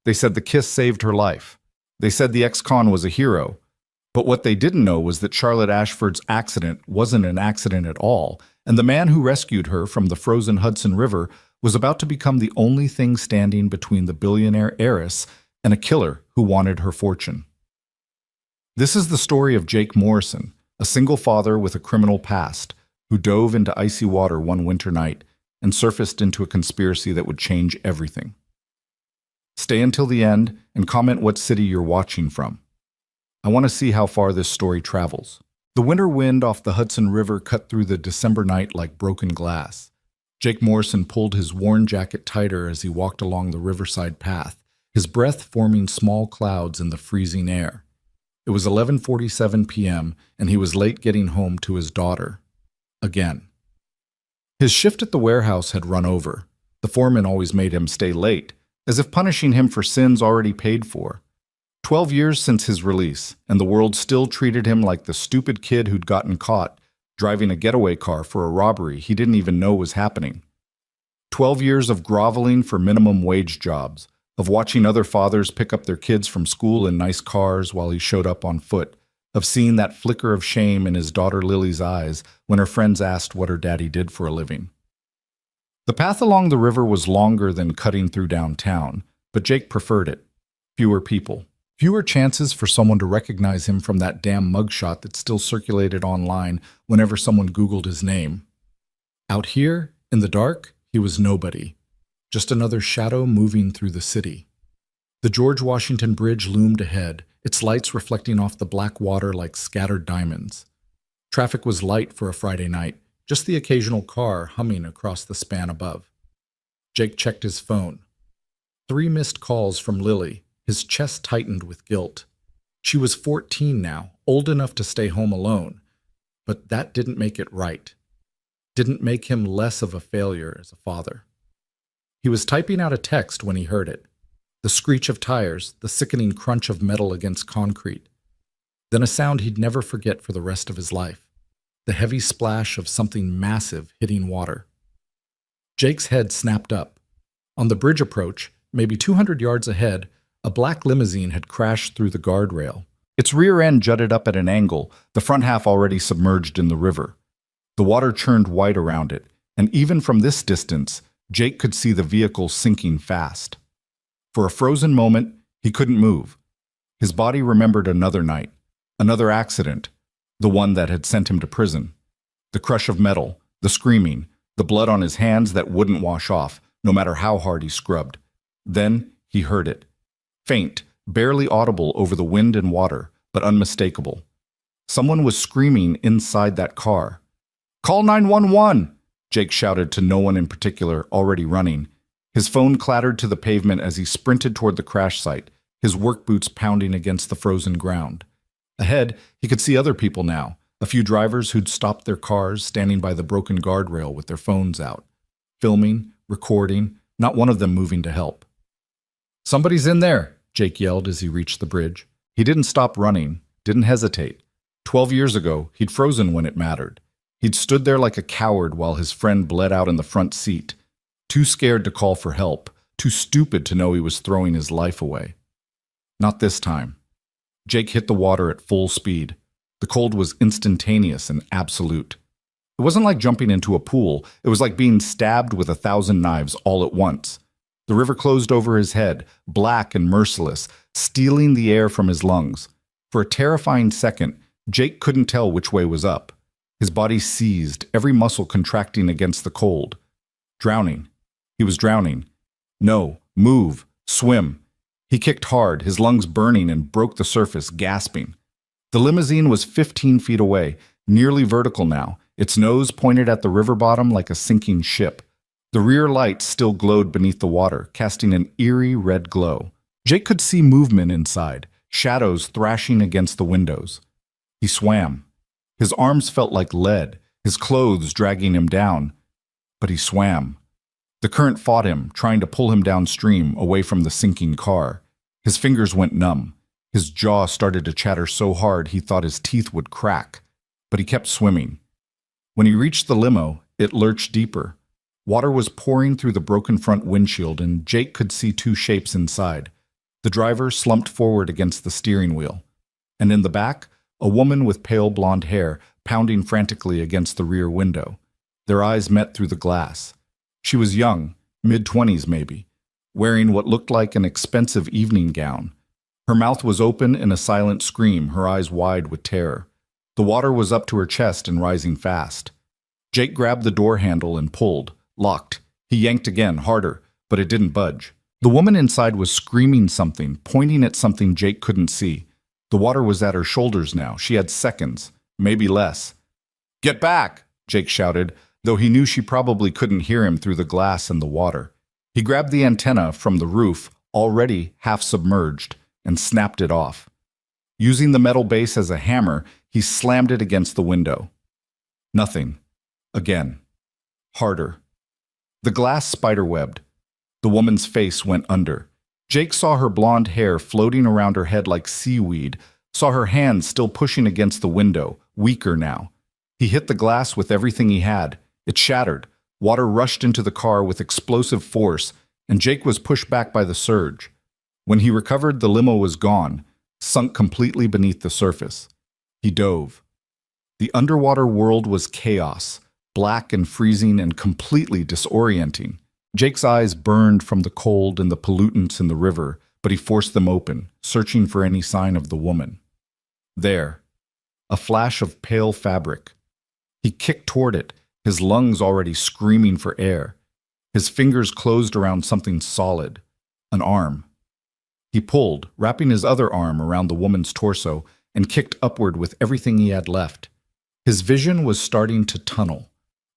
They said the kiss saved her life. They said the ex-con was a hero. But what they didn't know was that Charlotte Ashford's accident wasn't an accident at all, and the man who rescued her from the frozen Hudson River was about to become the only thing standing between the billionaire heiress and a killer who wanted her fortune. This is the story of Jake Morrison, a single father with a criminal past, who dove into icy water one winter night and surfaced into a conspiracy that would change everything. Stay until the end and comment what city you're watching from. I want to see how far this story travels. The winter wind off the Hudson River cut through the December night like broken glass. Jake Morrison pulled his worn jacket tighter as he walked along the riverside path, his breath forming small clouds in the freezing air. It was 11:47 p.m., and he was late getting home to his daughter. Again. His shift at the warehouse had run over. The foreman always made him stay late, as if punishing him for sins already paid for. 12 years since his release, and the world still treated him like the stupid kid who'd gotten caught driving a getaway car for a robbery he didn't even know was happening. 12 years of groveling for minimum wage jobs, of watching other fathers pick up their kids from school in nice cars while he showed up on foot, of seeing that flicker of shame in his daughter Lily's eyes when her friends asked what her daddy did for a living. The path along the river was longer than cutting through downtown, but Jake preferred it. Fewer people. Fewer chances for someone to recognize him from that damn mugshot that still circulated online whenever someone Googled his name. Out here, in the dark, he was nobody. Just another shadow moving through the city. The George Washington Bridge loomed ahead, its lights reflecting off the black water like scattered diamonds. Traffic was light for a Friday night, just the occasional car humming across the span above. Jake checked his phone. 3 missed calls from Lily. His chest tightened with guilt. She was 14 now, old enough to stay home alone. But that didn't make it right. Didn't make him less of a failure as a father. He was typing out a text when he heard it. The screech of tires, the sickening crunch of metal against concrete. Then a sound he'd never forget for the rest of his life. The heavy splash of something massive hitting water. Jake's head snapped up. On the bridge approach, maybe 200 yards ahead, a black limousine had crashed through the guardrail. Its rear end jutted up at an angle, the front half already submerged in the river. The water churned white around it, and even from this distance, Jake could see the vehicle sinking fast. For a frozen moment, he couldn't move. His body remembered another night, another accident, the one that had sent him to prison. The crush of metal, the screaming, the blood on his hands that wouldn't wash off, no matter how hard he scrubbed. Then he heard it. Faint, barely audible over the wind and water, but unmistakable. Someone was screaming inside that car. "Call 911!" Jake shouted to no one in particular, already running. His phone clattered to the pavement as he sprinted toward the crash site, his work boots pounding against the frozen ground. Ahead, he could see other people now, a few drivers who'd stopped their cars standing by the broken guardrail with their phones out. Filming, recording, not one of them moving to help. "Somebody's in there!" Jake yelled as he reached the bridge. He didn't stop running, didn't hesitate. 12 years ago, he'd frozen when it mattered. He'd stood there like a coward while his friend bled out in the front seat, too scared to call for help, too stupid to know he was throwing his life away. Not this time. Jake hit the water at full speed. The cold was instantaneous and absolute. It wasn't like jumping into a pool. It was like being stabbed with 1,000 knives all at once. The river closed over his head, black and merciless, stealing the air from his lungs. For a terrifying second, Jake couldn't tell which way was up. His body seized, every muscle contracting against the cold. Drowning. He was drowning. No, move, swim. He kicked hard, his lungs burning, and broke the surface, gasping. The limousine was 15 feet away, nearly vertical now, its nose pointed at the river bottom like a sinking ship. The rear lights still glowed beneath the water, casting an eerie red glow. Jake could see movement inside, shadows thrashing against the windows. He swam. His arms felt like lead, his clothes dragging him down. But he swam. The current fought him, trying to pull him downstream, away from the sinking car. His fingers went numb. His jaw started to chatter so hard he thought his teeth would crack. But he kept swimming. When he reached the limo, it lurched deeper. Water was pouring through the broken front windshield, and Jake could see 2 shapes inside. The driver slumped forward against the steering wheel. And in the back, a woman with pale blonde hair pounding frantically against the rear window. Their eyes met through the glass. She was young, mid-20s maybe, wearing what looked like an expensive evening gown. Her mouth was open in a silent scream, her eyes wide with terror. The water was up to her chest and rising fast. Jake grabbed the door handle and pulled, locked. He yanked again, harder, but it didn't budge. The woman inside was screaming something, pointing at something Jake couldn't see. The water was at her shoulders now. She had seconds, maybe less. "Get back!" Jake shouted, though he knew she probably couldn't hear him through the glass and the water. He grabbed the antenna from the roof, already half submerged, and snapped it off. Using the metal base as a hammer, he slammed it against the window. Nothing. Again. Harder. The glass spiderwebbed. The woman's face went under. Jake saw her blonde hair floating around her head like seaweed, saw her hands still pushing against the window, weaker now. He hit the glass with everything he had. It shattered. Water rushed into the car with explosive force, and Jake was pushed back by the surge. When he recovered, the limo was gone, sunk completely beneath the surface. He dove. The underwater world was chaos, black and freezing and completely disorienting. Jake's eyes burned from the cold and the pollutants in the river, but he forced them open, searching for any sign of the woman. There, a flash of pale fabric. He kicked toward it, his lungs already screaming for air. His fingers closed around something solid, an arm. He pulled, wrapping his other arm around the woman's torso, and kicked upward with everything he had left. His vision was starting to tunnel.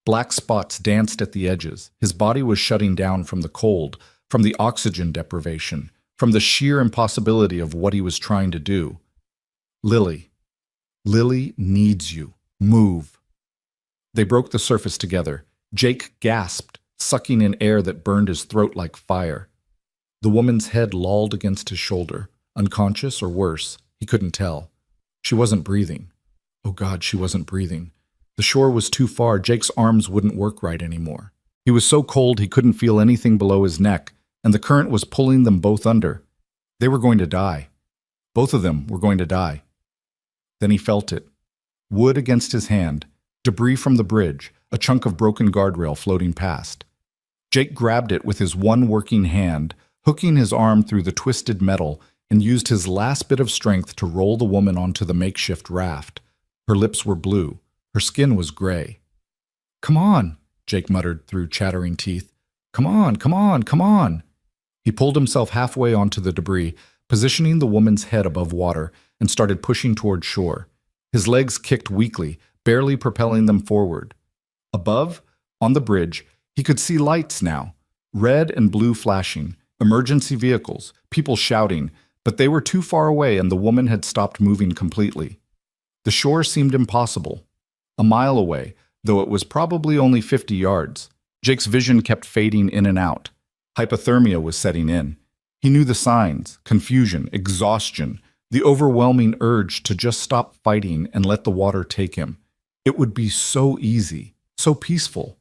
Black spots danced at the edges. His body was shutting down from the cold, from the oxygen deprivation, from the sheer impossibility of what he was trying to do. Lily. Lily needs you. Move. They broke the surface together. Jake gasped, sucking in air that burned his throat like fire. The woman's head lolled against his shoulder, unconscious or worse, he couldn't tell. She wasn't breathing. Oh God, she wasn't breathing. The shore was too far. Jake's arms wouldn't work right anymore. He was so cold he couldn't feel anything below his neck, and the current was pulling them both under. They were going to die. Both of them were going to die. Then he felt it. Wood against his hand, debris from the bridge, a chunk of broken guardrail floating past. Jake grabbed it with his one working hand, hooking his arm through the twisted metal, and used his last bit of strength to roll the woman onto the makeshift raft. Her lips were blue. Her skin was gray. "Come on," Jake muttered through chattering teeth. "Come on, come on, come on." He pulled himself halfway onto the debris, positioning the woman's head above water, and started pushing toward shore. His legs kicked weakly, barely propelling them forward. Above, on the bridge, he could see lights now, red and blue flashing, emergency vehicles, people shouting, but they were too far away and the woman had stopped moving completely. The shore seemed impossible. A mile away, though it was probably only 50 yards. Jake's vision kept fading in and out. Hypothermia was setting in. He knew the signs: confusion, exhaustion, the overwhelming urge to just stop fighting and let the water take him. It would be so easy, so peaceful.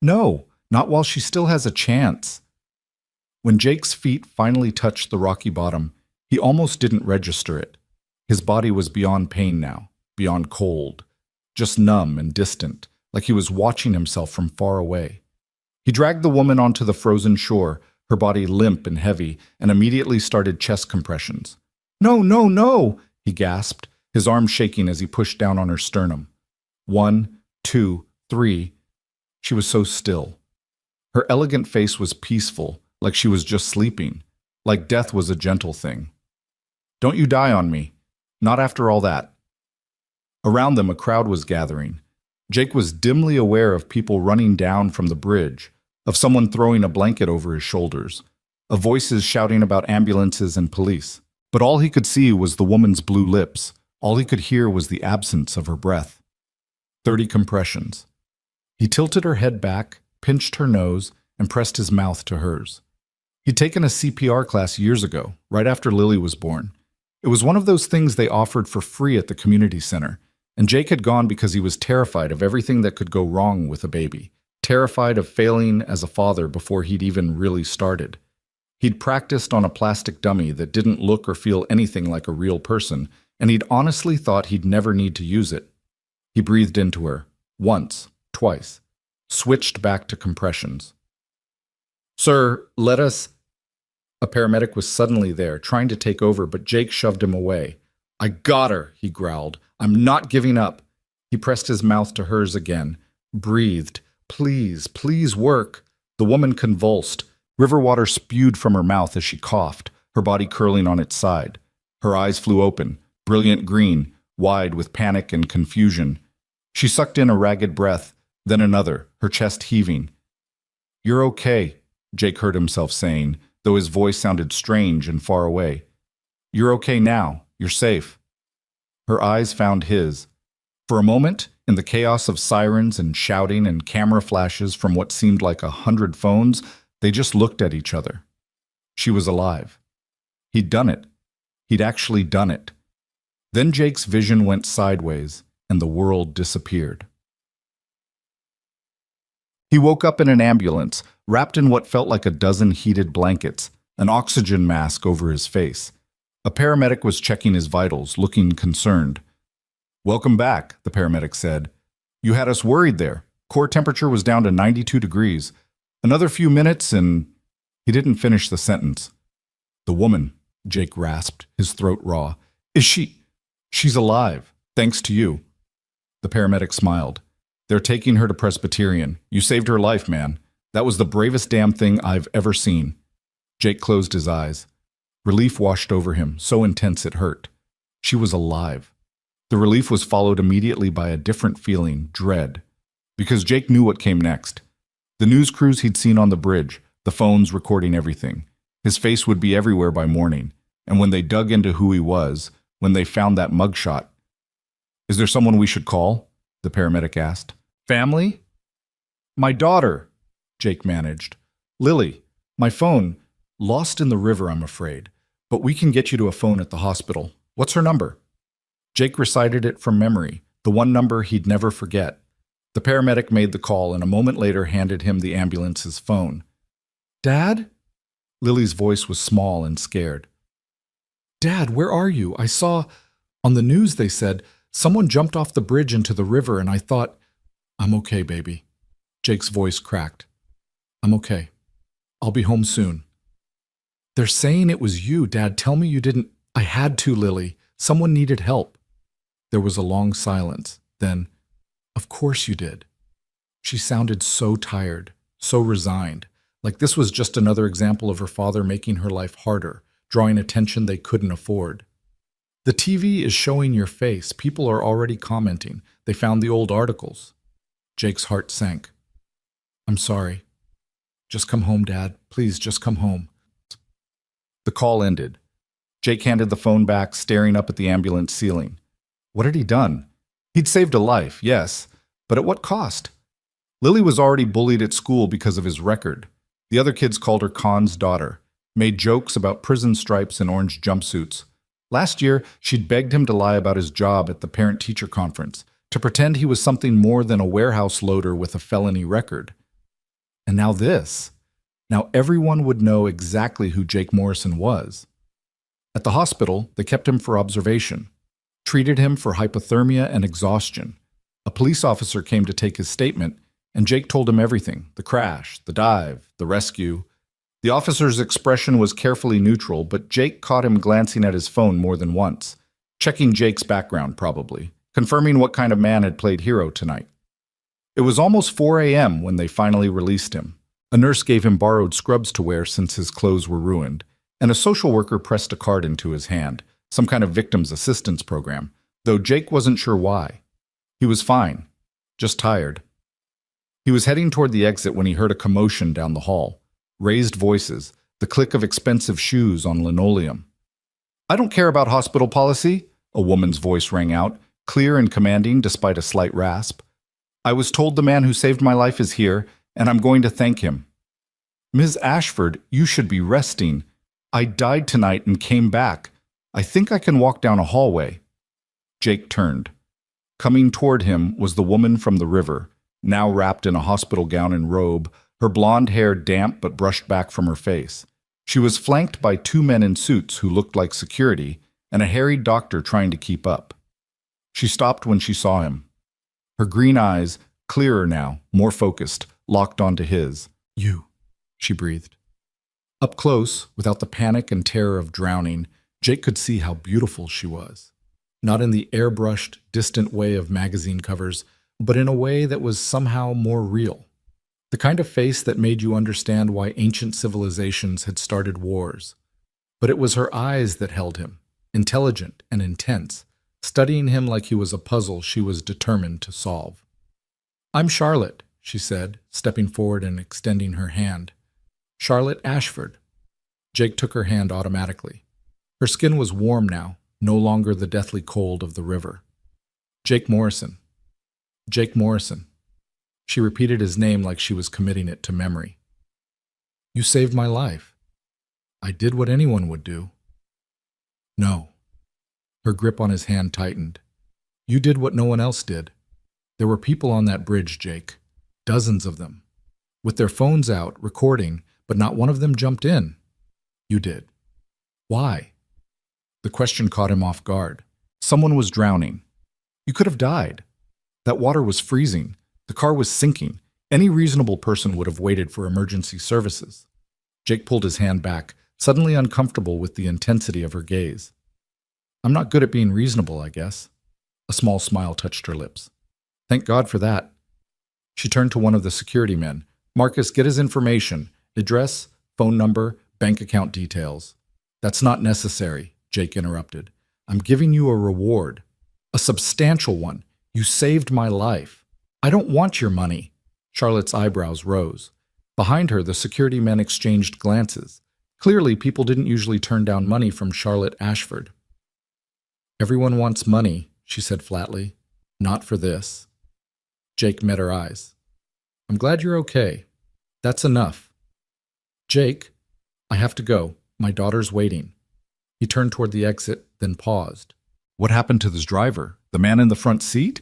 No, not while she still has a chance. When Jake's feet finally touched the rocky bottom, he almost didn't register it. His body was beyond pain now, beyond cold. Just numb and distant, like he was watching himself from far away. He dragged the woman onto the frozen shore, her body limp and heavy, and immediately started chest compressions. "No, no, no!" he gasped, his arm shaking as he pushed down on her sternum. 1, 2, 3. She was so still. Her elegant face was peaceful, like she was just sleeping, like death was a gentle thing. "Don't you die on me. Not after all that." Around them, a crowd was gathering. Jake was dimly aware of people running down from the bridge, of someone throwing a blanket over his shoulders, of voices shouting about ambulances and police. But all he could see was the woman's blue lips. All he could hear was the absence of her breath. 30 compressions. He tilted her head back, pinched her nose, and pressed his mouth to hers. He'd taken a CPR class years ago, right after Lily was born. It was one of those things they offered for free at the community center. And Jake had gone because he was terrified of everything that could go wrong with a baby, terrified of failing as a father before he'd even really started. He'd practiced on a plastic dummy that didn't look or feel anything like a real person, and he'd honestly thought he'd never need to use it. He breathed into her, once, twice, switched back to compressions. "Sir, let us—" A paramedic was suddenly there, trying to take over, but Jake shoved him away. "I got her," he growled. "I'm not giving up." He pressed his mouth to hers again, breathed. "Please, please work." The woman convulsed. River water spewed from her mouth as she coughed, her body curling on its side. Her eyes flew open, brilliant green, wide with panic and confusion. She sucked in a ragged breath, then another, her chest heaving. "You're okay," Jake heard himself saying, though his voice sounded strange and far away. "You're okay now. You're safe." Her eyes found his. For a moment, in the chaos of sirens and shouting and camera flashes from what seemed like 100 phones, they just looked at each other. She was alive. He'd done it. He'd actually done it. Then Jake's vision went sideways, and the world disappeared. He woke up in an ambulance, wrapped in what felt like a dozen heated blankets, an oxygen mask over his face. A paramedic was checking his vitals, looking concerned. "Welcome back," the paramedic said. "You had us worried there. Core temperature was down to 92 degrees. Another few minutes and—" He didn't finish the sentence. "The woman," Jake rasped, his throat raw. "Is she—" "She's alive, thanks to you." The paramedic smiled. "They're taking her to Presbyterian. You saved her life, man. That was the bravest damn thing I've ever seen." Jake closed his eyes. Relief washed over him, so intense it hurt. She was alive. The relief was followed immediately by a different feeling, dread. Because Jake knew what came next. The news crews he'd seen on the bridge, the phones recording everything. His face would be everywhere by morning. And when they dug into who he was, when they found that mugshot— "Is there someone we should call?" the paramedic asked. "Family?" "My daughter," Jake managed. "Lily, my phone. Lost in the river, I'm afraid. But we can get you to a phone at the hospital. What's her number?" Jake recited it from memory, the one number he'd never forget. The paramedic made the call and a moment later handed him the ambulance's phone. "Dad?" Lily's voice was small and scared. "Dad, where are you? I saw— on the news they said someone jumped off the bridge into the river and I thought—" "I'm okay, baby." Jake's voice cracked. "I'm okay. I'll be home soon." "They're saying it was you, Dad. Tell me you didn't—" "I had to, Lily. Someone needed help." There was a long silence. Then, "Of course you did." She sounded so tired, so resigned, like this was just another example of her father making her life harder, drawing attention they couldn't afford. "The TV is showing your face. People are already commenting. They found the old articles." Jake's heart sank. "I'm sorry. Just come home, Dad. Please, just come home." The call ended. Jake handed the phone back, staring up at the ambulance ceiling. What had he done? He'd saved a life, yes, but at what cost? Lily was already bullied at school because of his record. The other kids called her Khan's daughter, made jokes about prison stripes and orange jumpsuits. Last year, she'd begged him to lie about his job at the parent-teacher conference, to pretend he was something more than a warehouse loader with a felony record. And now this. Now everyone would know exactly who Jake Morrison was. At the hospital, they kept him for observation, treated him for hypothermia and exhaustion. A police officer came to take his statement, and Jake told him everything: the crash, the dive, the rescue. The officer's expression was carefully neutral, but Jake caught him glancing at his phone more than once, checking Jake's background probably, confirming what kind of man had played hero tonight. It was almost 4 a.m. when they finally released him. A nurse gave him borrowed scrubs to wear since his clothes were ruined, and a social worker pressed a card into his hand, some kind of victim's assistance program, though Jake wasn't sure why. He was fine, just tired. He was heading toward the exit when he heard a commotion down the hall. Raised voices, the click of expensive shoes on linoleum. "I don't care about hospital policy," a woman's voice rang out, clear and commanding despite a slight rasp. "I was told the man who saved my life is here, and I'm going to thank him." "Ms. Ashford, you should be resting. I died tonight and came back. I think I can walk down a hallway." Jake turned. Coming toward him was the woman from the river, now wrapped in a hospital gown and robe, her blonde hair damp but brushed back from her face. She was flanked by two men in suits who looked like security and a harried doctor trying to keep up. She stopped when she saw him. Her green eyes, clearer now, more focused, locked onto his. "You," she breathed. Up close, without the panic and terror of drowning, Jake could see how beautiful she was. Not in the airbrushed, distant way of magazine covers, but in a way that was somehow more real. The kind of face that made you understand why ancient civilizations had started wars. But it was her eyes that held him, intelligent and intense, studying him like he was a puzzle she was determined to solve. "I'm Charlotte," she said, stepping forward and extending her hand. "Charlotte Ashford." Jake took her hand automatically. Her skin was warm now, no longer the deathly cold of the river. "Jake Morrison. Jake Morrison." She repeated his name like she was committing it to memory. "You saved my life. I did what anyone would do." "No." Her grip on his hand tightened. "You did what no one else did. There were people on that bridge, Jake. Dozens of them. With their phones out, recording, but not one of them jumped in. You did. Why?" The question caught him off guard. Someone was drowning. You could have died. That water was freezing. The car was sinking. Any reasonable person would have waited for emergency services. Jake pulled his hand back, suddenly uncomfortable with the intensity of her gaze. "I'm not good at being reasonable, I guess." A small smile touched her lips. "Thank God for that." She turned to one of the security men. "Marcus, get his information. Address, phone number, bank account details." "That's not necessary," Jake interrupted. "I'm giving you a reward. A substantial one. You saved my life. I don't want your money." Charlotte's eyebrows rose. Behind her, the security men exchanged glances. Clearly, people didn't usually turn down money from Charlotte Ashford. "Everyone wants money," she said flatly. "Not for this." Jake met her eyes. "I'm glad you're okay. That's enough." "Jake, I have to go. My daughter's waiting." He turned toward the exit, then paused. "What happened to this driver? The man in the front seat?"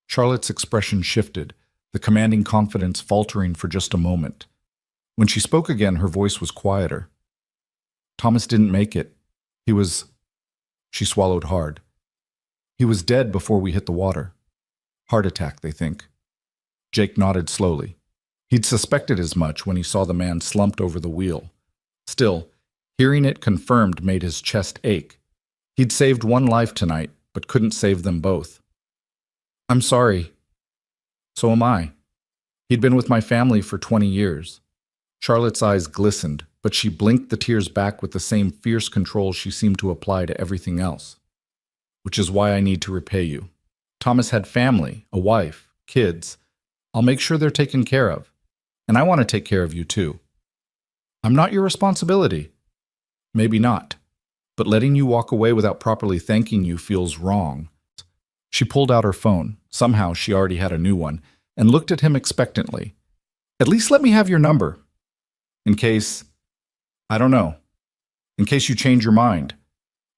Charlotte's expression shifted, the commanding confidence faltering for just a moment. When she spoke again, her voice was quieter. "Thomas didn't make it. He was..." She swallowed hard. "He was dead before we hit the water. Heart attack, they think." Jake nodded slowly. He'd suspected as much when he saw the man slumped over the wheel. Still, hearing it confirmed made his chest ache. He'd saved one life tonight, but couldn't save them both. "I'm sorry." "So am I. He'd been with my family for 20 years. Charlotte's eyes glistened, but she blinked the tears back with the same fierce control she seemed to apply to everything else. "Which is why I need to repay you. Thomas had family, a wife, kids. I'll make sure they're taken care of. And I want to take care of you too. I'm not your responsibility." "Maybe not. But letting you walk away without properly thanking you feels wrong." She pulled out her phone. Somehow she already had a new one, and looked at him expectantly. "At least let me have your number. In case, I don't know, in case you change your mind,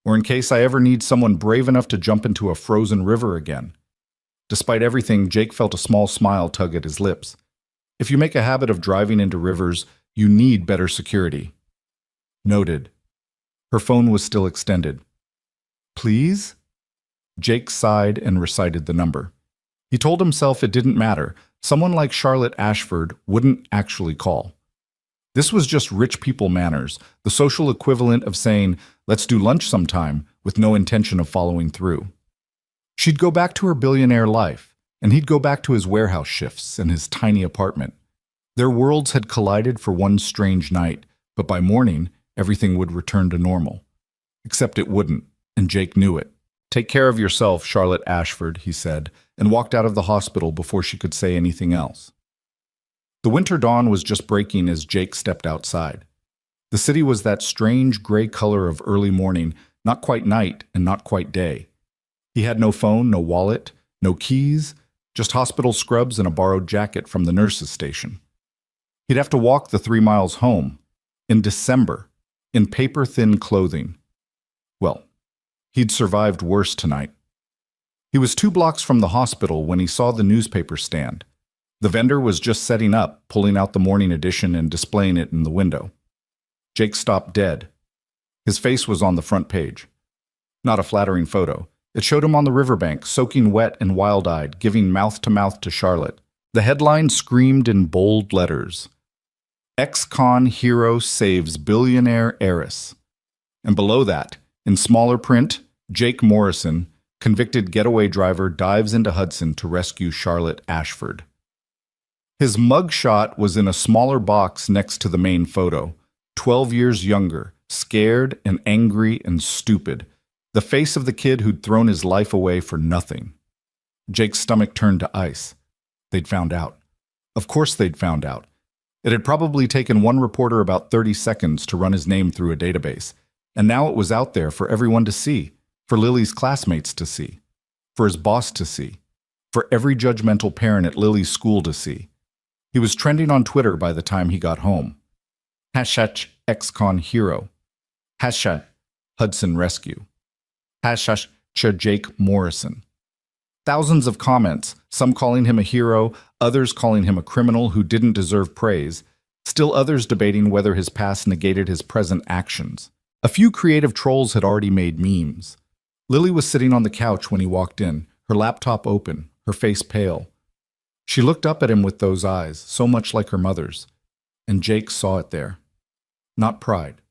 or in case I ever need someone brave enough to jump into a frozen river again." Despite everything, Jake felt a small smile tug at his lips. If you make a habit of driving into rivers, you need better security. Noted. Her phone was still extended. "Please?" Jake sighed and recited the number. He told himself it didn't matter. Someone like Charlotte Ashford wouldn't actually call. This was just rich people manners, the social equivalent of saying, "Let's do lunch sometime," with no intention of following through. She'd go back to her billionaire life, and he'd go back to his warehouse shifts and his tiny apartment. Their worlds had collided for one strange night, but by morning, everything would return to normal. Except it wouldn't, and Jake knew it. "Take care of yourself, Charlotte Ashford," he said, and walked out of the hospital before she could say anything else. The winter dawn was just breaking as Jake stepped outside. The city was that strange gray color of early morning, not quite night and not quite day. He had no phone, no wallet, no keys, just hospital scrubs and a borrowed jacket from the nurse's station. He'd have to walk the 3 miles home, in December, in paper-thin clothing. Well, he'd survived worse tonight. He was 2 blocks from the hospital when he saw the newspaper stand. The vendor was just setting up, pulling out the morning edition and displaying it in the window. Jake stopped dead. His face was on the front page. Not a flattering photo. It showed him on the riverbank, soaking wet and wild-eyed, giving mouth-to-mouth to Charlotte. The headline screamed in bold letters, "Ex-con hero saves billionaire heiress." And below that, in smaller print, Jake Morrison, convicted getaway driver, dives into Hudson to rescue Charlotte Ashford. His mugshot was in a smaller box next to the main photo, 12 years younger, scared and angry and stupid, the face of the kid who'd thrown his life away for nothing. Jake's stomach turned to ice. They'd found out. Of course they'd found out. It had probably taken one reporter about 30 seconds to run his name through a database, and now it was out there for everyone to see, for Lily's classmates to see, for his boss to see, for every judgmental parent at Lily's school to see. He was trending on Twitter by the time he got home. Hashtag ex-con hero. Hashtag Hudson rescue. Hashtag Jake Morrison. Thousands of comments, some calling him a hero, others calling him a criminal who didn't deserve praise, still others debating whether his past negated his present actions. A few creative trolls had already made memes. Lily was sitting on the couch when he walked in, her laptop open, her face pale. She looked up at him with those eyes, so much like her mother's, and Jake saw it there. Not pride,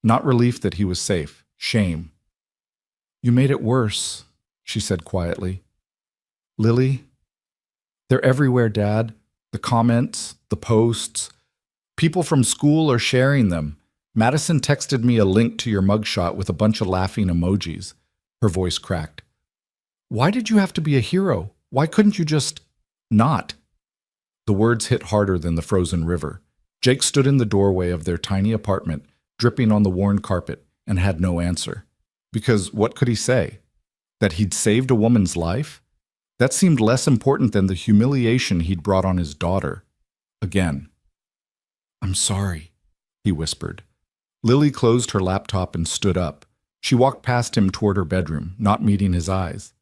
not relief that he was safe, shame. "You made it worse," she said quietly. "Lily, they're everywhere, Dad. The comments, the posts. People from school are sharing them. Madison texted me a link to your mugshot with a bunch of laughing emojis." Her voice cracked. "Why did you have to be a hero? Why couldn't you just not?" The words hit harder than the frozen river. Jake stood in the doorway of their tiny apartment, dripping on the worn carpet, and had no answer. Because what could he say? That he'd saved a woman's life? That seemed less important than the humiliation he'd brought on his daughter. Again. "I'm sorry," he whispered. Lily closed her laptop and stood up. She walked past him toward her bedroom, not meeting his eyes.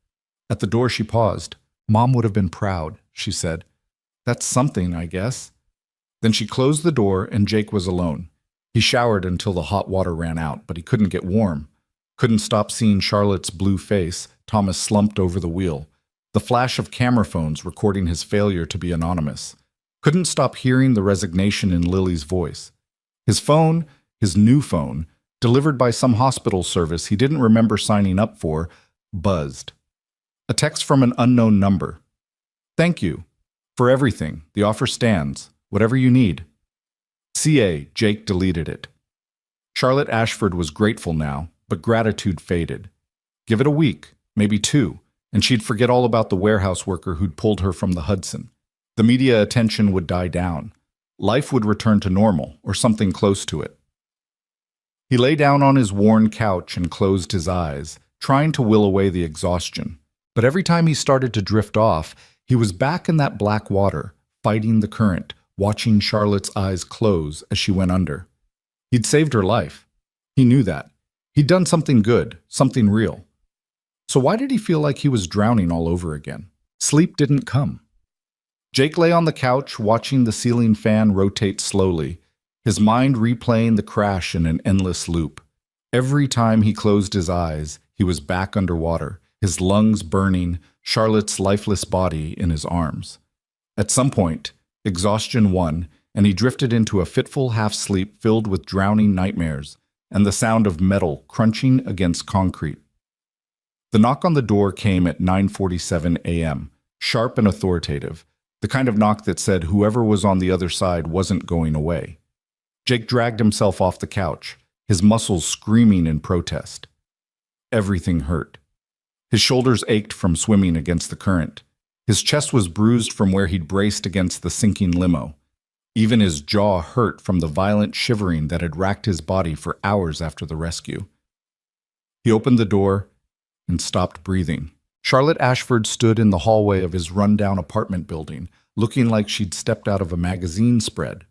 At the door she paused. "Mom would have been proud," she said. "That's something, I guess." Then she closed the door and Jake was alone. He showered until the hot water ran out, but he couldn't get warm. Couldn't stop seeing Charlotte's blue face. Thomas slumped over the wheel. The flash of camera phones recording his failure to be anonymous. Couldn't stop hearing the resignation in Lily's voice. His phone, his new phone, delivered by some hospital service he didn't remember signing up for, buzzed. A text from an unknown number. "Thank you. For everything. The offer stands. Whatever you need." CA, Jake deleted it. Charlotte Ashford was grateful now, but gratitude faded. Give it a week, maybe 2, and she'd forget all about the warehouse worker who'd pulled her from the Hudson. The media attention would die down. Life would return to normal, or something close to it. He lay down on his worn couch and closed his eyes, trying to will away the exhaustion. But every time he started to drift off, he was back in that black water, fighting the current, watching Charlotte's eyes close as she went under. He'd saved her life. He knew that. He'd done something good, something real. So why did he feel like he was drowning all over again? Sleep didn't come. Jake lay on the couch, watching the ceiling fan rotate slowly, his mind replaying the crash in an endless loop. Every time he closed his eyes, he was back underwater, his lungs burning, Charlotte's lifeless body in his arms. At some point, exhaustion won, and he drifted into a fitful half-sleep filled with drowning nightmares and the sound of metal crunching against concrete. The knock on the door came at 9:47 a.m., sharp and authoritative, the kind of knock that said whoever was on the other side wasn't going away. Jake dragged himself off the couch, his muscles screaming in protest. Everything hurt. His shoulders ached from swimming against the current. His chest was bruised from where he'd braced against the sinking limo. Even his jaw hurt from the violent shivering that had racked his body for hours after the rescue. He opened the door and stopped breathing. Charlotte Ashford stood in the hallway of his run-down apartment building, looking like she'd stepped out of a magazine spread.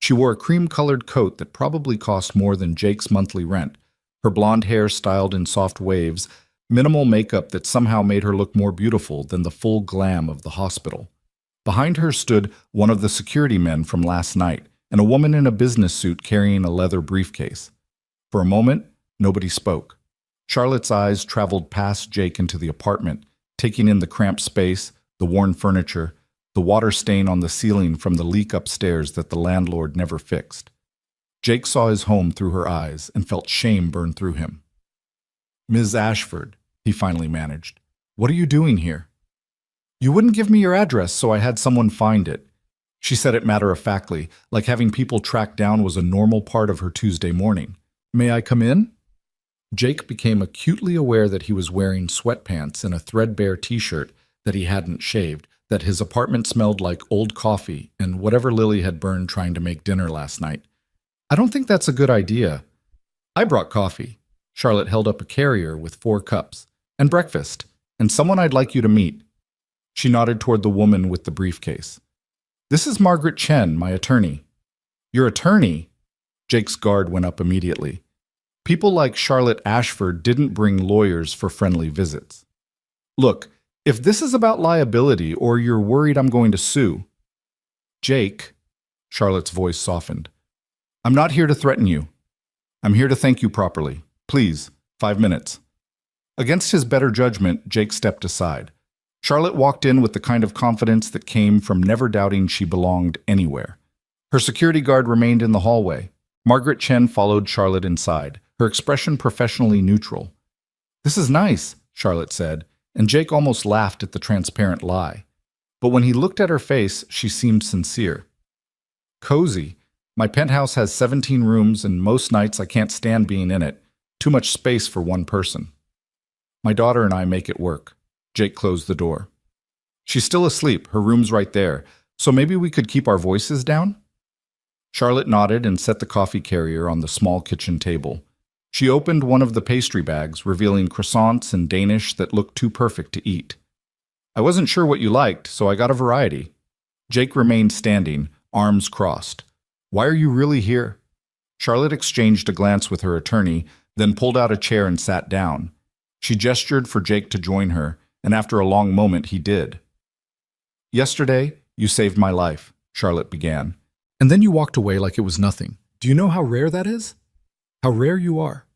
She wore a cream-colored coat that probably cost more than Jake's monthly rent, her blonde hair styled in soft waves, minimal makeup that somehow made her look more beautiful than the full glam of the hospital. Behind her stood one of the security men from last night, and a woman in a business suit carrying a leather briefcase. For a moment, nobody spoke. Charlotte's eyes traveled past Jake into the apartment, taking in the cramped space, the worn furniture, the water stain on the ceiling from the leak upstairs that the landlord never fixed. Jake saw his home through her eyes and felt shame burn through him. "Ms. Ashford," he finally managed, "what are you doing here?" "You wouldn't give me your address, so I had someone find it." She said it matter-of-factly, like having people tracked down was a normal part of her Tuesday morning. "May I come in?" Jake became acutely aware that he was wearing sweatpants and a threadbare t-shirt that he hadn't shaved, that his apartment smelled like old coffee and whatever Lily had burned trying to make dinner last night. "I don't think that's a good idea." "I brought coffee." Charlotte held up a carrier with 4 cups. "And breakfast. And someone I'd like you to meet." She nodded toward the woman with the briefcase. "This is Margaret Chen, my attorney." "Your attorney?" Jake's guard went up immediately. People like Charlotte Ashford didn't bring lawyers for friendly visits. "Look, if this is about liability or you're worried I'm going to sue—" "Jake," Charlotte's voice softened, "I'm not here to threaten you. I'm here to thank you properly. Please, 5 minutes." Against his better judgment, Jake stepped aside. Charlotte walked in with the kind of confidence that came from never doubting she belonged anywhere. Her security guard remained in the hallway. Margaret Chen followed Charlotte inside, her expression professionally neutral. "This is nice," Charlotte said, and Jake almost laughed at the transparent lie. But when he looked at her face, she seemed sincere. "Cozy. My penthouse has 17 rooms, and most nights I can't stand being in it. Too much space for one person." "My daughter and I make it work." Jake closed the door. "She's still asleep. Her room's right there. So maybe we could keep our voices down?" Charlotte nodded and set the coffee carrier on the small kitchen table. She opened one of the pastry bags, revealing croissants and Danish that looked too perfect to eat. "I wasn't sure what you liked, so I got a variety." Jake remained standing, arms crossed. "Why are you really here?" Charlotte exchanged a glance with her attorney, then pulled out a chair and sat down. She gestured for Jake to join her, and after a long moment he did. "Yesterday, you saved my life," Charlotte began. "And then you walked away like it was nothing. Do you know how rare that is? How rare you are."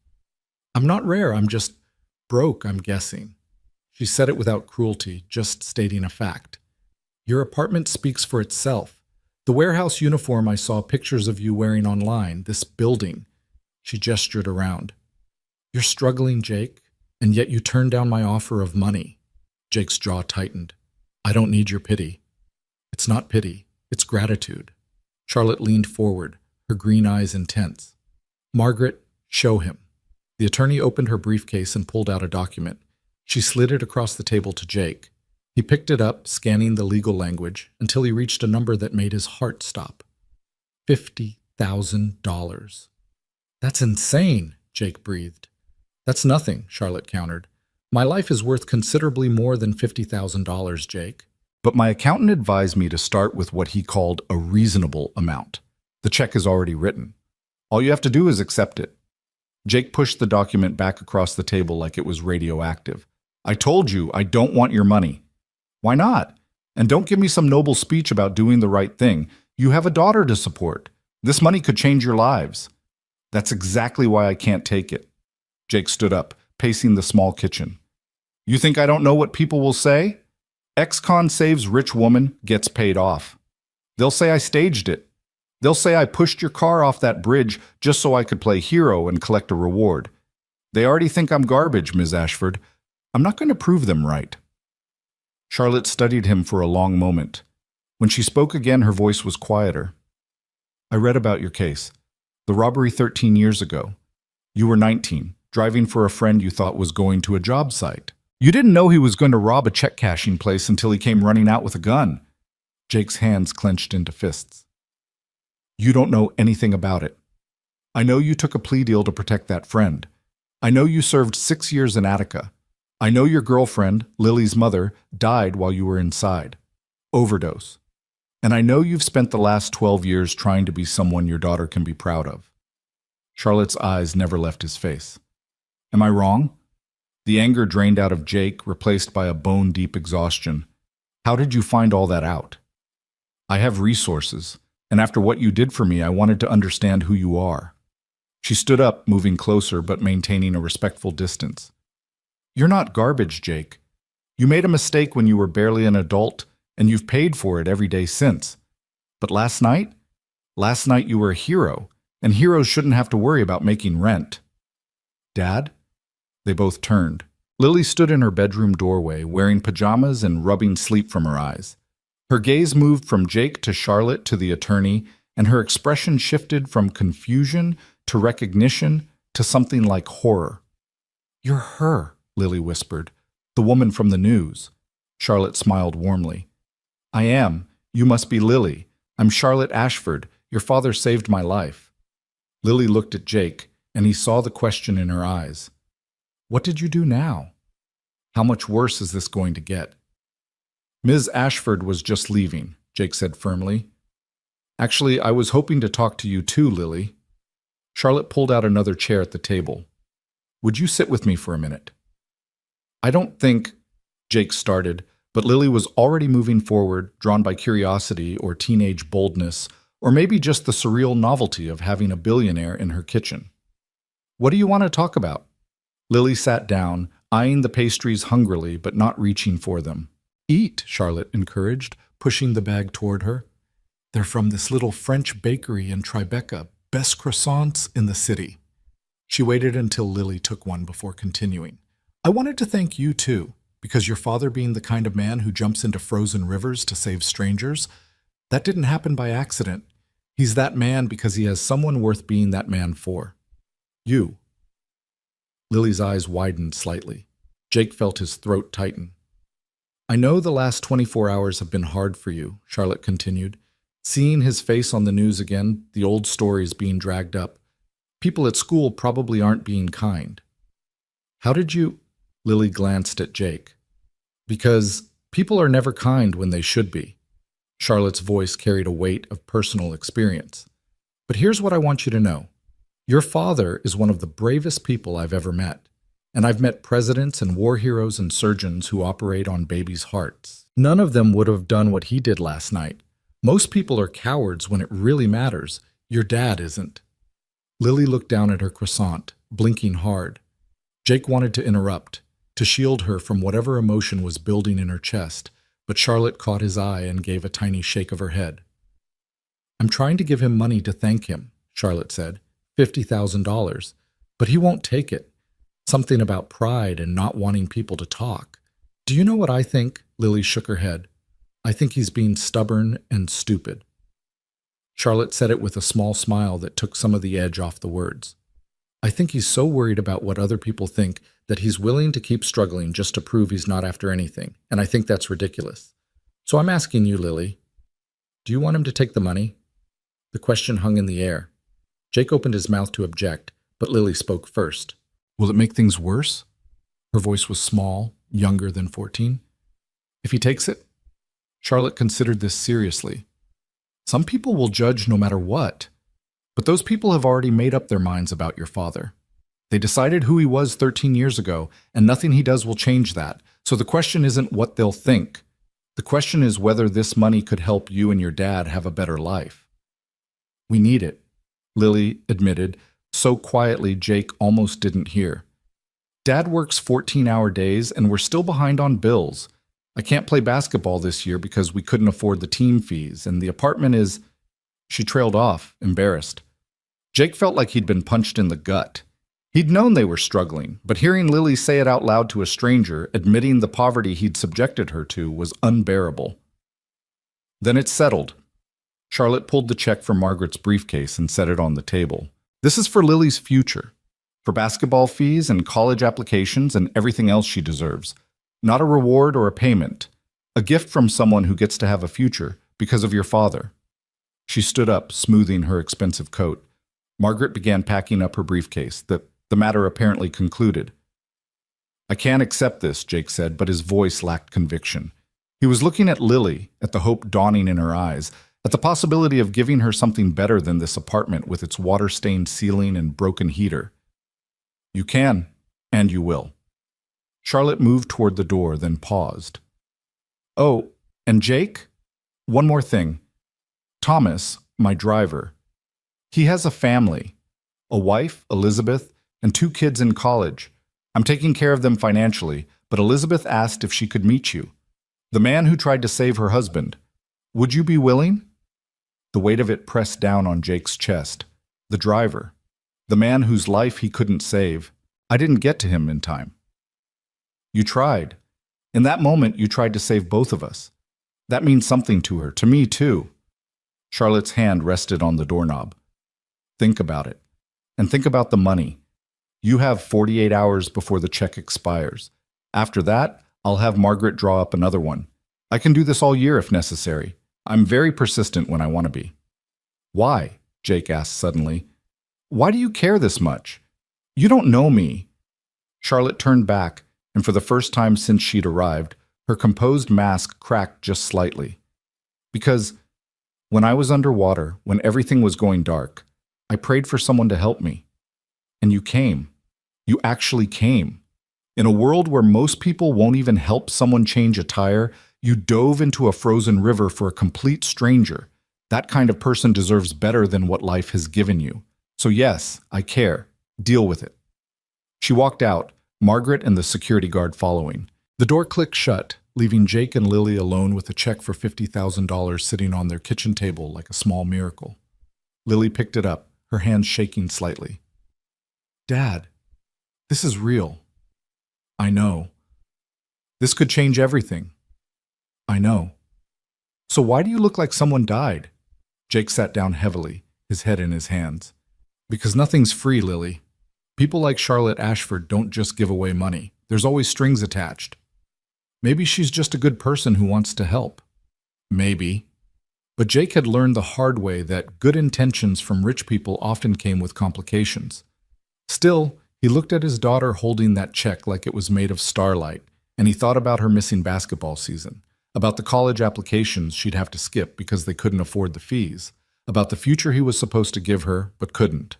"I'm not rare, I'm just broke, I'm guessing." She said it without cruelty, just stating a fact. "Your apartment speaks for itself. The warehouse uniform I saw pictures of you wearing online, this building." She gestured around. "You're struggling, Jake, and yet you turned down my offer of money." Jake's jaw tightened. "I don't need your pity." "It's not pity, it's gratitude." Charlotte leaned forward, her green eyes intense. "Margaret, show him." The attorney opened her briefcase and pulled out a document. She slid it across the table to Jake. He picked it up, scanning the legal language, until he reached a number that made his heart stop. $50,000. "That's insane," Jake breathed. "That's nothing," Charlotte countered. "My life is worth considerably more than $50,000, Jake." But my accountant advised me to start with what he called a reasonable amount. The check is already written. All you have to do is accept it. Jake pushed the document back across the table like it was radioactive. "I told you I don't want your money." "Why not? And don't give me some noble speech about doing the right thing. You have a daughter to support. This money could change your lives." "That's exactly why I can't take it." Jake stood up, pacing the small kitchen. "You think I don't know what people will say? Ex-con saves rich woman, gets paid off. They'll say I staged it. They'll say I pushed your car off that bridge just so I could play hero and collect a reward. They already think I'm garbage, Ms. Ashford. I'm not going to prove them right." Charlotte studied him for a long moment. When she spoke again, her voice was quieter. "I read about your case. The robbery 13 years ago. You were 19, driving for a friend you thought was going to a job site. You didn't know he was going to rob a check-cashing place until he came running out with a gun." Jake's hands clenched into fists. "You don't know anything about it. I know you took a plea deal to protect that friend. I know you served 6 years in Attica. I know your girlfriend, Lily's mother, died while you were inside. Overdose. And I know you've spent the last 12 years trying to be someone your daughter can be proud of." Charlotte's eyes never left his face. "Am I wrong?" The anger drained out of Jake, replaced by a bone-deep exhaustion. "How did you find all that out?" "I have resources, And after what you did for me, I wanted to understand who you are." She stood up, moving closer but maintaining a respectful distance. "You're not garbage, Jake. You made a mistake when you were barely an adult, and you've paid for it every day since. But last night you were a hero, and heroes shouldn't have to worry about making rent." "Dad?" They both turned. Lily stood in her bedroom doorway, wearing pajamas and rubbing sleep from her eyes. Her gaze moved from Jake to Charlotte to the attorney, and her expression shifted from confusion to recognition to something like horror. "You're her," Lily whispered. "The woman from the news." Charlotte smiled warmly. "I am. You must be Lily. I'm Charlotte Ashford. Your father saved my life." Lily looked at Jake, and he saw the question in her eyes. "What did you do now? How much worse is this going to get?" "Ms. Ashford was just leaving," Jake said firmly. "Actually, I was hoping to talk to you too, Lily." Charlotte pulled out another chair at the table. "Would you sit with me for a minute?" "I don't think," Jake started, but Lily was already moving forward, drawn by curiosity or teenage boldness, or maybe just the surreal novelty of having a billionaire in her kitchen. "What do you want to talk about?" Lily sat down, eyeing the pastries hungrily but not reaching for them. "Eat," Charlotte encouraged, pushing the bag toward her. "They're from this little French bakery in Tribeca, best croissants in the city." She waited until Lily took one before continuing. "I wanted to thank you too, because your father being the kind of man who jumps into frozen rivers to save strangers, that didn't happen by accident. He's that man because he has someone worth being that man for. You." Lily's eyes widened slightly. Jake felt his throat tighten. "I know the last 24 hours have been hard for you," Charlotte continued. "Seeing his face on the news again, the old stories being dragged up. People at school probably aren't being kind." "How did you—" Lily glanced at Jake. "Because people are never kind when they should be." Charlotte's voice carried a weight of personal experience. "But here's what I want you to know. Your father is one of the bravest people I've ever met. And I've met presidents and war heroes and surgeons who operate on babies' hearts. None of them would have done what he did last night. Most people are cowards when it really matters. Your dad isn't." Lily looked down at her croissant, blinking hard. Jake wanted to interrupt, to shield her from whatever emotion was building in her chest, but Charlotte caught his eye and gave a tiny shake of her head. "I'm trying to give him money to thank him," Charlotte said, $50,000, "but he won't take it. Something about pride and not wanting people to talk. Do you know what I think?" Lily shook her head. "I think he's being stubborn and stupid." Charlotte said it with a small smile that took some of the edge off the words. "I think he's so worried about what other people think that he's willing to keep struggling just to prove he's not after anything, and I think that's ridiculous. So I'm asking you, Lily, do you want him to take the money?" The question hung in the air. Jake opened his mouth to object, but Lily spoke first. "Will it make things worse?" Her voice was small, younger than 14. "If he takes it?" Charlotte considered this seriously. "Some people will judge no matter what. But those people have already made up their minds about your father. They decided who he was 13 years ago, and nothing he does will change that. So the question isn't what they'll think. The question is whether this money could help you and your dad have a better life." "We need it," Lily admitted, so quietly Jake almost didn't hear. "Dad works 14-hour days, and we're still behind on bills. I can't play basketball this year because we couldn't afford the team fees, and the apartment is—" She trailed off, embarrassed. Jake felt like he'd been punched in the gut. He'd known they were struggling, but hearing Lily say it out loud to a stranger, admitting the poverty he'd subjected her to, was unbearable. "Then it's settled." Charlotte pulled the check from Margaret's briefcase and set it on the table. "This is for Lily's future, for basketball fees and college applications and everything else she deserves. Not a reward or a payment. A gift from someone who gets to have a future because of your father." She stood up, smoothing her expensive coat. Margaret began packing up her briefcase. The matter apparently concluded. "I can't accept this," Jake said, but his voice lacked conviction. He was looking at Lily, at the hope dawning in her eyes, at the possibility of giving her something better than this apartment with its water-stained ceiling and broken heater. "You can, and you will." Charlotte moved toward the door, then paused. "Oh, and Jake? One more thing. Thomas, my driver. He has a family, a wife, Elizabeth, and 2 kids in college. I'm taking care of them financially, but Elizabeth asked if she could meet you. The man who tried to save her husband. Would you be willing?" The weight of it pressed down on Jake's chest. The driver. The man whose life he couldn't save. I didn't get to him in time. You tried. In that moment, you tried to save both of us. That means something to her, to me too. Charlotte's hand rested on the doorknob. Think about it. And think about the money. You have 48 hours before the check expires. After that, I'll have Margaret draw up another one. I can do this all year if necessary. I'm very persistent when I want to be. Why? Jake asked suddenly. Why do you care this much? You don't know me. Charlotte turned back, and for the first time since she'd arrived, her composed mask cracked just slightly. Because when I was underwater, when everything was going dark, I prayed for someone to help me. And you came. You actually came. In a world where most people won't even help someone change a tire, you dove into a frozen river for a complete stranger. That kind of person deserves better than what life has given you. So yes, I care. Deal with it. She walked out, Margaret and the security guard following. The door clicked shut, leaving Jake and Lily alone with a check for $50,000 sitting on their kitchen table like a small miracle. Lily picked it up, her hands shaking slightly. Dad, this is real. I know. This could change everything. I know. So why do you look like someone died? Jake sat down heavily, his head in his hands. Because nothing's free, Lily. People like Charlotte Ashford don't just give away money. There's always strings attached. Maybe she's just a good person who wants to help. Maybe. But Jake had learned the hard way that good intentions from rich people often came with complications. Still, he looked at his daughter holding that check like it was made of starlight, and he thought about her missing basketball season, about the college applications she'd have to skip because they couldn't afford the fees, about the future he was supposed to give her but couldn't.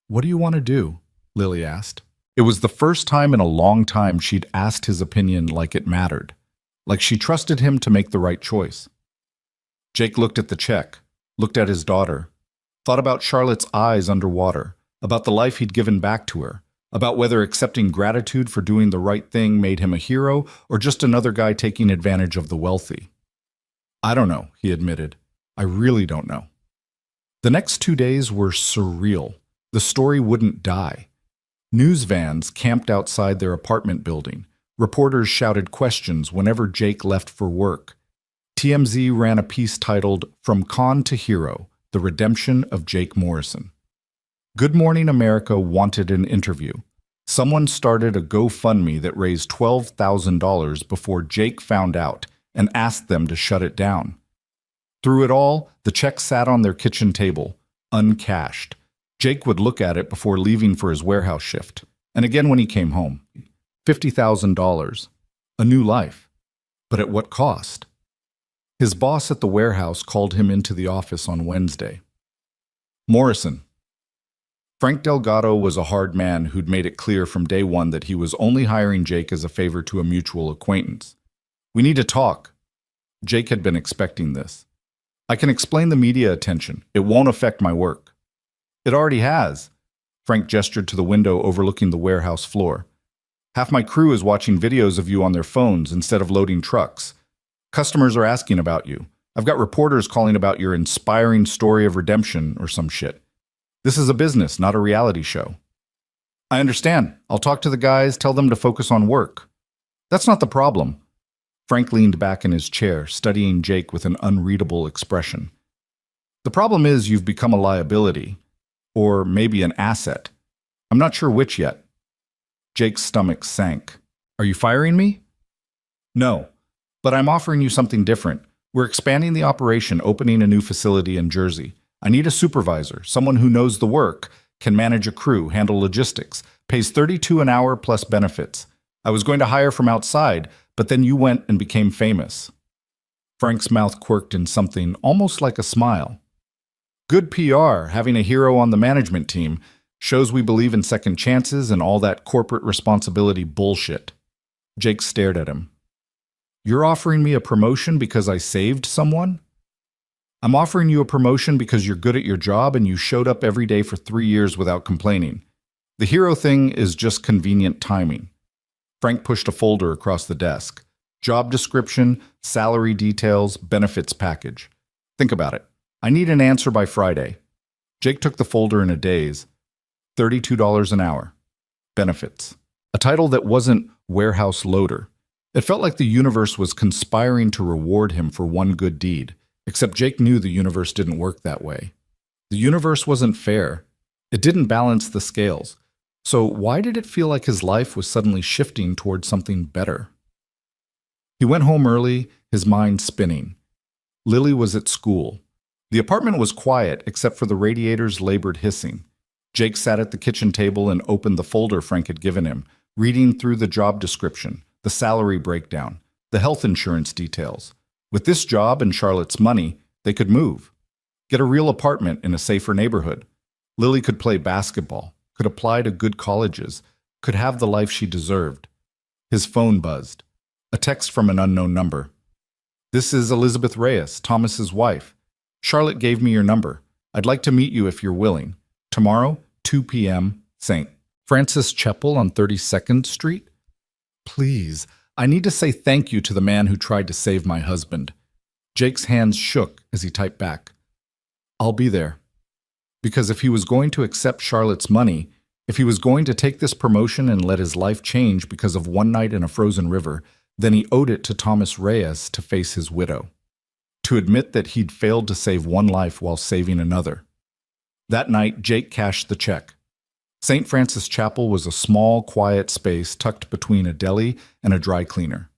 What do you want to do? Lily asked. It was the first time in a long time she'd asked his opinion like it mattered, like she trusted him to make the right choice. Jake looked at the check, looked at his daughter, thought about Charlotte's eyes underwater, about the life he'd given back to her, about whether accepting gratitude for doing the right thing made him a hero or just another guy taking advantage of the wealthy. I don't know, he admitted. I really don't know. The next 2 days were surreal. The story wouldn't die. News vans camped outside their apartment building. Reporters shouted questions whenever Jake left for work. TMZ ran a piece titled, From Con to Hero, The Redemption of Jake Morrison. Good Morning America wanted an interview. Someone started a GoFundMe that raised $12,000 before Jake found out and asked them to shut it down. Through it all, the check sat on their kitchen table, uncashed. Jake would look at it before leaving for his warehouse shift, and again when he came home. $50,000. A new life. But at what cost? His boss at the warehouse called him into the office on Wednesday. Morrison. Frank Delgado was a hard man who'd made it clear from day one that he was only hiring Jake as a favor to a mutual acquaintance. We need to talk. Jake had been expecting this. I can explain the media attention. It won't affect my work. It already has. Frank gestured to the window overlooking the warehouse floor. Half my crew is watching videos of you on their phones instead of loading trucks. Customers are asking about you. I've got reporters calling about your inspiring story of redemption or some shit. This is a business, not a reality show. I understand. I'll talk to the guys, tell them to focus on work. That's not the problem. Frank leaned back in his chair, studying Jake with an unreadable expression. The problem is you've become a liability. Or maybe an asset. I'm not sure which yet. Jake's stomach sank. Are you firing me? No, but I'm offering you something different. We're expanding the operation, opening a new facility in Jersey. I need a supervisor, someone who knows the work, can manage a crew, handle logistics, pays $32 an hour plus benefits. I was going to hire from outside, but then you went and became famous. Frank's mouth quirked in something almost like a smile. Good PR, having a hero on the management team, shows we believe in second chances and all that corporate responsibility bullshit. Jake stared at him. You're offering me a promotion because I saved someone? I'm offering you a promotion because you're good at your job and you showed up every day for 3 years without complaining. The hero thing is just convenient timing. Frank pushed a folder across the desk. Job description, salary details, benefits package. Think about it. I need an answer by Friday. Jake took the folder in a daze. $32 an hour. Benefits. A title that wasn't warehouse loader. It felt like the universe was conspiring to reward him for one good deed, except Jake knew the universe didn't work that way. The universe wasn't fair. It didn't balance the scales. So why did it feel like his life was suddenly shifting towards something better? He went home early, his mind spinning. Lily was at school. The apartment was quiet except for the radiator's labored hissing. Jake sat at the kitchen table and opened the folder Frank had given him, reading through the job description, the salary breakdown, the health insurance details. With this job and Charlotte's money, they could move. Get a real apartment in a safer neighborhood. Lily could play basketball, could apply to good colleges, could have the life she deserved. His phone buzzed. A text from an unknown number. This is Elizabeth Reyes, Thomas's wife. Charlotte gave me your number. I'd like to meet you if you're willing. Tomorrow, 2 p.m., St. Francis Chapel on 32nd Street? Please, I need to say thank you to the man who tried to save my husband. Jake's hands shook as he typed back. I'll be there. Because if he was going to accept Charlotte's money, if he was going to take this promotion and let his life change because of one night in a frozen river, then he owed it to Thomas Reyes to face his widow, to admit that he'd failed to save one life while saving another. That night, Jake cashed the check. St. Francis Chapel was a small, quiet space tucked between a deli and a dry cleaner.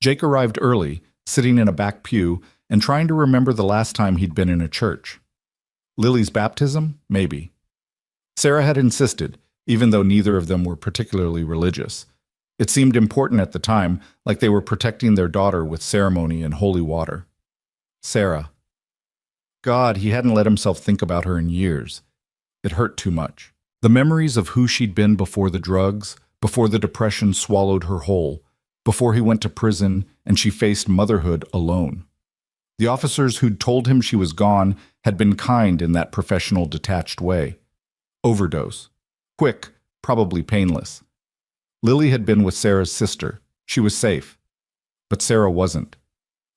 Jake arrived early, sitting in a back pew, and trying to remember the last time he'd been in a church. Lily's baptism? Maybe. Sarah had insisted, even though neither of them were particularly religious. It seemed important at the time, like they were protecting their daughter with ceremony and holy water. Sarah. God, he hadn't let himself think about her in years. It hurt too much. The memories of who she'd been before the drugs, before the depression swallowed her whole, before he went to prison and she faced motherhood alone. The officers who'd told him she was gone had been kind in that professional, detached way. Overdose. Quick, probably painless. Lily had been with Sarah's sister. She was safe. But Sarah wasn't.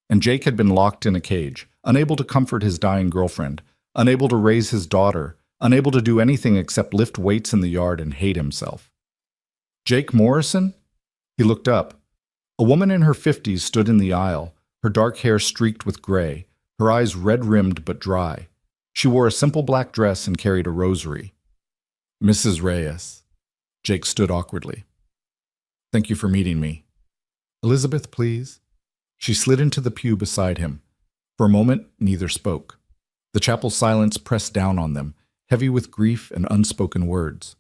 And Jake had been locked in a cage, unable to comfort his dying girlfriend, unable to raise his daughter, unable to do anything except lift weights in the yard and hate himself. Jake Morrison? He looked up. A woman in her 50s stood in the aisle, her dark hair streaked with gray, her eyes red-rimmed but dry. She wore a simple black dress and carried a rosary. Mrs. Reyes. Jake stood awkwardly. Thank you for meeting me. Elizabeth, please. She slid into the pew beside him. For a moment, neither spoke. The chapel's silence pressed down on them, heavy with grief and unspoken words.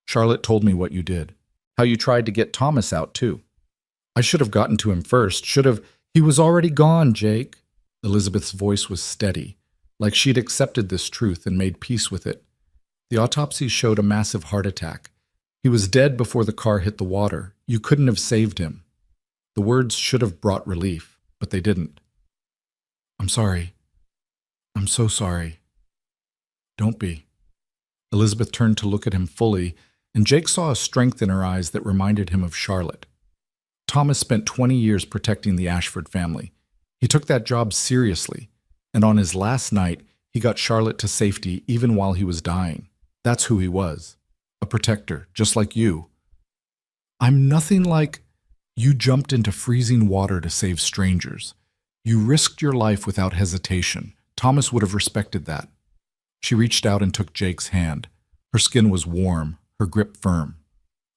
Charlotte told me what you did. How you tried to get Thomas out, too. I should have gotten to him first, should have. He was already gone, Jake. Elizabeth's voice was steady, like she'd accepted this truth and made peace with it. The autopsy showed a massive heart attack. He was dead before the car hit the water. You couldn't have saved him. The words should have brought relief, but they didn't. I'm sorry. I'm so sorry. Don't be. Elizabeth turned to look at him fully, and Jake saw a strength in her eyes that reminded him of Charlotte. Thomas spent 20 years protecting the Ashford family. He took that job seriously, and on his last night, he got Charlotte to safety even while he was dying. That's who he was. A protector, just like you. I'm nothing like... You jumped into freezing water to save strangers. You risked your life without hesitation. Thomas would have respected that. She reached out and took Jake's hand. Her skin was warm, her grip firm.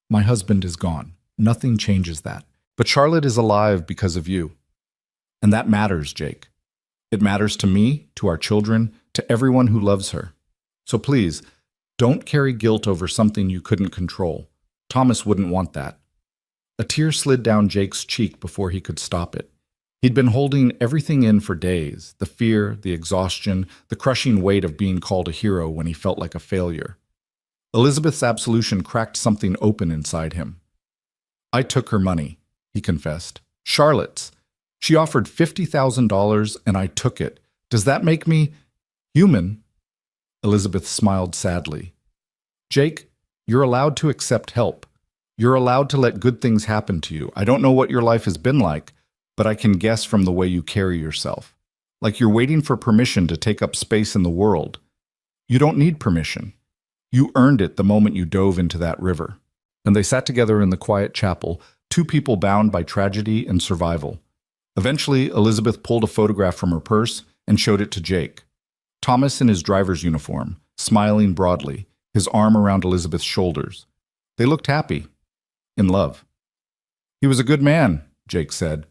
My husband is gone. Nothing changes that. But Charlotte is alive because of you. And that matters, Jake. It matters to me, to our children, to everyone who loves her. So please, don't carry guilt over something you couldn't control. Thomas wouldn't want that. A tear slid down Jake's cheek before he could stop it. He'd been holding everything in for days, the fear, the exhaustion, the crushing weight of being called a hero when he felt like a failure. Elizabeth's absolution cracked something open inside him. I took her money, he confessed. Charlotte's. She offered $50,000 and I took it, Does that make me human? Elizabeth smiled sadly. Jake, you're allowed to accept help. You're allowed to let good things happen to you. I don't know what your life has been like, but I can guess from the way you carry yourself. Like you're waiting for permission to take up space in the world. You don't need permission. You earned it the moment you dove into that river. And they sat together in the quiet chapel, two people bound by tragedy and survival. Eventually, Elizabeth pulled a photograph from her purse and showed it to Jake. Thomas in his driver's uniform, smiling broadly, his arm around Elizabeth's shoulders. They looked happy, in love. He was a good man, Jake said.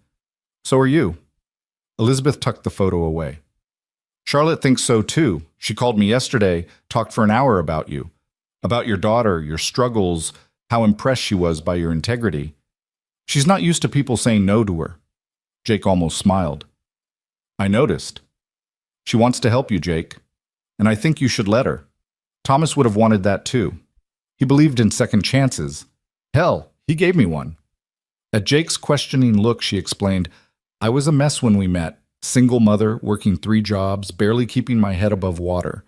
So are you. Elizabeth tucked the photo away. Charlotte thinks so too. She called me yesterday, talked for an hour about you, about your daughter, your struggles, how impressed she was by your integrity. She's not used to people saying no to her. Jake almost smiled. I noticed. She wants to help you, Jake, and I think you should let her. Thomas would have wanted that too. He believed in second chances. Hell, he gave me one. At Jake's questioning look, she explained, I was a mess when we met. Single mother, working 3 jobs, barely keeping my head above water.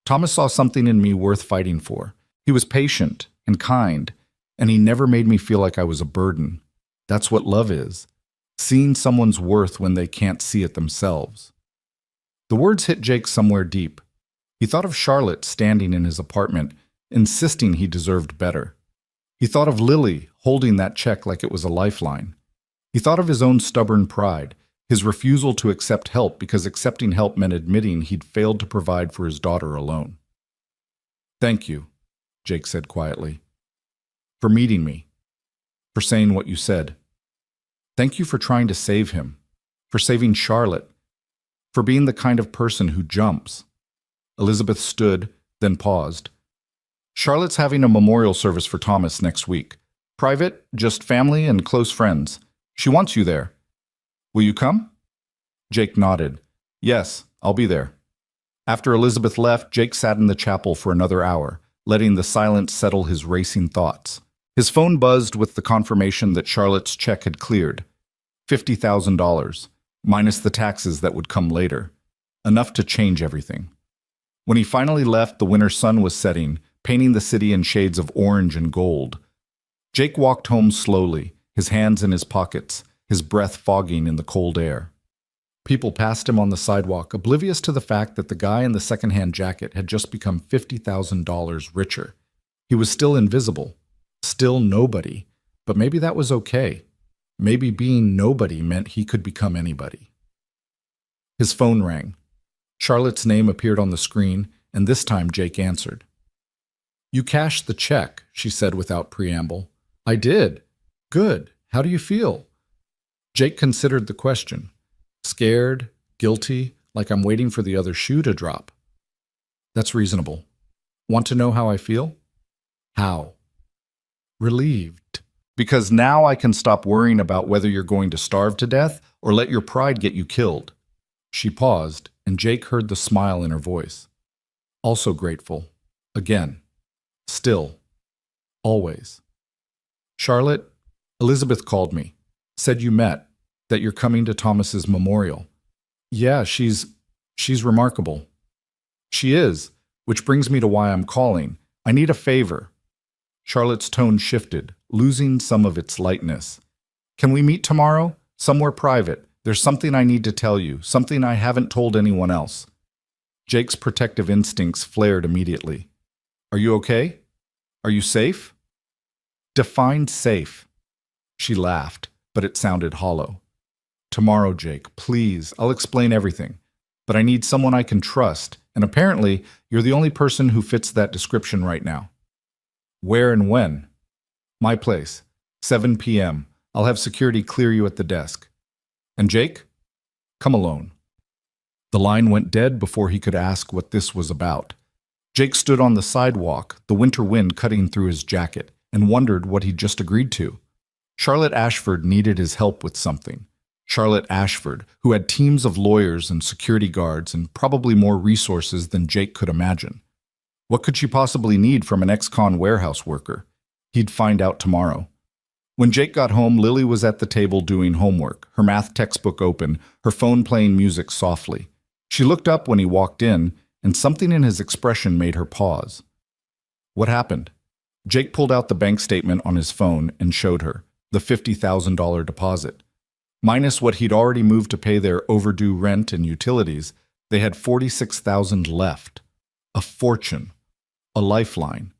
Thomas saw something in me worth fighting for. He was patient and kind, and he never made me feel like I was a burden. That's what love is. Seeing someone's worth when they can't see it themselves. The words hit Jake somewhere deep. He thought of Charlotte standing in his apartment, insisting he deserved better. He thought of Lily holding that check like it was a lifeline. He thought of his own stubborn pride, his refusal to accept help because accepting help meant admitting he'd failed to provide for his daughter alone. Thank you, Jake said quietly, for meeting me, for saying what you said. Thank you for trying to save him, for saving Charlotte, for being the kind of person who jumps. Elizabeth stood, then paused. Charlotte's having a memorial service for Thomas next week. Private, just family and close friends. She wants you there. Will you come? Jake nodded. Yes, I'll be there. After Elizabeth left, Jake sat in the chapel for another hour, letting the silence settle his racing thoughts. His phone buzzed with the confirmation that Charlotte's check had cleared. $50,000, minus the taxes that would come later. Enough to change everything. When he finally left, the winter sun was setting, painting the city in shades of orange and gold. Jake walked home slowly, his hands in his pockets, his breath fogging in the cold air. People passed him on the sidewalk, oblivious to the fact that the guy in the second-hand jacket had just become $50,000 richer. He was still invisible, still nobody, but maybe that was okay. Maybe being nobody meant he could become anybody. His phone rang. Charlotte's name appeared on the screen, and this time Jake answered. You cashed the check, she said without preamble. I did. Good. How do you feel? Jake considered the question. Scared, guilty, like I'm waiting for the other shoe to drop. That's reasonable. Want to know how I feel? How? Relieved. Because now I can stop worrying about whether you're going to starve to death or let your pride get you killed. She paused, and Jake heard the smile in her voice. Also grateful. Again. Still. Always. Charlotte, Elizabeth called me. Said you met. That you're coming to Thomas's memorial. Yeah, she's remarkable. She is, which brings me to why I'm calling. I need a favor. Charlotte's tone shifted, losing some of its lightness. Can we meet tomorrow? Somewhere private. There's something I need to tell you, something I haven't told anyone else. Jake's protective instincts flared immediately. Are you okay? Are you safe? Define safe. She laughed, but it sounded hollow. Tomorrow, Jake, please. I'll explain everything. But I need someone I can trust, and apparently, you're the only person who fits that description right now. Where and when? My place. 7 p.m. I'll have security clear you at the desk. And Jake? Come alone. The line went dead before he could ask what this was about. Jake stood on the sidewalk, the winter wind cutting through his jacket, and wondered what he'd just agreed to. Charlotte Ashford needed his help with something. Charlotte Ashford, who had teams of lawyers and security guards and probably more resources than Jake could imagine. What could she possibly need from an ex-con warehouse worker? He'd find out tomorrow. When Jake got home, Lily was at the table doing homework, her math textbook open, her phone playing music softly. She looked up when he walked in, and something in his expression made her pause. What happened? Jake pulled out the bank statement on his phone and showed her the $50,000 deposit. Minus what he'd already moved to pay their overdue rent and utilities, they had $46,000 left. A fortune. A lifeline.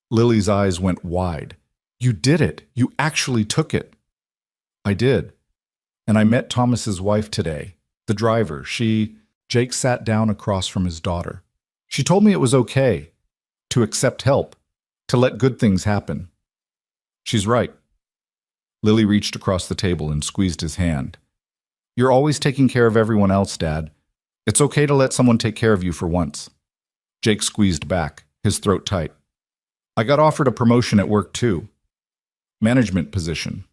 Lily's eyes went wide. You did it. You actually took it. I did. And I met Thomas's wife today. The driver. Jake sat down across from his daughter. She told me it was okay to accept help, to let good things happen. She's right. Lily reached across the table and squeezed his hand. You're always taking care of everyone else, Dad. It's okay to let someone take care of you for once. Jake squeezed back, his throat tight. I got offered a promotion at work too. Management position.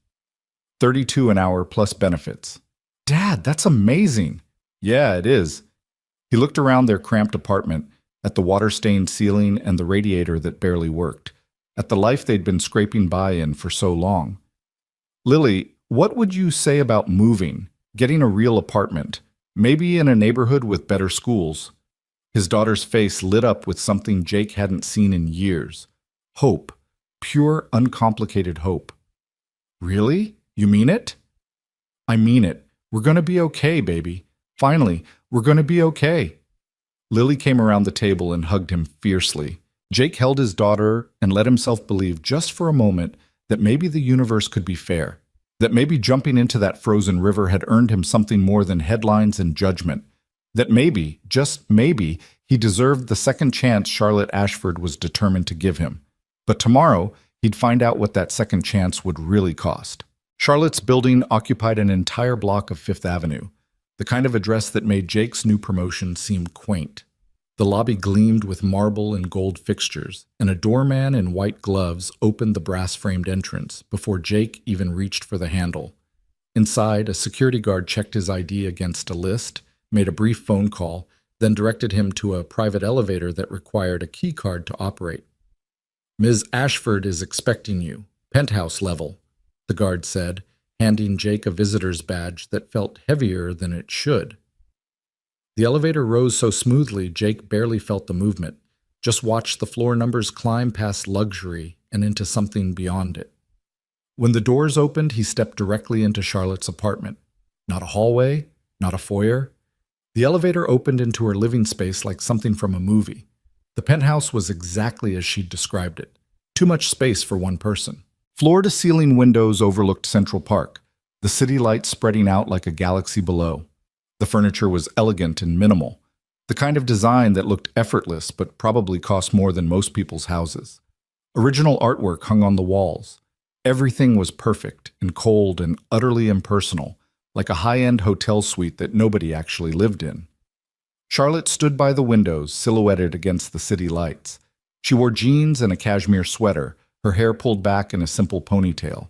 $32 an hour plus benefits. Dad, that's amazing. Yeah, it is. He looked around their cramped apartment, at the water-stained ceiling and the radiator that barely worked, at the life they'd been scraping by in for so long. Lily, what would you say about moving, getting a real apartment, maybe in a neighborhood with better schools? His daughter's face lit up with something Jake hadn't seen in years. Hope. Pure, uncomplicated hope. Really? You mean it? I mean it. We're going to be okay, baby. Finally, we're going to be okay. Lily came around the table and hugged him fiercely. Jake held his daughter and let himself believe just for a moment that maybe the universe could be fair, that maybe jumping into that frozen river had earned him something more than headlines and judgment, that maybe, just maybe, he deserved the second chance Charlotte Ashford was determined to give him. But tomorrow, he'd find out what that second chance would really cost. Charlotte's building occupied an entire block of Fifth Avenue, the kind of address that made Jake's new promotion seem quaint. The lobby gleamed with marble and gold fixtures, and a doorman in white gloves opened the brass-framed entrance before Jake even reached for the handle. Inside, a security guard checked his ID against a list, made a brief phone call, then directed him to a private elevator that required a key card to operate. Ms. Ashford is expecting you, penthouse level, the guard said, handing Jake a visitor's badge that felt heavier than it should. The elevator rose so smoothly Jake barely felt the movement, just watched the floor numbers climb past luxury and into something beyond it. When the doors opened, he stepped directly into Charlotte's apartment. Not a hallway, not a foyer. The elevator opened into her living space like something from a movie. The penthouse was exactly as she'd described it. Too much space for one person. Floor-to-ceiling windows overlooked Central Park, the city lights spreading out like a galaxy below. The furniture was elegant and minimal, the kind of design that looked effortless but probably cost more than most people's houses. Original artwork hung on the walls. Everything was perfect and cold and utterly impersonal, like a high-end hotel suite that nobody actually lived in. Charlotte stood by the windows, silhouetted against the city lights. She wore jeans and a cashmere sweater, her hair pulled back in a simple ponytail.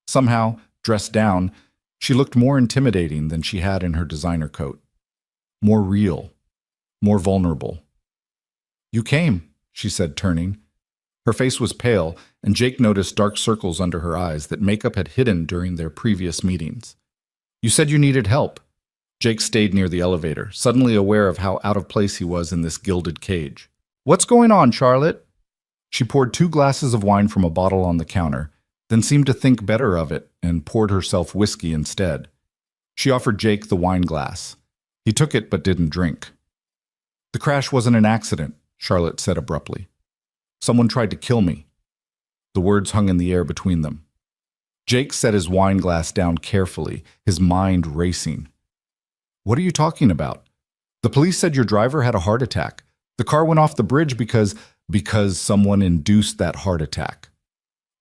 Somehow, dressed down, she looked more intimidating than she had in her designer coat. More real. More vulnerable. You came, she said, turning. Her face was pale, and Jake noticed dark circles under her eyes that makeup had hidden during their previous meetings. You said you needed help. Jake stayed near the elevator, suddenly aware of how out of place he was in this gilded cage. What's going on, Charlotte? She poured 2 glasses of wine from a bottle on the counter, then seemed to think better of it and poured herself whiskey instead. She offered Jake the wine glass. He took it but didn't drink. The crash wasn't an accident, Charlotte said abruptly. Someone tried to kill me. The words hung in the air between them. Jake set his wine glass down carefully, his mind racing. What are you talking about? The police said your driver had a heart attack. The car went off the bridge because someone induced that heart attack.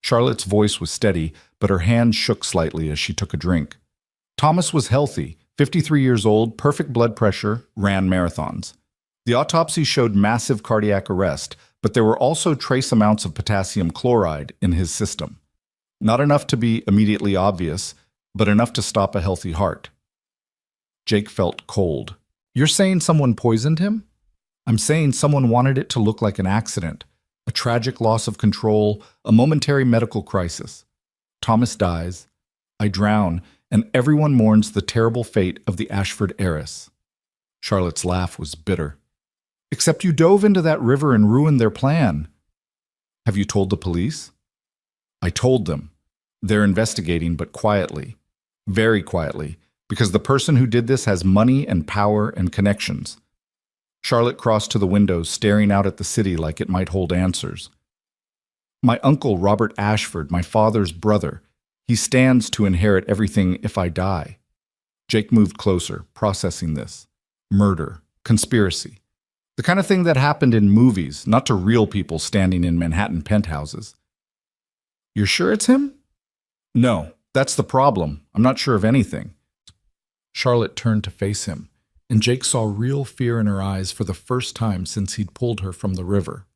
Charlotte's voice was steady, but her hand shook slightly as she took a drink. Thomas was healthy, 53 years old, perfect blood pressure, ran marathons. The autopsy showed massive cardiac arrest, but there were also trace amounts of potassium chloride in his system. Not enough to be immediately obvious, but enough to stop a healthy heart. Jake felt cold. You're saying someone poisoned him? I'm saying someone wanted it to look like an accident, a tragic loss of control, a momentary medical crisis. Thomas dies, I drown, and everyone mourns the terrible fate of the Ashford heiress. Charlotte's laugh was bitter. Except you dove into that river and ruined their plan. Have you told the police? I told them. They're investigating, but quietly. Very quietly, because the person who did this has money and power and connections. Charlotte crossed to the window, staring out at the city like it might hold answers. My uncle, Robert Ashford, my father's brother, he stands to inherit everything if I die. Jake moved closer, processing this. Murder, conspiracy. The kind of thing that happened in movies, not to real people standing in Manhattan penthouses. You're sure it's him? No, that's the problem. I'm not sure of anything. Charlotte turned to face him, and Jake saw real fear in her eyes for the first time since he'd pulled her from the river.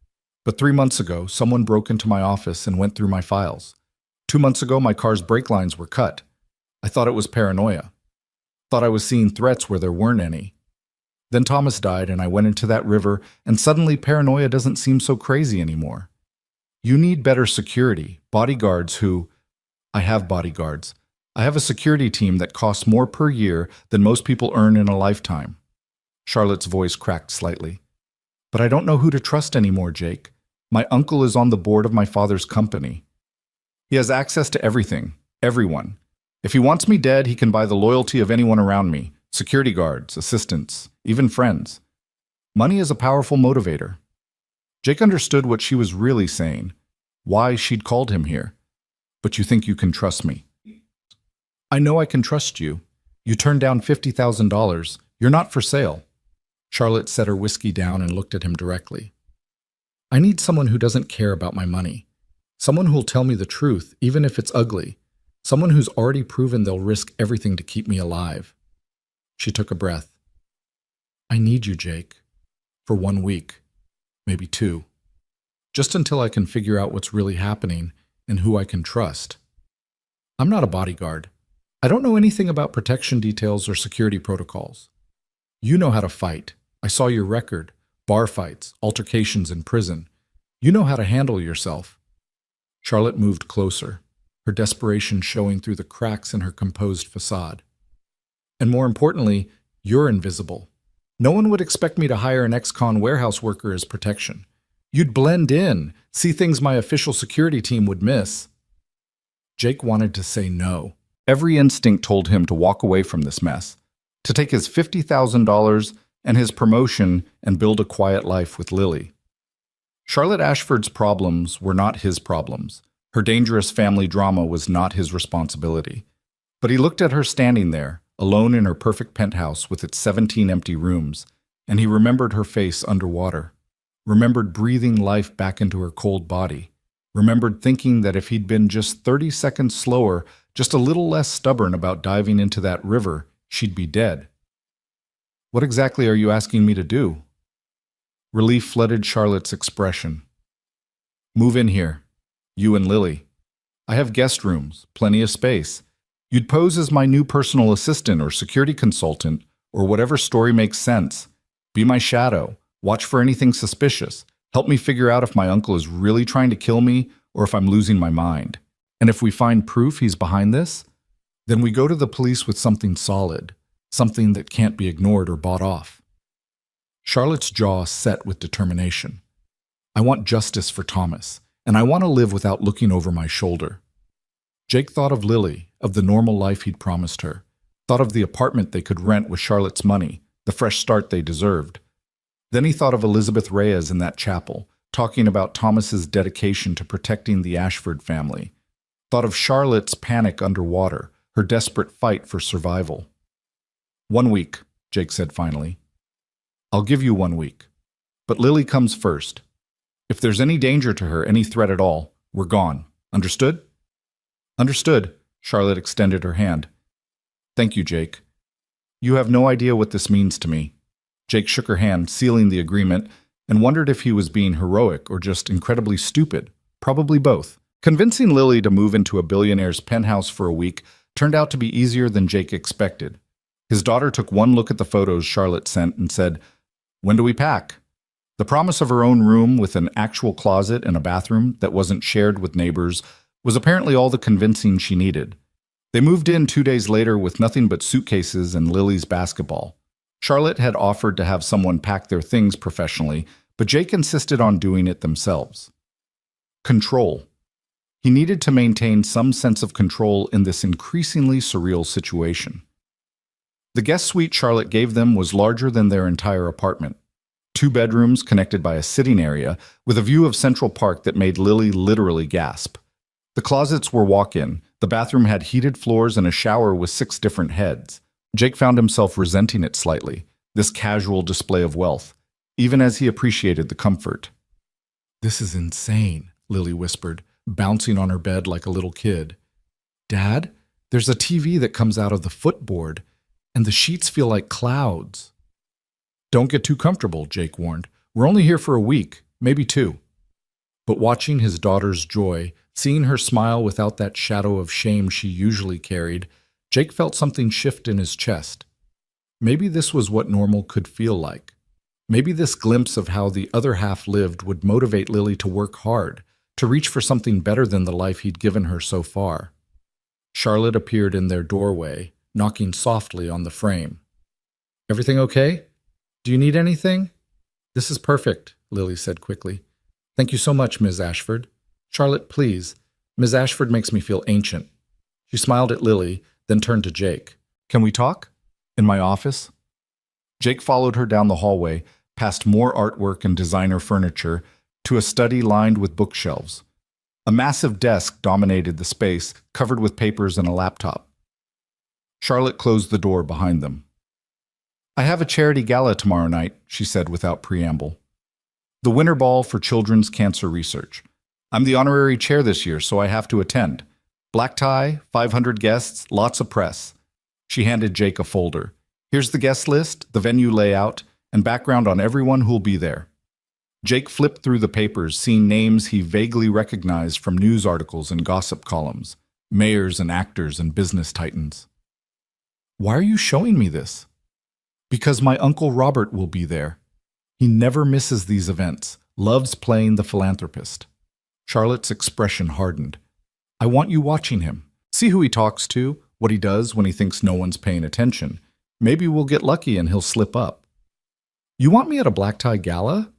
But 3 months ago, someone broke into my office and went through my files. 2 months ago, my car's brake lines were cut. I thought it was paranoia. Thought I was seeing threats where there weren't any. Then Thomas died, and I went into that river, and suddenly paranoia doesn't seem so crazy anymore. You need better security, bodyguards who... I have bodyguards. I have a security team that costs more per year than most people earn in a lifetime. Charlotte's voice cracked slightly. But I don't know who to trust anymore, Jake. My uncle is on the board of my father's company. He has access to everything, everyone. If he wants me dead, he can buy the loyalty of anyone around me. Security guards, assistants, even friends. Money is a powerful motivator. Jake understood what she was really saying, why she'd called him here. But you think you can trust me? I know I can trust you. You turned down $50,000. You're not for sale. Charlotte set her whiskey down and looked at him directly. I need someone who doesn't care about my money. Someone who'll tell me the truth, even if it's ugly. Someone who's already proven they'll risk everything to keep me alive. She took a breath. I need you, Jake. For 1 week. Maybe 2. Just until I can figure out what's really happening and who I can trust. I'm not a bodyguard. I don't know anything about protection details or security protocols. You know how to fight. I saw your record. Bar fights, altercations in prison. You know how to handle yourself. Charlotte moved closer, her desperation showing through the cracks in her composed facade. And more importantly, you're invisible. No one would expect me to hire an ex-con warehouse worker as protection. You'd blend in, see things my official security team would miss. Jake wanted to say no. Every instinct told him to walk away from this mess, to take his $50,000 and his promotion and build a quiet life with Lily. Charlotte Ashford's problems were not his problems. Her dangerous family drama was not his responsibility. But he looked at her standing there, alone in her perfect penthouse with its 17 empty rooms, and he remembered her face underwater, remembered breathing life back into her cold body, remembered thinking that if he'd been just 30 seconds slower, just a little less stubborn about diving into that river, she'd be dead. What exactly are you asking me to do? Relief flooded Charlotte's expression. Move in here, you and Lily. I have guest rooms, plenty of space. You'd pose as my new personal assistant or security consultant, or whatever story makes sense. Be my shadow, watch for anything suspicious, help me figure out if my uncle is really trying to kill me or if I'm losing my mind. And if we find proof he's behind this, then we go to the police with something solid, something that can't be ignored or bought off. Charlotte's jaw set with determination. I want justice for Thomas, and I want to live without looking over my shoulder. Jake thought of Lily, of the normal life he'd promised her, thought of the apartment they could rent with Charlotte's money, the fresh start they deserved. Then he thought of Elizabeth Reyes in that chapel, talking about Thomas's dedication to protecting the Ashford family. Thought of Charlotte's panic underwater, her desperate fight for survival. 1 week, Jake said finally. I'll give you 1 week. But Lily comes first. If there's any danger to her, any threat at all, we're gone. Understood? Understood. Charlotte extended her hand. Thank you, Jake. You have no idea what this means to me. Jake shook her hand, sealing the agreement, and wondered if he was being heroic or just incredibly stupid. Probably both. Convincing Lily to move into a billionaire's penthouse for a week turned out to be easier than Jake expected. His daughter took one look at the photos Charlotte sent and said, "When do we pack?" The promise of her own room with an actual closet and a bathroom that wasn't shared with neighbors was apparently all the convincing she needed. They moved in 2 days later with nothing but suitcases and Lily's basketball. Charlotte had offered to have someone pack their things professionally, but Jake insisted on doing it themselves. Control. He needed to maintain some sense of control in this increasingly surreal situation. The guest suite Charlotte gave them was larger than their entire apartment. 2 bedrooms connected by a sitting area with a view of Central Park that made Lily literally gasp. The closets were walk-in. The bathroom had heated floors and a shower with 6 different heads. Jake found himself resenting it slightly, this casual display of wealth, even as he appreciated the comfort. "This is insane," Lily whispered, bouncing on her bed like a little kid. "Dad, there's a TV that comes out of the footboard, and the sheets feel like clouds." "Don't get too comfortable," Jake warned. "We're only here for a week, maybe 2. But watching his daughter's joy, seeing her smile without that shadow of shame she usually carried, Jake felt something shift in his chest. Maybe this was what normal could feel like. Maybe this glimpse of how the other half lived would motivate Lily to work hard, to reach for something better than the life he'd given her so far. Charlotte appeared in their doorway, knocking softly on the frame. "Everything okay? Do you need anything?" "This is perfect," Lily said quickly. "Thank you so much, Ms. Ashford." "Charlotte, please. Ms. Ashford makes me feel ancient." She smiled at Lily, then turned to Jake. "Can we talk? In my office?" Jake followed her down the hallway, past more artwork and designer furniture, to a study lined with bookshelves. A massive desk dominated the space, covered with papers and a laptop. Charlotte closed the door behind them. "I have a charity gala tomorrow night," she said without preamble. "The winter ball for children's cancer research. I'm the honorary chair this year, so I have to attend. Black tie, 500 guests, lots of press." She handed Jake a folder. "Here's the guest list, the venue layout, and background on everyone who'll be there." Jake flipped through the papers, seeing names he vaguely recognized from news articles and gossip columns, mayors and actors and business titans. "Why are you showing me this?" "Because my Uncle Robert will be there. He never misses these events, loves playing the philanthropist." Charlotte's expression hardened. "I want you watching him. See who he talks to, what he does when he thinks no one's paying attention. Maybe we'll get lucky and he'll slip up." "You want me at a black tie gala?"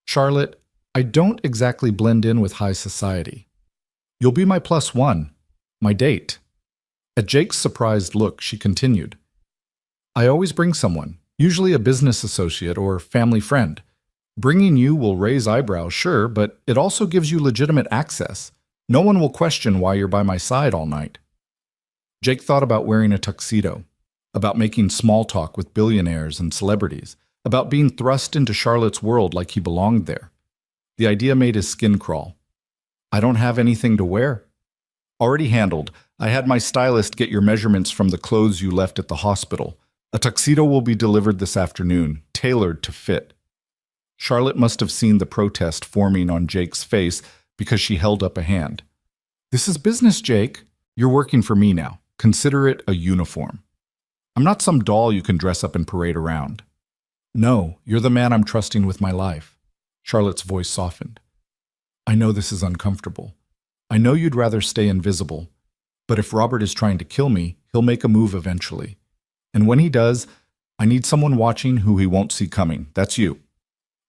"Charlotte, I don't exactly blend in with high society. You'll be my +1, my date." At Jake's surprised look, she continued. "I always bring someone, usually a business associate or family friend. Bringing you will raise eyebrows, sure, but it also gives you legitimate access. No one will question why you're by my side all night." Jake thought about wearing a tuxedo, about making small talk with billionaires and celebrities, about being thrust into Charlotte's world like he belonged there. The idea made his skin crawl. "I don't have anything to wear." "Already handled. I had my stylist get your measurements from the clothes you left at the hospital. A tuxedo will be delivered this afternoon, tailored to fit." Charlotte must have seen the protest forming on Jake's face because she held up a hand. "This is business, Jake. You're working for me now. Consider it a uniform. I'm not some doll you can dress up and parade around." "No, you're the man I'm trusting with my life." Charlotte's voice softened. "I know this is uncomfortable. I know you'd rather stay invisible. But if Robert is trying to kill me, he'll make a move eventually. And when he does, I need someone watching who he won't see coming. That's you."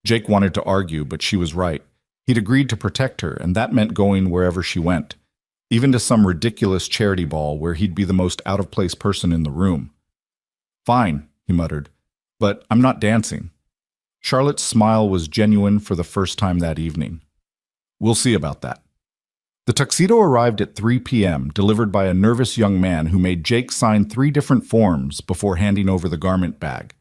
Jake wanted to argue, but she was right. He'd agreed to protect her, and that meant going wherever she went, even to some ridiculous charity ball where he'd be the most out-of-place person in the room. "Fine," he muttered, "but I'm not dancing." Charlotte's smile was genuine for the first time that evening. "We'll see about that." The tuxedo arrived at 3 p.m., delivered by a nervous young man who made Jake sign 3 different forms before handing over the garment bag.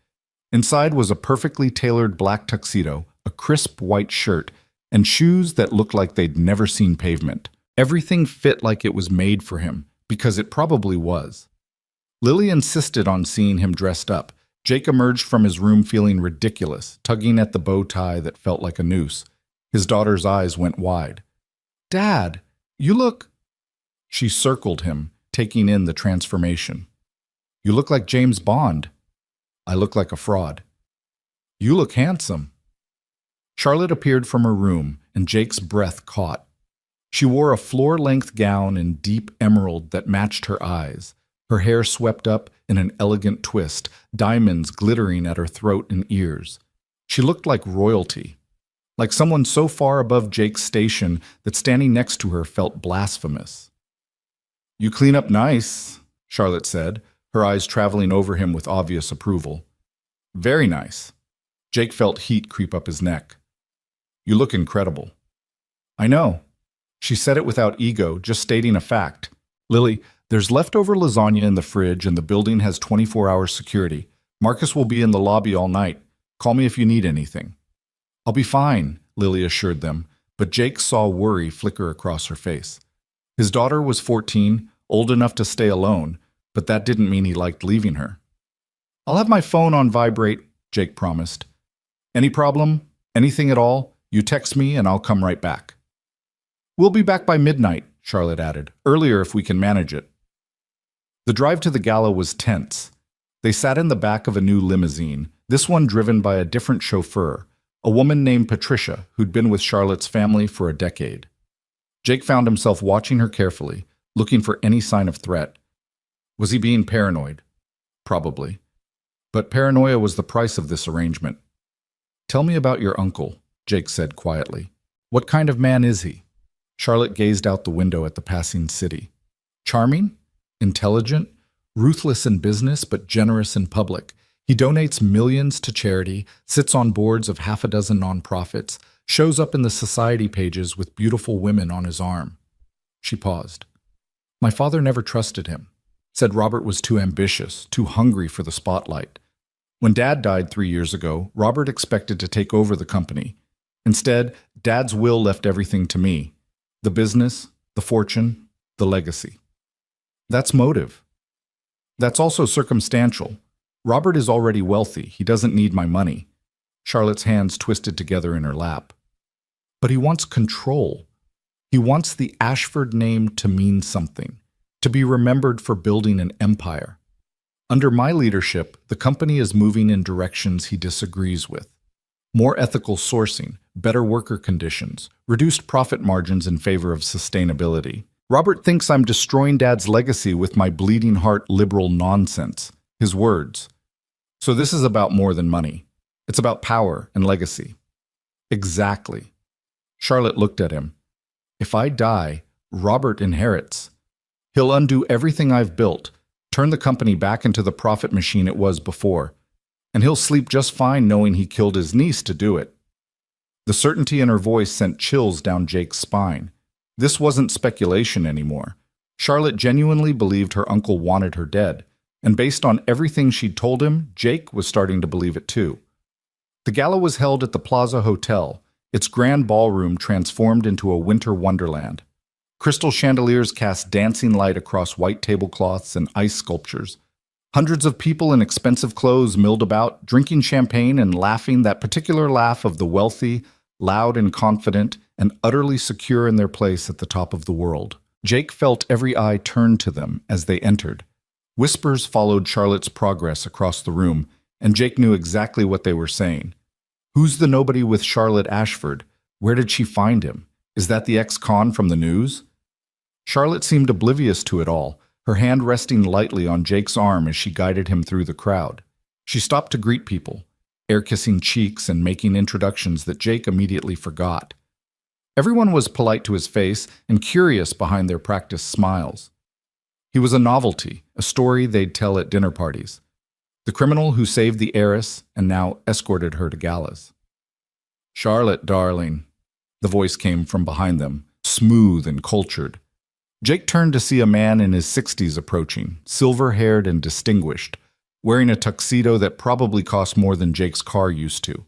Inside was a perfectly tailored black tuxedo, a crisp white shirt, and shoes that looked like they'd never seen pavement. Everything fit like it was made for him, because it probably was. Lily insisted on seeing him dressed up. Jake emerged from his room feeling ridiculous, tugging at the bow tie that felt like a noose. His daughter's eyes went wide. "Dad, you look—" She circled him, taking in the transformation. "You look like James Bond." "I look like a fraud." "You look handsome." Charlotte appeared from her room, and Jake's breath caught. She wore a floor-length gown in deep emerald that matched her eyes, Her hair swept up in an elegant twist, diamonds glittering at her throat and ears. She looked like royalty, like someone so far above Jake's station that standing next to her felt blasphemous. "You clean up nice," Charlotte said, her eyes traveling over him with obvious approval. "Very nice." Jake felt heat creep up his neck. "You look incredible." "I know." She said it without ego, just stating a fact. "Lily, there's leftover lasagna in the fridge and the building has 24-hour security. Marcus will be in the lobby all night. Call me if you need anything." "I'll be fine," Lily assured them, but Jake saw worry flicker across her face. His daughter was 14, old enough to stay alone, but that didn't mean he liked leaving her. "I'll have my phone on vibrate," Jake promised. "Any problem? Anything at all? You text me and I'll come right back." "We'll be back by midnight," Charlotte added. "Earlier if we can manage it." The drive to the gala was tense. They sat in the back of a new limousine, this one driven by a different chauffeur, a woman named Patricia who'd been with Charlotte's family for a decade. Jake found himself watching her carefully, looking for any sign of threat. Was he being paranoid? Probably. But paranoia was the price of this arrangement. "Tell me about your uncle," Jake said quietly. "What kind of man is he?" Charlotte gazed out the window at the passing city. "Charming? Intelligent? Ruthless in business but generous in public. He donates millions to charity, sits on boards of half a dozen nonprofits, shows up in the society pages with beautiful women on his arm." She paused. "My father never trusted him. Said Robert was too ambitious, too hungry for the spotlight. When Dad died 3 years ago, Robert expected to take over the company. Instead, Dad's will left everything to me. The business, the fortune, the legacy." "That's motive." "That's also circumstantial. Robert is already wealthy. He doesn't need my money." Charlotte's hands twisted together in her lap. "But he wants control. He wants the Ashford name to mean something, to be remembered for building an empire. Under my leadership, the company is moving in directions he disagrees with. More ethical sourcing, better worker conditions, reduced profit margins in favor of sustainability. Robert thinks I'm destroying Dad's legacy with my bleeding heart liberal nonsense." His words. "So this is about more than money. It's about power and legacy." "Exactly." Charlotte looked at him. "If I die, Robert inherits. He'll undo everything I've built, turn the company back into the profit machine it was before, and he'll sleep just fine knowing he killed his niece to do it." The certainty in her voice sent chills down Jake's spine. This wasn't speculation anymore. Charlotte genuinely believed her uncle wanted her dead, and based on everything she'd told him, Jake was starting to believe it too. The gala was held at the Plaza Hotel, its grand ballroom transformed into a winter wonderland. Crystal chandeliers cast dancing light across white tablecloths and ice sculptures. Hundreds of people in expensive clothes milled about, drinking champagne and laughing that particular laugh of the wealthy, loud and confident, and utterly secure in their place at the top of the world. Jake felt every eye turned to them as they entered. Whispers followed Charlotte's progress across the room, and Jake knew exactly what they were saying. "Who's the nobody with Charlotte Ashford? Where did she find him? Is that the ex-con from the news?" Charlotte seemed oblivious to it all, her hand resting lightly on Jake's arm as she guided him through the crowd. She stopped to greet people, air-kissing cheeks and making introductions that Jake immediately forgot. Everyone was polite to his face and curious behind their practiced smiles. He was a novelty, a story they'd tell at dinner parties. The criminal who saved the heiress and now escorted her to galas. "Charlotte, darling," the voice came from behind them, smooth and cultured. Jake turned to see a man in his 60s approaching, silver-haired and distinguished, wearing a tuxedo that probably cost more than Jake's car used to.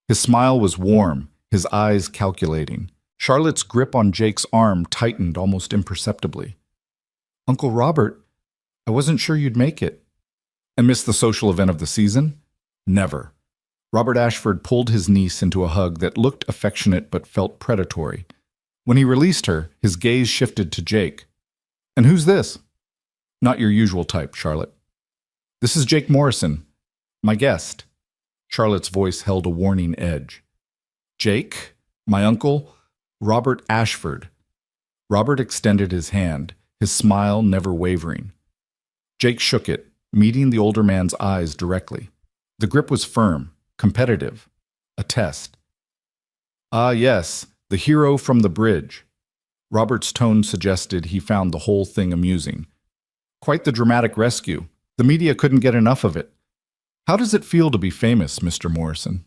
His smile was warm, his eyes calculating. Charlotte's grip on Jake's arm tightened almost imperceptibly. "Uncle Robert, I wasn't sure you'd make it." "And miss the social event of the season?" "Never." Robert Ashford pulled his niece into a hug that looked affectionate but felt predatory. When he released her, his gaze shifted to Jake. "And who's this?" "Not your usual type, Charlotte." "This is Jake Morrison, my guest." Charlotte's voice held a warning edge. "Jake, my uncle, Robert Ashford." Robert extended his hand, his smile never wavering. Jake shook it, meeting the older man's eyes directly. The grip was firm, competitive, a test. Ah, yes, the hero from the bridge. Robert's tone suggested he found the whole thing amusing. Quite the dramatic rescue. The media couldn't get enough of it. How does it feel to be famous, Mr. Morrison?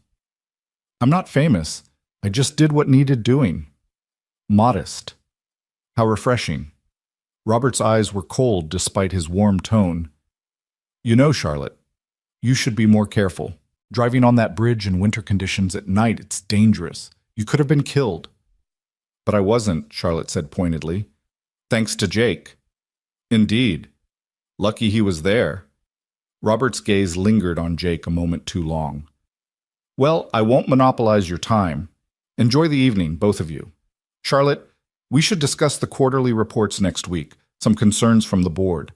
I'm not famous. I just did what needed doing. Modest. How refreshing. Robert's eyes were cold despite his warm tone. You know, Charlotte, you should be more careful. Driving on that bridge in winter conditions at night, it's dangerous. You could have been killed. But I wasn't, Charlotte said pointedly. Thanks to Jake. Indeed. Lucky he was there. Robert's gaze lingered on Jake a moment too long. Well, I won't monopolize your time. Enjoy the evening, both of you. Charlotte, we should discuss the quarterly reports next week, some concerns from the board.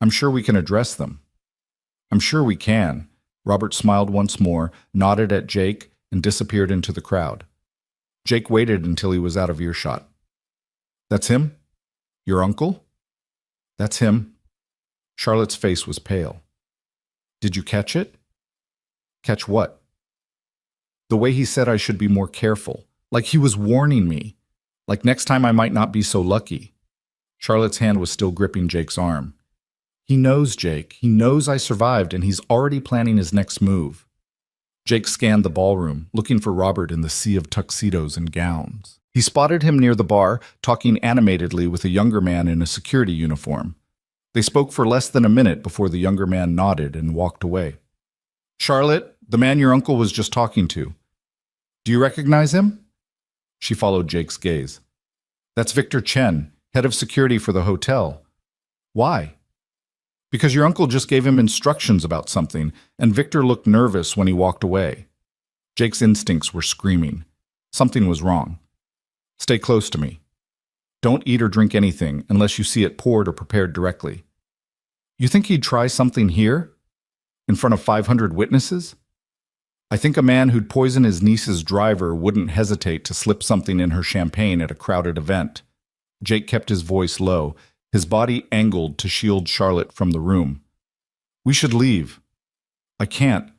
I'm sure we can address them. I'm sure we can. Robert smiled once more, nodded at Jake, and disappeared into the crowd. Jake waited until he was out of earshot. That's him? Your uncle? That's him. Charlotte's face was pale. Did you catch it? Catch what? The way he said I should be more careful, like he was warning me, like next time I might not be so lucky. Charlotte's hand was still gripping Jake's arm. He knows, Jake. He knows I survived, and he's already planning his next move. Jake scanned the ballroom, looking for Robert in the sea of tuxedos and gowns. He spotted him near the bar, talking animatedly with a younger man in a security uniform. They spoke for less than a minute before the younger man nodded and walked away. Charlotte, the man your uncle was just talking to. Do you recognize him? She followed Jake's gaze. That's Victor Chen, head of security for the hotel. Why? Because your uncle just gave him instructions about something, and Victor looked nervous when he walked away. Jake's instincts were screaming. Something was wrong. Stay close to me. Don't eat or drink anything unless you see it poured or prepared directly. You think he'd try something here? In front of 500 witnesses? I think a man who'd poison his niece's driver wouldn't hesitate to slip something in her champagne at a crowded event. Jake kept his voice low, his body angled to shield Charlotte from the room. We should leave. I can't.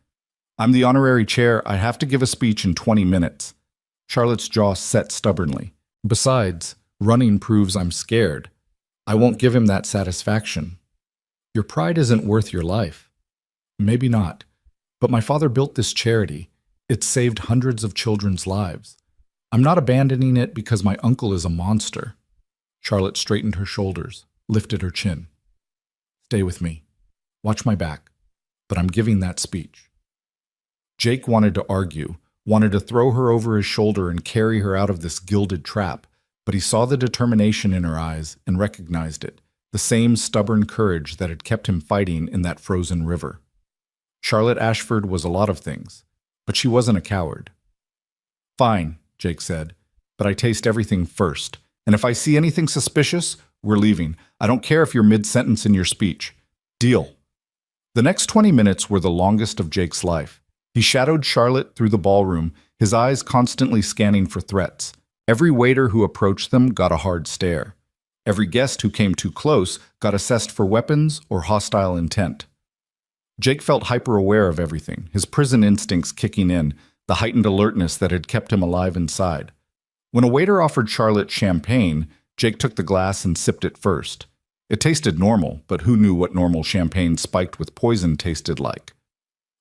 I'm the honorary chair. I have to give a speech in 20 minutes. Charlotte's jaw set stubbornly. Besides, running proves I'm scared. I won't give him that satisfaction. Your pride isn't worth your life. Maybe not. But my father built this charity. It's saved hundreds of children's lives. I'm not abandoning it because my uncle is a monster. Charlotte straightened her shoulders, lifted her chin. Stay with me. Watch my back. But I'm giving that speech. Jake wanted to argue, wanted to throw her over his shoulder and carry her out of this gilded trap, but he saw the determination in her eyes and recognized it, the same stubborn courage that had kept him fighting in that frozen river. Charlotte Ashford was a lot of things, but she wasn't a coward. Fine, Jake said, but I taste everything first, and if I see anything suspicious, we're leaving. I don't care if you're mid-sentence in your speech. Deal. The next 20 minutes were the longest of Jake's life. He shadowed Charlotte through the ballroom, his eyes constantly scanning for threats. Every waiter who approached them got a hard stare. Every guest who came too close got assessed for weapons or hostile intent. Jake felt hyper-aware of everything, his prison instincts kicking in, the heightened alertness that had kept him alive inside. When a waiter offered Charlotte champagne, Jake took the glass and sipped it first. It tasted normal, but who knew what normal champagne spiked with poison tasted like?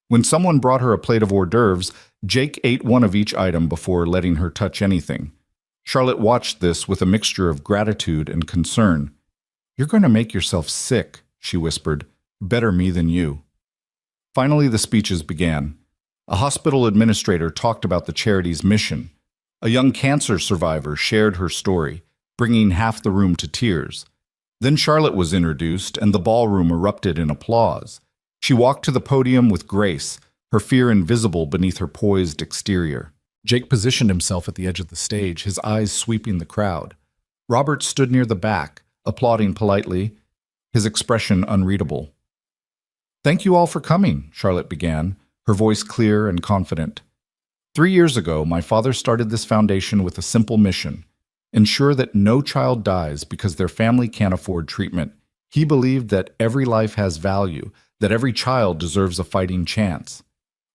When someone brought her a plate of hors d'oeuvres, Jake ate one of each item before letting her touch anything. Charlotte watched this with a mixture of gratitude and concern. You're going to make yourself sick, she whispered. Better me than you. Finally, the speeches began. A hospital administrator talked about the charity's mission. A young cancer survivor shared her story, bringing half the room to tears. Then Charlotte was introduced, and the ballroom erupted in applause. She walked to the podium with grace, her fear invisible beneath her poised exterior. Jake positioned himself at the edge of the stage, his eyes sweeping the crowd. Robert stood near the back, applauding politely, his expression unreadable. Thank you all for coming, Charlotte began, her voice clear and confident. 3 years ago, my father started this foundation with a simple mission: ensure that no child dies because their family can't afford treatment, He believed that every life has value, that every child deserves a fighting chance.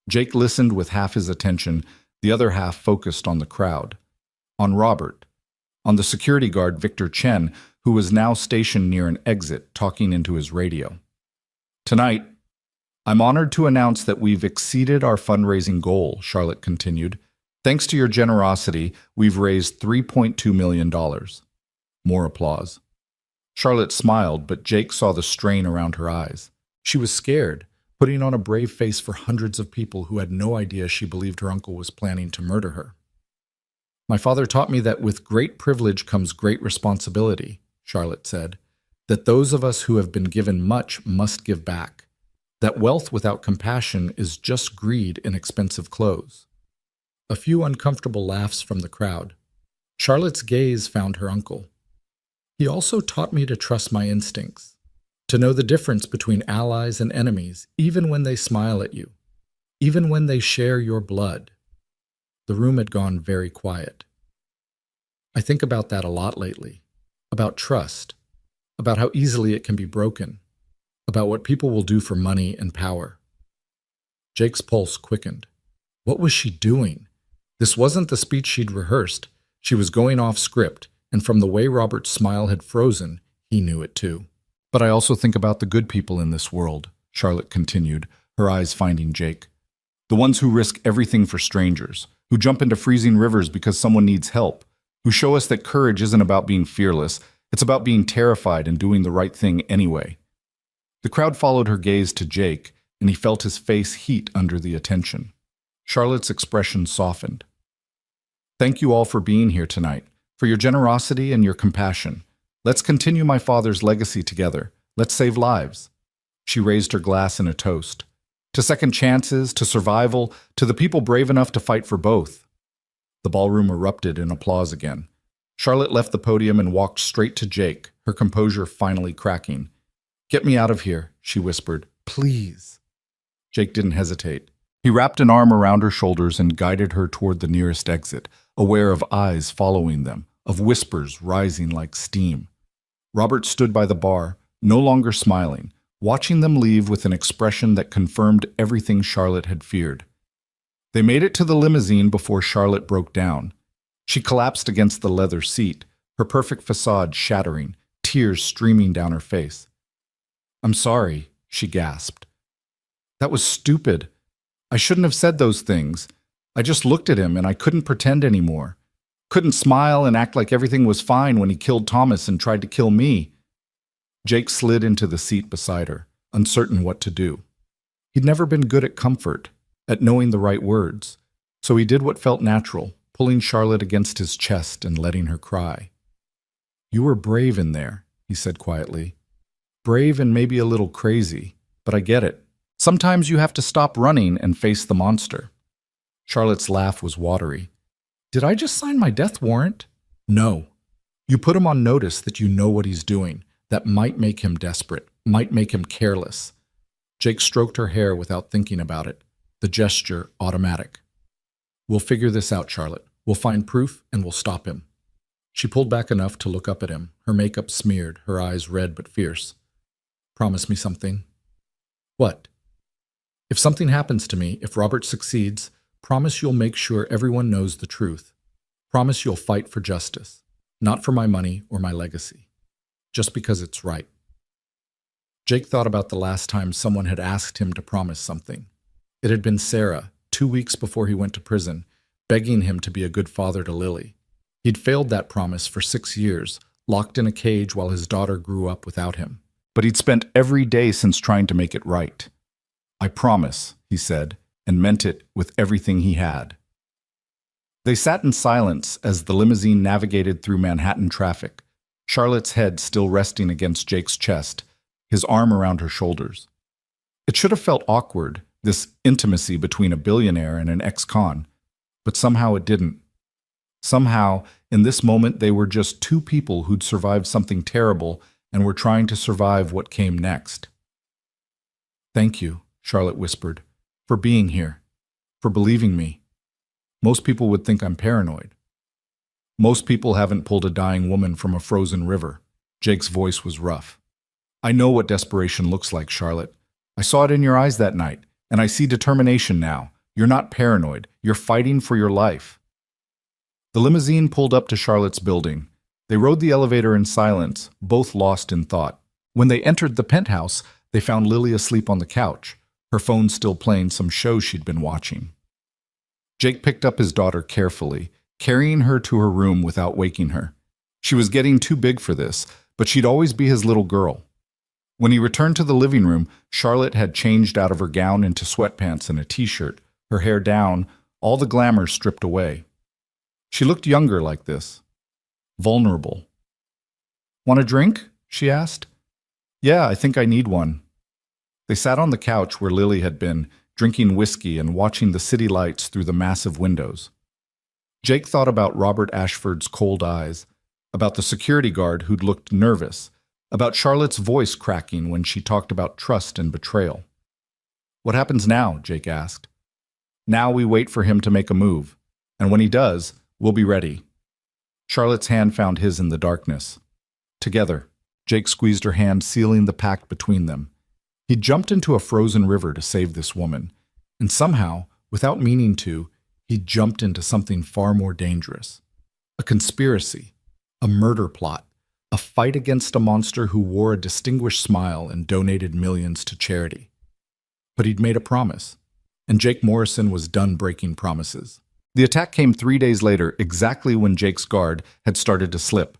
Jake listened with half his attention, the other half focused on the crowd. On Robert. On the security guard Victor Chen, who was now stationed near an exit, talking into his radio. Tonight, I'm honored to announce that we've exceeded our fundraising goal, Charlotte continued. Thanks to your generosity, we've raised $3.2 million. More applause. Charlotte smiled, but Jake saw the strain around her eyes. She was scared, putting on a brave face for hundreds of people who had no idea she believed her uncle was planning to murder her. My father taught me that with great privilege comes great responsibility, Charlotte said, that those of us who have been given much must give back, that wealth without compassion is just greed in expensive clothes. A few uncomfortable laughs from the crowd. Charlotte's gaze found her uncle. He also taught me to trust my instincts, to know the difference between allies and enemies, even when they smile at you, even when they share your blood. The room had gone very quiet. I think about that a lot lately, about trust, about how easily it can be broken, about what people will do for money and power. Jake's pulse quickened. What was she doing? This wasn't the speech she'd rehearsed. She was going off script, and from the way Robert's smile had frozen, he knew it too. But I also think about the good people in this world, Charlotte continued, her eyes finding Jake. The ones who risk everything for strangers, who jump into freezing rivers because someone needs help, who show us that courage isn't about being fearless, it's about being terrified and doing the right thing anyway. The crowd followed her gaze to Jake, and he felt his face heat under the attention. Charlotte's expression softened. Thank you all for being here tonight, for your generosity and your compassion. Let's continue my father's legacy together. Let's save lives. She raised her glass in a toast. To second chances, to survival, to the people brave enough to fight for both. The ballroom erupted in applause again. Charlotte left the podium and walked straight to Jake, her composure finally cracking. Get me out of here, she whispered. Please. Jake didn't hesitate. He wrapped an arm around her shoulders and guided her toward the nearest exit, aware of eyes following them, of whispers rising like steam. Robert stood by the bar, no longer smiling, watching them leave with an expression that confirmed everything Charlotte had feared. They made it to the limousine before Charlotte broke down. She collapsed against the leather seat, her perfect facade shattering, tears streaming down her face. I'm sorry, she gasped. That was stupid. I shouldn't have said those things. I just looked at him and I couldn't pretend anymore. Couldn't smile and act like everything was fine when he killed Thomas and tried to kill me. Jake slid into the seat beside her, uncertain what to do. He'd never been good at comfort, at knowing the right words, so he did what felt natural, pulling Charlotte against his chest and letting her cry. You were brave in there, he said quietly. Brave and maybe a little crazy, but I get it. Sometimes you have to stop running and face the monster. Charlotte's laugh was watery. Did I just sign my death warrant? No. You put him on notice that you know what he's doing. That might make him desperate, might make him careless. Jake stroked her hair without thinking about it, the gesture automatic. We'll figure this out, Charlotte. We'll find proof and we'll stop him. She pulled back enough to look up at him, her makeup smeared, her eyes red but fierce. Promise me something. What? If something happens to me, if Robert succeeds, promise you'll make sure everyone knows the truth. Promise you'll fight for justice, not for my money or my legacy, just because it's right. Jake thought about the last time someone had asked him to promise something. It had been Sarah, 2 weeks before he went to prison, begging him to be a good father to Lily. He'd failed that promise for 6 years, locked in a cage while his daughter grew up without him. But he'd spent every day since trying to make it right. I promise, he said, and meant it with everything he had. They sat in silence as the limousine navigated through Manhattan traffic, Charlotte's head still resting against Jake's chest, his arm around her shoulders. It should have felt awkward, this intimacy between a billionaire and an ex-con, but somehow it didn't. Somehow, in this moment, they were just two people who'd survived something terrible and were trying to survive what came next. Thank you, Charlotte whispered, for being here, for believing me. Most people would think I'm paranoid. Most people haven't pulled a dying woman from a frozen river. Jake's voice was rough. I know what desperation looks like, Charlotte. I saw it in your eyes that night, and I see determination now. You're not paranoid. You're fighting for your life. The limousine pulled up to Charlotte's building. They rode the elevator in silence, both lost in thought. When they entered the penthouse, they found Lily asleep on the couch, her phone still playing some show she'd been watching. Jake picked up his daughter carefully, carrying her to her room without waking her. She was getting too big for this, but she'd always be his little girl. When he returned to the living room, Charlotte had changed out of her gown into sweatpants and a t-shirt, her hair down, all the glamour stripped away. She looked younger like this. Vulnerable. "Want a drink?" she asked. "Yeah, I think I need one." They sat on the couch where Lily had been, drinking whiskey and watching the city lights through the massive windows. Jake thought about Robert Ashford's cold eyes, about the security guard who'd looked nervous, about Charlotte's voice cracking when she talked about trust and betrayal. "What happens now?" Jake asked. "Now we wait for him to make a move, and when he does, we'll be ready." Charlotte's hand found his in the darkness. Together, Jake squeezed her hand, sealing the pact between them. He'd jumped into a frozen river to save this woman, and somehow, without meaning to, he'd jumped into something far more dangerous. A conspiracy, a murder plot, a fight against a monster who wore a distinguished smile and donated millions to charity. But he'd made a promise, and Jake Morrison was done breaking promises. The attack came 3 days later, exactly when Jake's guard had started to slip.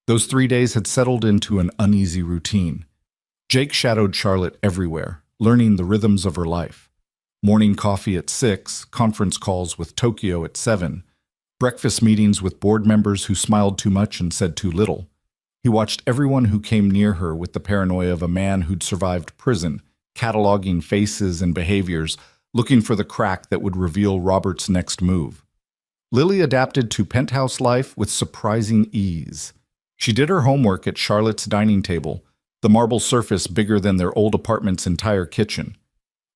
Those 3 days had settled into an uneasy routine. Jake shadowed Charlotte everywhere, learning the rhythms of her life. Morning coffee at 6, conference calls with Tokyo at 7, breakfast meetings with board members who smiled too much and said too little. He watched everyone who came near her with the paranoia of a man who'd survived prison, cataloging faces and behaviors, looking for the crack that would reveal Robert's next move. Lily adapted to penthouse life with surprising ease. She did her homework at Charlotte's dining table, the marble surface bigger than their old apartment's entire kitchen.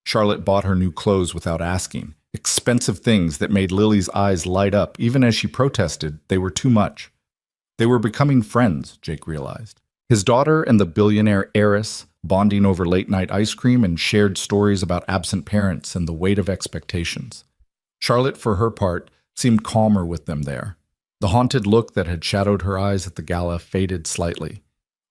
Charlotte bought her new clothes without asking, expensive things that made Lily's eyes light up even as she protested they were too much. They were becoming friends, Jake realized. His daughter and the billionaire Heiress, bonding over late-night ice cream and shared stories about absent parents and the weight of expectations. Charlotte, for her part, seemed calmer with them there. The haunted look that had shadowed her eyes at the gala faded slightly.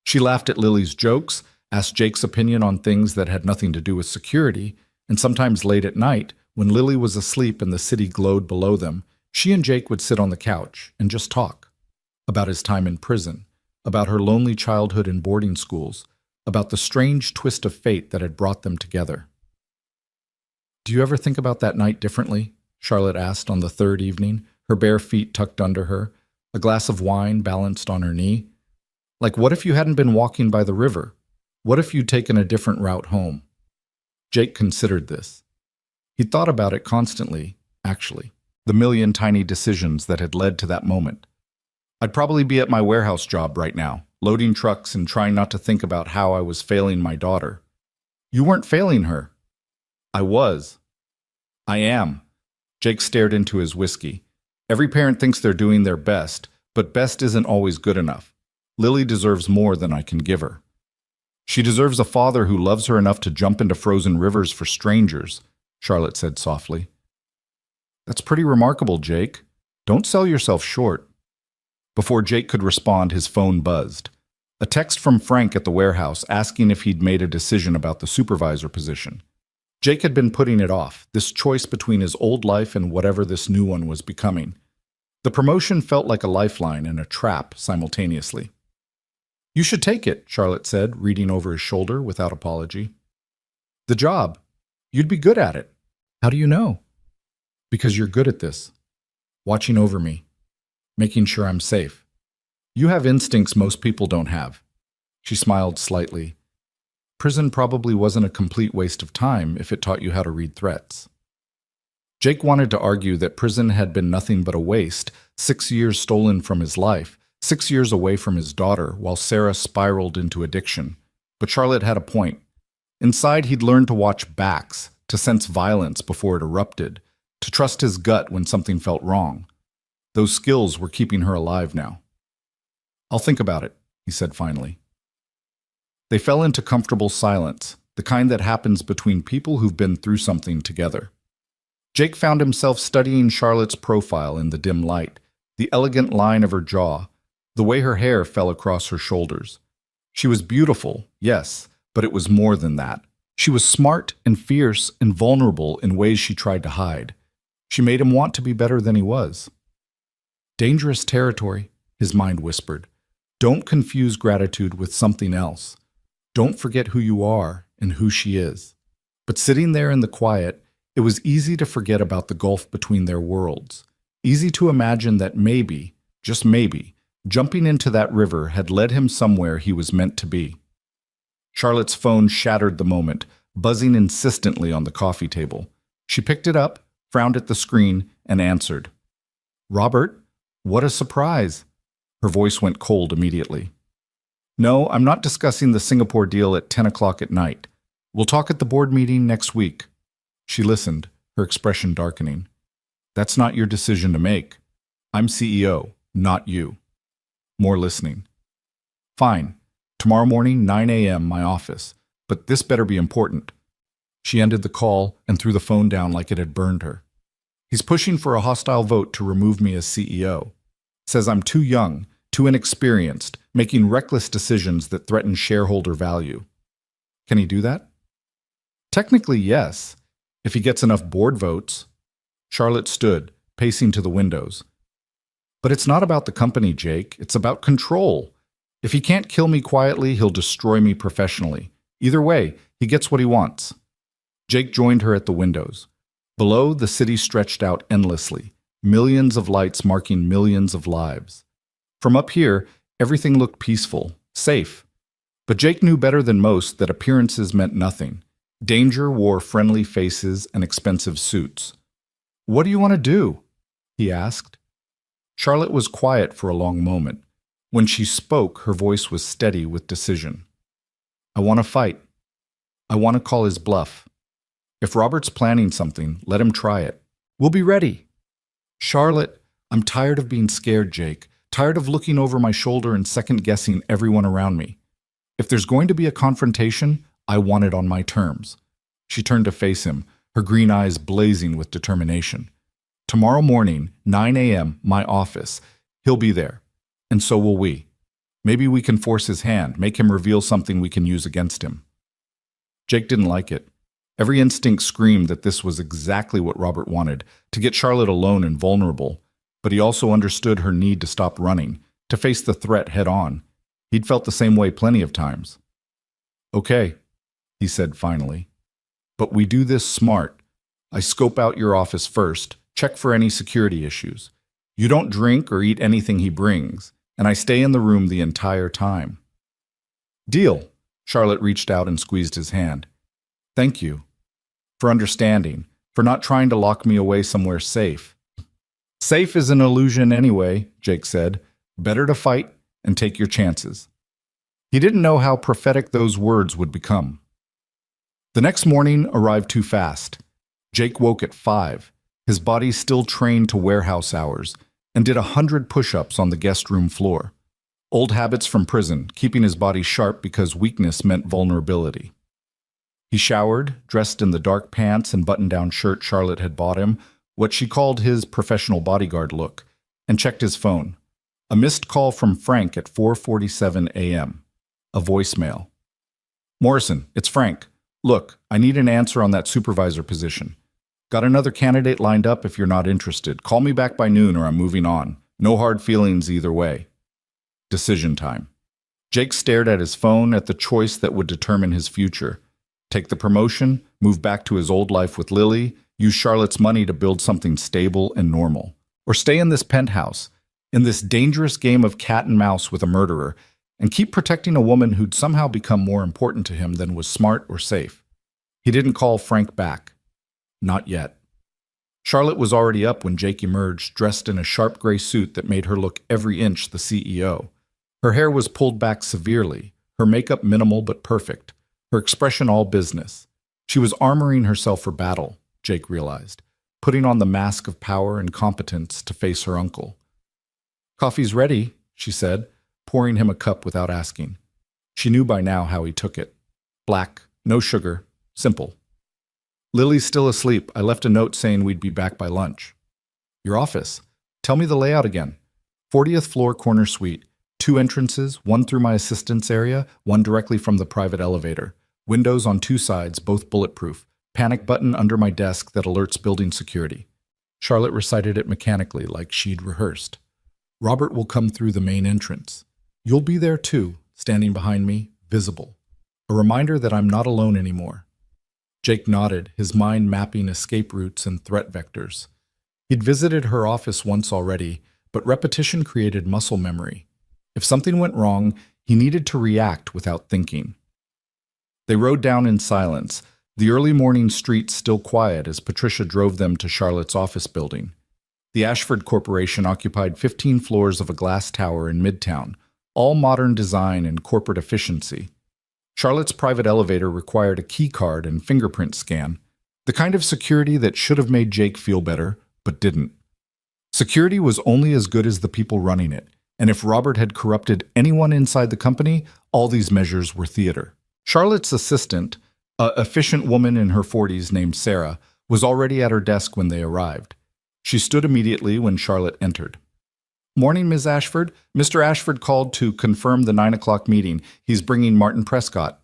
She laughed at Lily's jokes, asked Jake's opinion on things that had nothing to do with security, and sometimes late at night, when Lily was asleep and the city glowed below them, she and Jake would sit on the couch and just talk. About his time in prison, about her lonely childhood in boarding schools, about the strange twist of fate that had brought them together. "Do you ever think about that night differently?" Charlotte asked on the third evening, her bare feet tucked under her, a glass of wine balanced on her knee. "Like, what if you hadn't been walking by the river? What if you'd taken a different route home?" Jake considered this. He'd thought about it constantly, actually, the million tiny decisions that had led to that moment. "I'd probably be at my warehouse job right now, loading trucks and trying not to think about how I was failing my daughter." "You weren't failing her." "I was." "I am." Jake stared into his whiskey. "Every parent thinks they're doing their best, but best isn't always good enough. Lily deserves more than I can give her. She deserves a father who loves her enough to jump into frozen rivers for strangers," Charlotte said softly. "That's pretty remarkable, Jake. Don't sell yourself short." Before Jake could respond, his phone buzzed. A text from Frank at the warehouse asking if he'd made a decision about the supervisor position. Jake had been putting it off, this choice between his old life and whatever this new one was becoming. The promotion felt like a lifeline and a trap simultaneously. "You should take it," Charlotte said, reading over his shoulder without apology. "The job. You'd be good at it." "How do you know?" "Because you're good at this. Watching over me. Making sure I'm safe. You have instincts most people don't have." She smiled slightly. "Prison probably wasn't a complete waste of time if it taught you how to read threats." Jake wanted to argue that prison had been nothing but a waste, 6 years stolen from his life, 6 years away from his daughter, while Sarah spiraled into addiction. But Charlotte had a point. Inside, he'd learned to watch backs, to sense violence before it erupted, to trust his gut when something felt wrong. Those skills were keeping her alive now. "I'll think about it," he said finally. They fell into comfortable silence, the kind that happens between people who've been through something together. Jake found himself studying Charlotte's profile in the dim light, the elegant line of her jaw, the way her hair fell across her shoulders. She was beautiful, yes, but it was more than that. She was smart and fierce and vulnerable in ways she tried to hide. She made him want to be better than he was. Dangerous territory, his mind whispered. Don't confuse gratitude with something else. Don't forget who you are and who she is. But sitting there in the quiet, it was easy to forget about the gulf between their worlds. Easy to imagine that maybe, just maybe, jumping into that river had led him somewhere he was meant to be. Charlotte's phone shattered the moment, buzzing insistently on the coffee table. She picked it up, frowned at the screen, and answered. "Robert, what a surprise." Her voice went cold immediately. "No, I'm not discussing the Singapore deal at 10 o'clock at night. We'll talk at the board meeting next week." She listened, her expression darkening. "That's not your decision to make. I'm CEO, not you." More listening. "Fine. Tomorrow morning, 9 a.m., my office. But this better be important." She ended the call and threw the phone down like it had burned her. "He's pushing for a hostile vote to remove me as CEO. Says I'm too young, too inexperienced, making reckless decisions that threaten shareholder value." Can he do that? Technically, yes, if he gets enough board votes. Charlotte stood, pacing to the windows. "But it's not about the company, Jake. It's about control. If he can't kill me quietly, he'll destroy me professionally. Either way, he gets what he wants." Jake joined her at the windows. Below, the city stretched out endlessly, millions of lights marking millions of lives. From up here, everything looked peaceful, safe. But Jake knew better than most that appearances meant nothing. Danger wore friendly faces and expensive suits. "What do you want to do?" he asked. Charlotte was quiet for a long moment. When she spoke, her voice was steady with decision. "I want to fight. I want to call his bluff. If Robert's planning something, let him try it. We'll be ready." "Charlotte, I'm tired of being scared, Jake. Tired of looking over my shoulder and second-guessing everyone around me. If there's going to be a confrontation, I want it on my terms." She turned to face him, her green eyes blazing with determination. "Tomorrow morning, 9 a.m., my office. He'll be there. And so will we. Maybe we can force his hand, make him reveal something we can use against him." Jake didn't like it. Every instinct screamed that this was exactly what Robert wanted, to get Charlotte alone and vulnerable. But he also understood her need to stop running, to face the threat head on. He'd felt the same way plenty of times. "Okay," he said finally. "But we do this smart. I scope out your office first, check for any security issues. You don't drink or eat anything he brings, and I stay in the room the entire time." "Deal." Charlotte reached out and squeezed his hand. "Thank you. For understanding, for not trying to lock me away somewhere safe." "Safe is an illusion anyway," Jake said. "Better to fight and take your chances." He didn't know how prophetic those words would become. The next morning arrived too fast. Jake woke at 5, his body still trained to warehouse hours, and did 100 push-ups on the guest room floor. Old habits from prison, keeping his body sharp because weakness meant vulnerability. He showered, dressed in the dark pants and button-down shirt Charlotte had bought him, what she called his professional bodyguard look, and checked his phone. A missed call from Frank at 4:47 a.m. A voicemail. "Morrison, it's Frank. Look, I need an answer on that supervisor position. Got another candidate lined up if you're not interested. Call me back by noon or I'm moving on. No hard feelings either way." Decision time. Jake stared at his phone, at the choice that would determine his future. Take the promotion, move back to his old life with Lily, use Charlotte's money to build something stable and normal. Or stay in this penthouse, in this dangerous game of cat and mouse with a murderer, and keep protecting a woman who'd somehow become more important to him than was smart or safe. He didn't call Frank back. Not yet. Charlotte was already up when Jake emerged, dressed in a sharp gray suit that made her look every inch the CEO. Her hair was pulled back severely, her makeup minimal but perfect, her expression all business. She was armoring herself for battle, Jake realized, putting on the mask of power and competence to face her uncle. "Coffee's ready," she said, pouring him a cup without asking. She knew by now how he took it. Black, no sugar, simple. Lily's still asleep. I left a note saying we'd be back by lunch. Your office. Tell me the layout again. 40th floor corner suite. 2 entrances, one through my assistant's area, one directly from the private elevator. Windows on 2 sides, both bulletproof. Panic button under my desk that alerts building security. Charlotte recited it mechanically, like she'd rehearsed. Robert will come through the main entrance. You'll be there too, standing behind me, visible. A reminder that I'm not alone anymore. Jake nodded, his mind mapping escape routes and threat vectors. He'd visited her office once already, but repetition created muscle memory. If something went wrong, he needed to react without thinking. They rode down in silence, the early morning streets still quiet as Patricia drove them to Charlotte's office building. The Ashford Corporation occupied 15 floors of a glass tower in Midtown, all modern design and corporate efficiency. Charlotte's private elevator required a key card and fingerprint scan, the kind of security that should have made Jake feel better, but didn't. Security was only as good as the people running it, and if Robert had corrupted anyone inside the company, all these measures were theater. Charlotte's assistant, an efficient woman in her 40s named Sarah, was already at her desk when they arrived. She stood immediately when Charlotte entered. Morning, Ms. Ashford. Mr. Ashford called to confirm the 9 o'clock meeting. He's bringing Martin Prescott.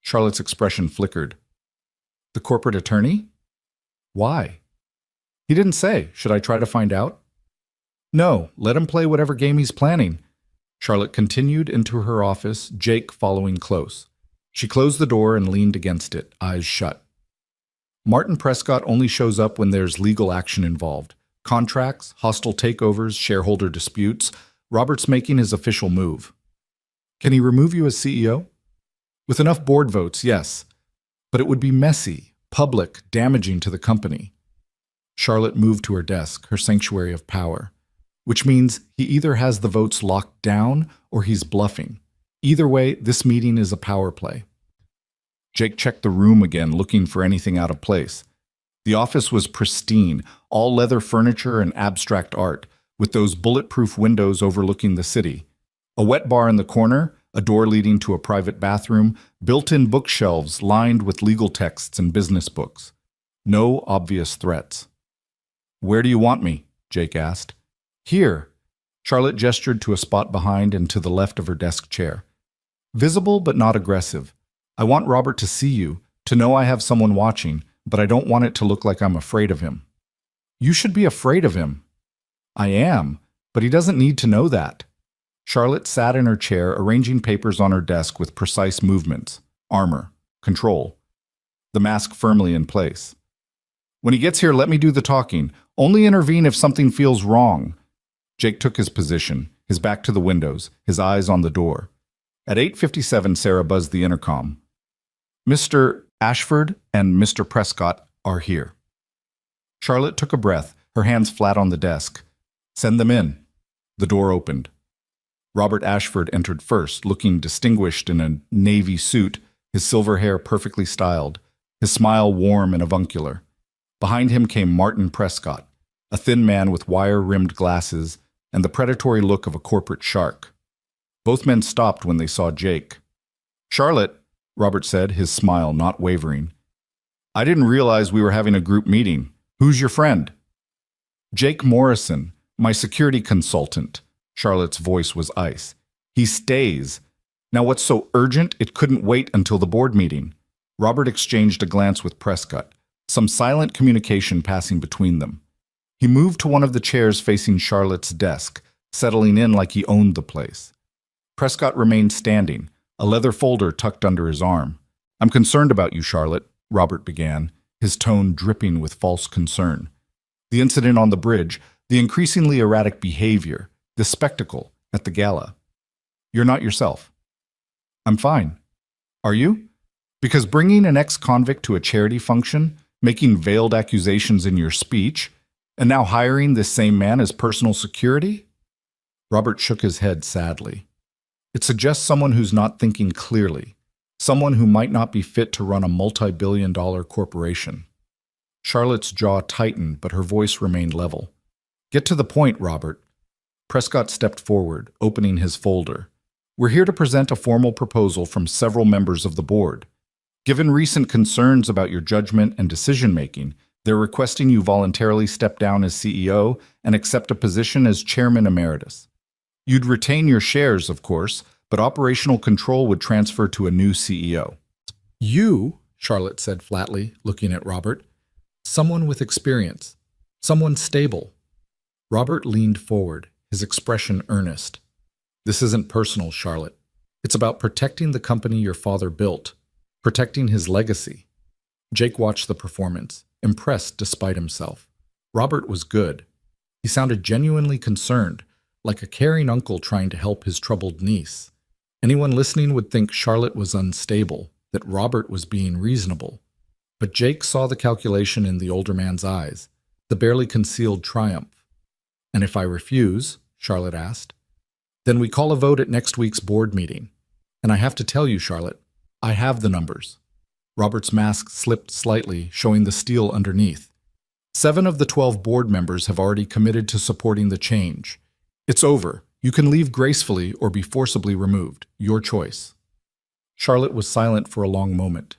Charlotte's expression flickered. The corporate attorney? Why? He didn't say. Should I try to find out? No, let him play whatever game he's planning. Charlotte continued into her office, Jake following close. She closed the door and leaned against it, eyes shut. Martin Prescott only shows up when there's legal action involved. Contracts, hostile takeovers, shareholder disputes. Robert's making his official move. Can he remove you as CEO? With enough board votes, yes. But it would be messy, public, damaging to the company. Charlotte moved to her desk, her sanctuary of power. Which means he either has the votes locked down or he's bluffing. Either way, this meeting is a power play. Jake checked the room again, looking for anything out of place. The office was pristine, all leather furniture and abstract art, with those bulletproof windows overlooking the city. A wet bar in the corner, a door leading to a private bathroom, built-in bookshelves lined with legal texts and business books. No obvious threats. Where do you want me? Jake asked. Here. Charlotte gestured to a spot behind and to the left of her desk chair. Visible but not aggressive. I want Robert to see you, to know I have someone watching, but I don't want it to look like I'm afraid of him. You should be afraid of him. I am, but he doesn't need to know that. Charlotte sat in her chair, arranging papers on her desk with precise movements, armor, control. The mask firmly in place. When he gets here, let me do the talking. Only intervene if something feels wrong. Jake took his position, his back to the windows, his eyes on the door. At 8:57, Sarah buzzed the intercom. Mr. Ashford and Mr. Prescott are here. Charlotte took a breath, her hands flat on the desk. Send them in. The door opened. Robert Ashford entered first, looking distinguished in a navy suit, his silver hair perfectly styled, his smile warm and avuncular. Behind him came Martin Prescott, a thin man with wire-rimmed glasses and the predatory look of a corporate shark. Both men stopped when they saw Jake. Charlotte, Robert said, his smile not wavering. I didn't realize we were having a group meeting. Who's your friend? Jake Morrison, my security consultant. Charlotte's voice was ice. He stays. Now what's so urgent it couldn't wait until the board meeting? Robert exchanged a glance with Prescott, some silent communication passing between them. He moved to one of the chairs facing Charlotte's desk, settling in like he owned the place. Prescott remained standing, a leather folder tucked under his arm. I'm concerned about you, Charlotte, Robert began, his tone dripping with false concern. The incident on the bridge, the increasingly erratic behavior, the spectacle at the gala. You're not yourself. I'm fine. Are you? Because bringing an ex-convict to a charity function, making veiled accusations in your speech, and now hiring this same man as personal security? Robert shook his head sadly. It suggests someone who's not thinking clearly, someone who might not be fit to run a multi-billion-dollar corporation. Charlotte's jaw tightened, but her voice remained level. Get to the point, Robert. Prescott stepped forward, opening his folder. We're here to present a formal proposal from several members of the board. Given recent concerns about your judgment and decision-making, they're requesting you voluntarily step down as CEO and accept a position as Chairman Emeritus. You'd retain your shares, of course, but operational control would transfer to a new CEO. You, Charlotte said flatly, looking at Robert, someone with experience, someone stable. Robert leaned forward, his expression earnest. This isn't personal, Charlotte. It's about protecting the company your father built, protecting his legacy. Jake watched the performance, impressed despite himself. Robert was good. He sounded genuinely concerned, like a caring uncle trying to help his troubled niece. Anyone listening would think Charlotte was unstable, that Robert was being reasonable. But Jake saw the calculation in the older man's eyes, the barely concealed triumph. "And if I refuse," Charlotte asked, "then we call a vote at next week's board meeting. And I have to tell you, Charlotte, I have the numbers." Robert's mask slipped slightly, showing the steel underneath. 7 of the 12 board members have already committed to supporting the change. It's over. You can leave gracefully or be forcibly removed. Your choice. Charlotte was silent for a long moment.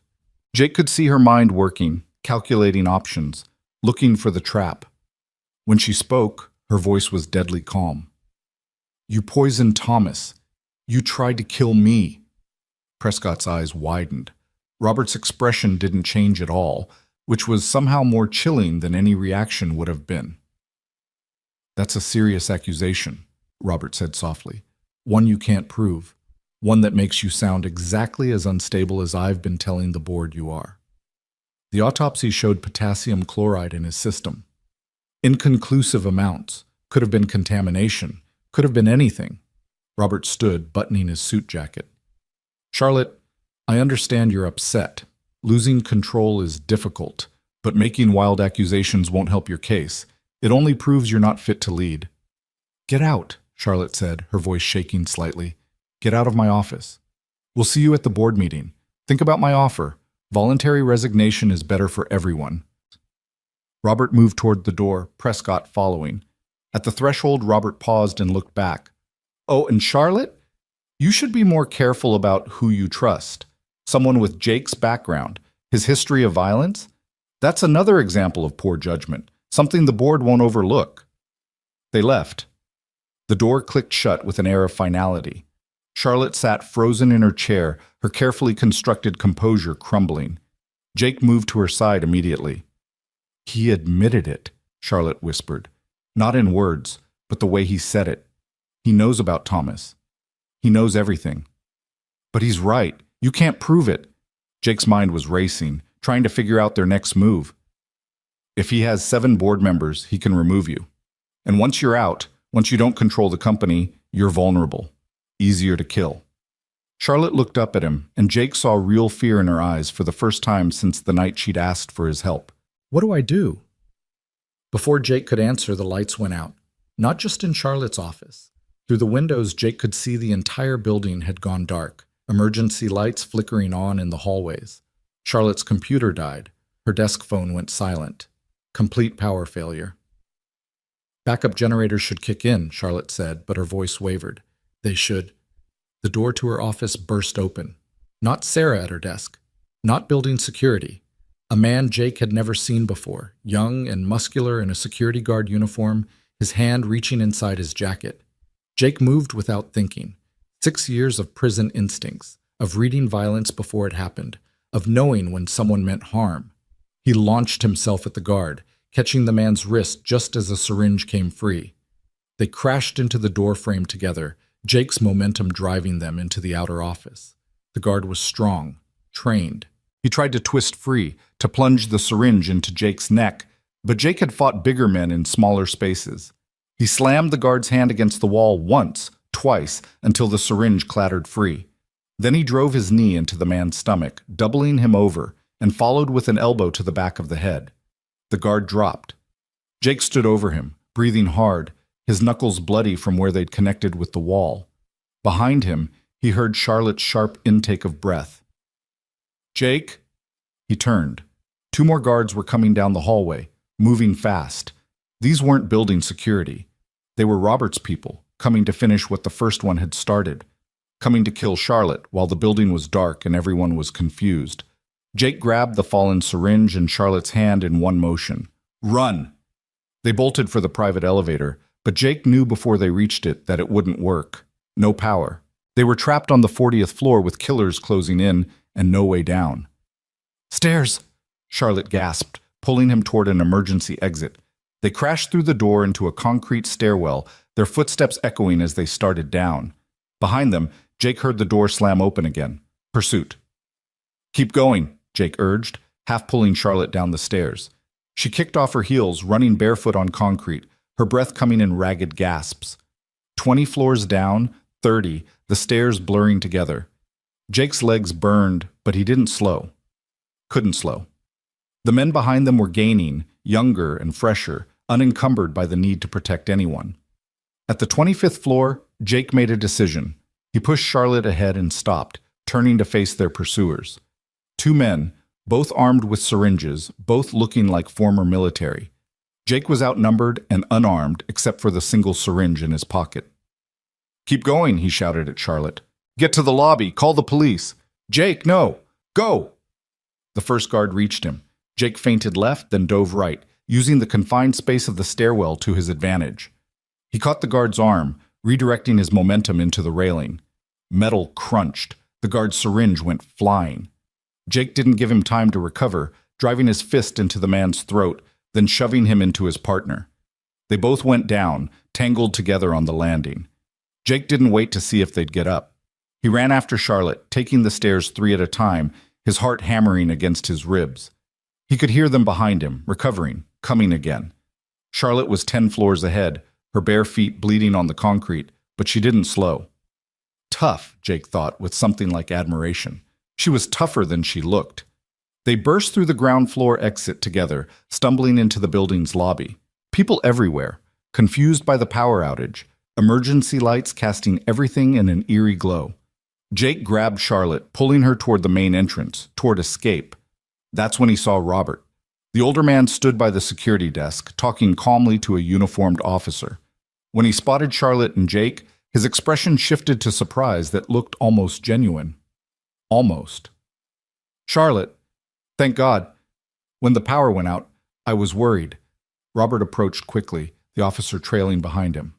Jake could see her mind working, calculating options, looking for the trap. When she spoke, her voice was deadly calm. "You poisoned Thomas. You tried to kill me." Prescott's eyes widened. Robert's expression didn't change at all, which was somehow more chilling than any reaction would have been. "That's a serious accusation," Robert said softly. "One you can't prove. One that makes you sound exactly as unstable as I've been telling the board you are." The autopsy showed potassium chloride in his system. Inconclusive amounts. Could have been contamination. Could have been anything. Robert stood, buttoning his suit jacket. "Charlotte, I understand you're upset. Losing control is difficult, but making wild accusations won't help your case. It only proves you're not fit to lead." "Get out," Charlotte said, her voice shaking slightly. "Get out of my office. We'll see you at the board meeting. Think about my offer. Voluntary resignation is better for everyone." Robert moved toward the door, Prescott following. At the threshold, Robert paused and looked back. "Oh, and Charlotte? You should be more careful about who you trust. Someone with Jake's background, his history of violence? That's another example of poor judgment, something the board won't overlook." They left. The door clicked shut with an air of finality. Charlotte sat frozen in her chair, her carefully constructed composure crumbling. Jake moved to her side immediately. "He admitted it," Charlotte whispered. "Not in words, but the way he said it. He knows about Thomas. He knows everything." "But he's right. You can't prove it." Jake's mind was racing, trying to figure out their next move. "If he has 7 board members, he can remove you. And once you're out, once you don't control the company, you're vulnerable. Easier to kill." Charlotte looked up at him, and Jake saw real fear in her eyes for the first time since the night she'd asked for his help. "What do I do?" Before Jake could answer, the lights went out. Not just in Charlotte's office. Through the windows, Jake could see the entire building had gone dark, emergency lights flickering on in the hallways. Charlotte's computer died. Her desk phone went silent. Complete power failure. "Backup generators should kick in," Charlotte said, but her voice wavered. "They should." The door to her office burst open. Not Sarah at her desk. Not building security. A man Jake had never seen before, young and muscular in a security guard uniform, his hand reaching inside his jacket. Jake moved without thinking. 6 years of prison instincts, of reading violence before it happened, of knowing when someone meant harm. He launched himself at the guard, catching the man's wrist just as a syringe came free. They crashed into the doorframe together, Jake's momentum driving them into the outer office. The guard was strong, trained. He tried to twist free, to plunge the syringe into Jake's neck, but Jake had fought bigger men in smaller spaces. He slammed the guard's hand against the wall once, twice, until the syringe clattered free. Then he drove his knee into the man's stomach, doubling him over, and followed with an elbow to the back of the head. The guard dropped. Jake stood over him, breathing hard, his knuckles bloody from where they'd connected with the wall. Behind him, he heard Charlotte's sharp intake of breath. "Jake?" He turned. 2 more guards were coming down the hallway, moving fast. These weren't building security. They were Robert's people, coming to finish what the first one had started. coming to kill Charlotte while the building was dark and everyone was confused. Jake grabbed the fallen syringe in Charlotte's hand in one motion. Run! They bolted for the private elevator, but Jake knew before they reached it that it wouldn't work. No power. They were trapped on the 40th floor with killers closing in and no way down. Stairs! Charlotte gasped, pulling him toward an emergency exit. They crashed through the door into a concrete stairwell, their footsteps echoing as they started down. Behind them, Jake heard the door slam open again. Pursuit. Keep going, Jake urged, half pulling Charlotte down the stairs. She kicked off her heels, running barefoot on concrete, her breath coming in ragged gasps. 20 floors down, 30, the stairs blurring together. Jake's legs burned, but he didn't slow. Couldn't slow. The men behind them were gaining, younger and fresher, unencumbered by the need to protect anyone. At the 25th floor, Jake made a decision. He pushed Charlotte ahead and stopped, turning to face their pursuers. Two men, both armed with syringes, both looking like former military. Jake was outnumbered and unarmed except for the single syringe in his pocket. Keep going, he shouted at Charlotte. Get to the lobby, call the police. Jake, no, go! The first guard reached him. Jake feinted left, then dove right, using the confined space of the stairwell to his advantage. He caught the guard's arm, redirecting his momentum into the railing. Metal crunched. The guard's syringe went flying. Jake didn't give him time to recover, driving his fist into the man's throat, then shoving him into his partner. They both went down, tangled together on the landing. Jake didn't wait to see if they'd get up. He ran after Charlotte, taking the stairs 3 at a time, his heart hammering against his ribs. He could hear them behind him, recovering, coming again. Charlotte was 10 floors ahead, her bare feet bleeding on the concrete, but she didn't slow. Tough, Jake thought, with something like admiration. She was tougher than she looked. They burst through the ground floor exit together, stumbling into the building's lobby. People everywhere, confused by the power outage, emergency lights casting everything in an eerie glow. Jake grabbed Charlotte, pulling her toward the main entrance, toward escape. That's when he saw Robert. The older man stood by the security desk, talking calmly to a uniformed officer. When he spotted Charlotte and Jake, his expression shifted to surprise that looked almost genuine. Almost. Charlotte, thank God. When the power went out, I was worried. Robert approached quickly, the officer trailing behind him.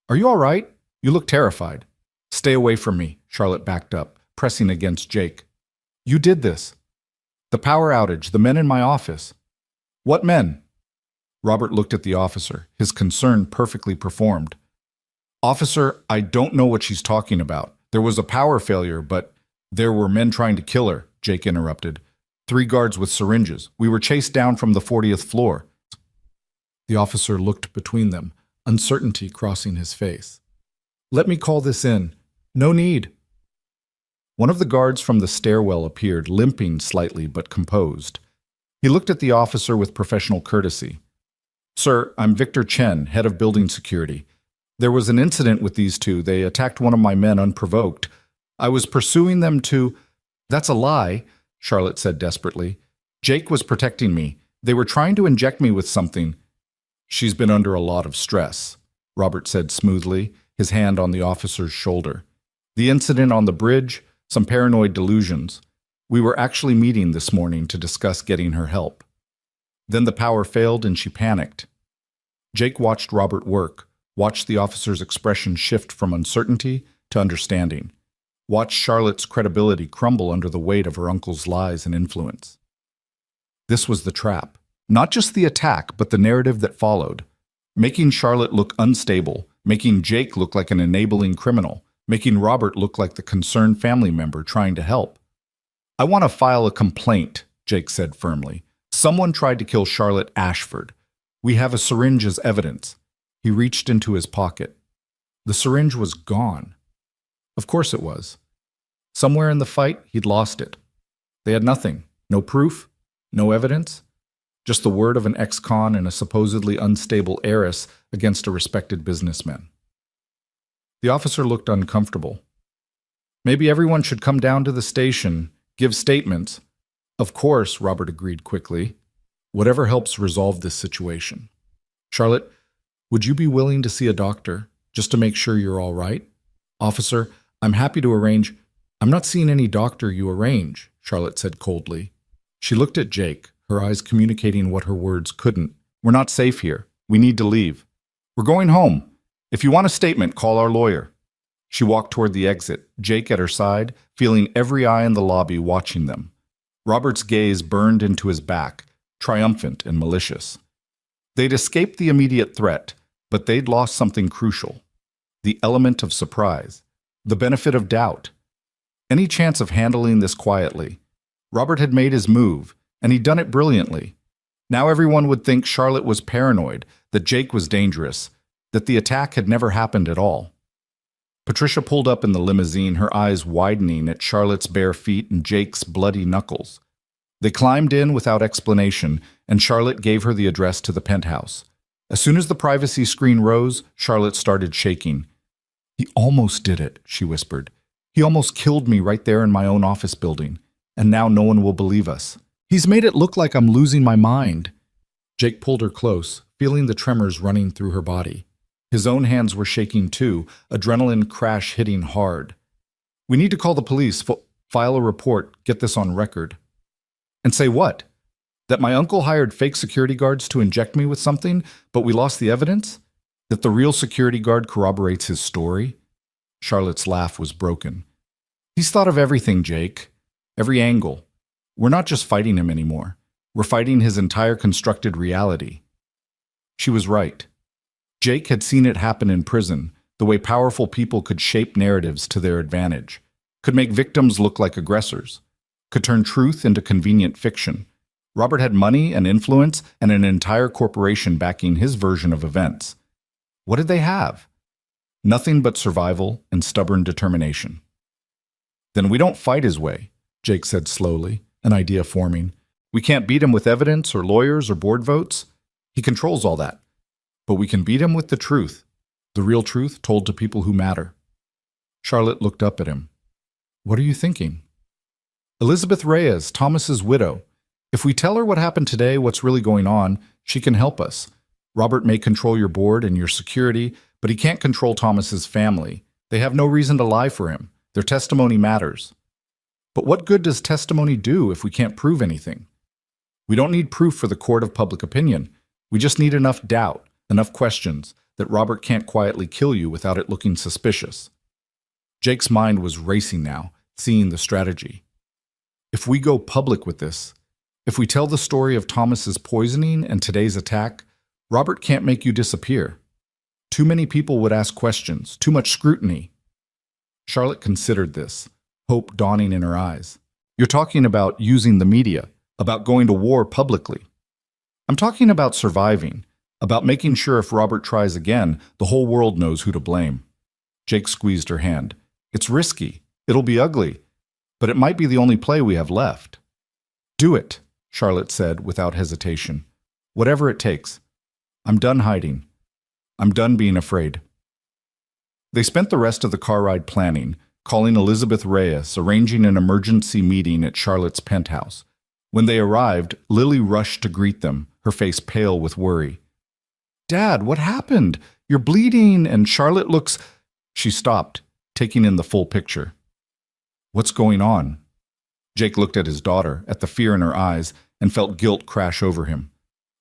Are you all right? You look terrified. Stay away from me, Charlotte backed up, pressing against Jake. You did this. The power outage, the men in my office. What men? Robert looked at the officer, his concern perfectly performed. Officer, I don't know what she's talking about. There was a power failure, but there were men trying to kill her, Jake interrupted. 3 guards with syringes. We were chased down from the 40th floor. The officer looked between them, uncertainty crossing his face. Let me call this in. No need. One of the guards from the stairwell appeared, limping slightly but composed. He looked at the officer with professional courtesy. Sir, I'm Victor Chen, head of building security. There was an incident with these two. They attacked one of my men unprovoked. I was pursuing them to... That's a lie, Charlotte said desperately. Jake was protecting me. They were trying to inject me with something. She's been under a lot of stress, Robert said smoothly, his hand on the officer's shoulder. The incident on the bridge, some paranoid delusions. We were actually meeting this morning to discuss getting her help. Then the power failed and she panicked. Jake watched Robert work, watched the officer's expression shift from uncertainty to understanding, watched Charlotte's credibility crumble under the weight of her uncle's lies and influence. This was the trap. Not just the attack, but the narrative that followed. Making Charlotte look unstable, making Jake look like an enabling criminal, making Robert look like the concerned family member trying to help. I want to file a complaint, Jake said firmly. Someone tried to kill Charlotte Ashford. We have a syringe as evidence. He reached into his pocket. The syringe was gone. Of course it was. Somewhere in the fight, he'd lost it. They had nothing. No proof, no evidence. Just the word of an ex-con and a supposedly unstable heiress against a respected businessman. The officer looked uncomfortable. Maybe everyone should come down to the station, give statements. Of course, Robert agreed quickly. Whatever helps resolve this situation. Charlotte, would you be willing to see a doctor, just to make sure you're all right? Officer, I'm happy to arrange. I'm not seeing any doctor you arrange, Charlotte said coldly. She looked at Jake, her eyes communicating what her words couldn't. We're not safe here. We need to leave. We're going home. If you want a statement, call our lawyer. She walked toward the exit, Jake at her side, feeling every eye in the lobby watching them. Robert's gaze burned into his back, triumphant and malicious. They'd escaped the immediate threat, but they'd lost something crucial. The element of surprise. The benefit of doubt. Any chance of handling this quietly. Robert had made his move, and he'd done it brilliantly. Now everyone would think Charlotte was paranoid, that Jake was dangerous, that the attack had never happened at all. Patricia pulled up in the limousine, her eyes widening at Charlotte's bare feet and Jake's bloody knuckles. They climbed in without explanation, and Charlotte gave her the address to the penthouse. As soon as the privacy screen rose, Charlotte started shaking. "He almost did it," she whispered. "He almost killed me right there in my own office building, and now no one will believe us. He's made it look like I'm losing my mind." Jake pulled her close, feeling the tremors running through her body. His own hands were shaking too, adrenaline crash hitting hard. "We need to call the police, file a report, get this on record." "And say what? That my uncle hired fake security guards to inject me with something, but we lost the evidence? That the real security guard corroborates his story?" Charlotte's laugh was broken. "He's thought of everything, Jake. Every angle. We're not just fighting him anymore. We're fighting his entire constructed reality." She was right. Jake had seen it happen in prison, the way powerful people could shape narratives to their advantage, could make victims look like aggressors, could turn truth into convenient fiction. Robert had money and influence and an entire corporation backing his version of events. What did they have? Nothing but survival and stubborn determination. "Then we don't fight his way," Jake said slowly, an idea forming. "We can't beat him with evidence or lawyers or board votes. He controls all that. But we can beat him with the truth, the real truth told to people who matter." Charlotte looked up at him. "What are you thinking?" "Elizabeth Reyes, Thomas's widow. If we tell her what happened today, what's really going on, she can help us. Robert may control your board and your security, but he can't control Thomas's family. They have no reason to lie for him. Their testimony matters." "But what good does testimony do if we can't prove anything?" "We don't need proof for the court of public opinion. We just need enough doubt, enough questions, that Robert can't quietly kill you without it looking suspicious." Jake's mind was racing now, seeing the strategy. "If we go public with this, if we tell the story of Thomas's poisoning and today's attack, Robert can't make you disappear. Too many people would ask questions, too much scrutiny." Charlotte considered this, hope dawning in her eyes. "You're talking about using the media, about going to war publicly." "I'm talking about surviving, about making sure if Robert tries again, the whole world knows who to blame." Jake squeezed her hand. "It's risky. It'll be ugly. But it might be the only play we have left." "Do it," Charlotte said without hesitation. "Whatever it takes. I'm done hiding. I'm done being afraid." They spent the rest of the car ride planning, calling Elizabeth Reyes, arranging an emergency meeting at Charlotte's penthouse. When they arrived, Lily rushed to greet them, her face pale with worry. "Dad, what happened? You're bleeding, and Charlotte looks—" She stopped, taking in the full picture. "What's going on?" Jake looked at his daughter, at the fear in her eyes, and felt guilt crash over him.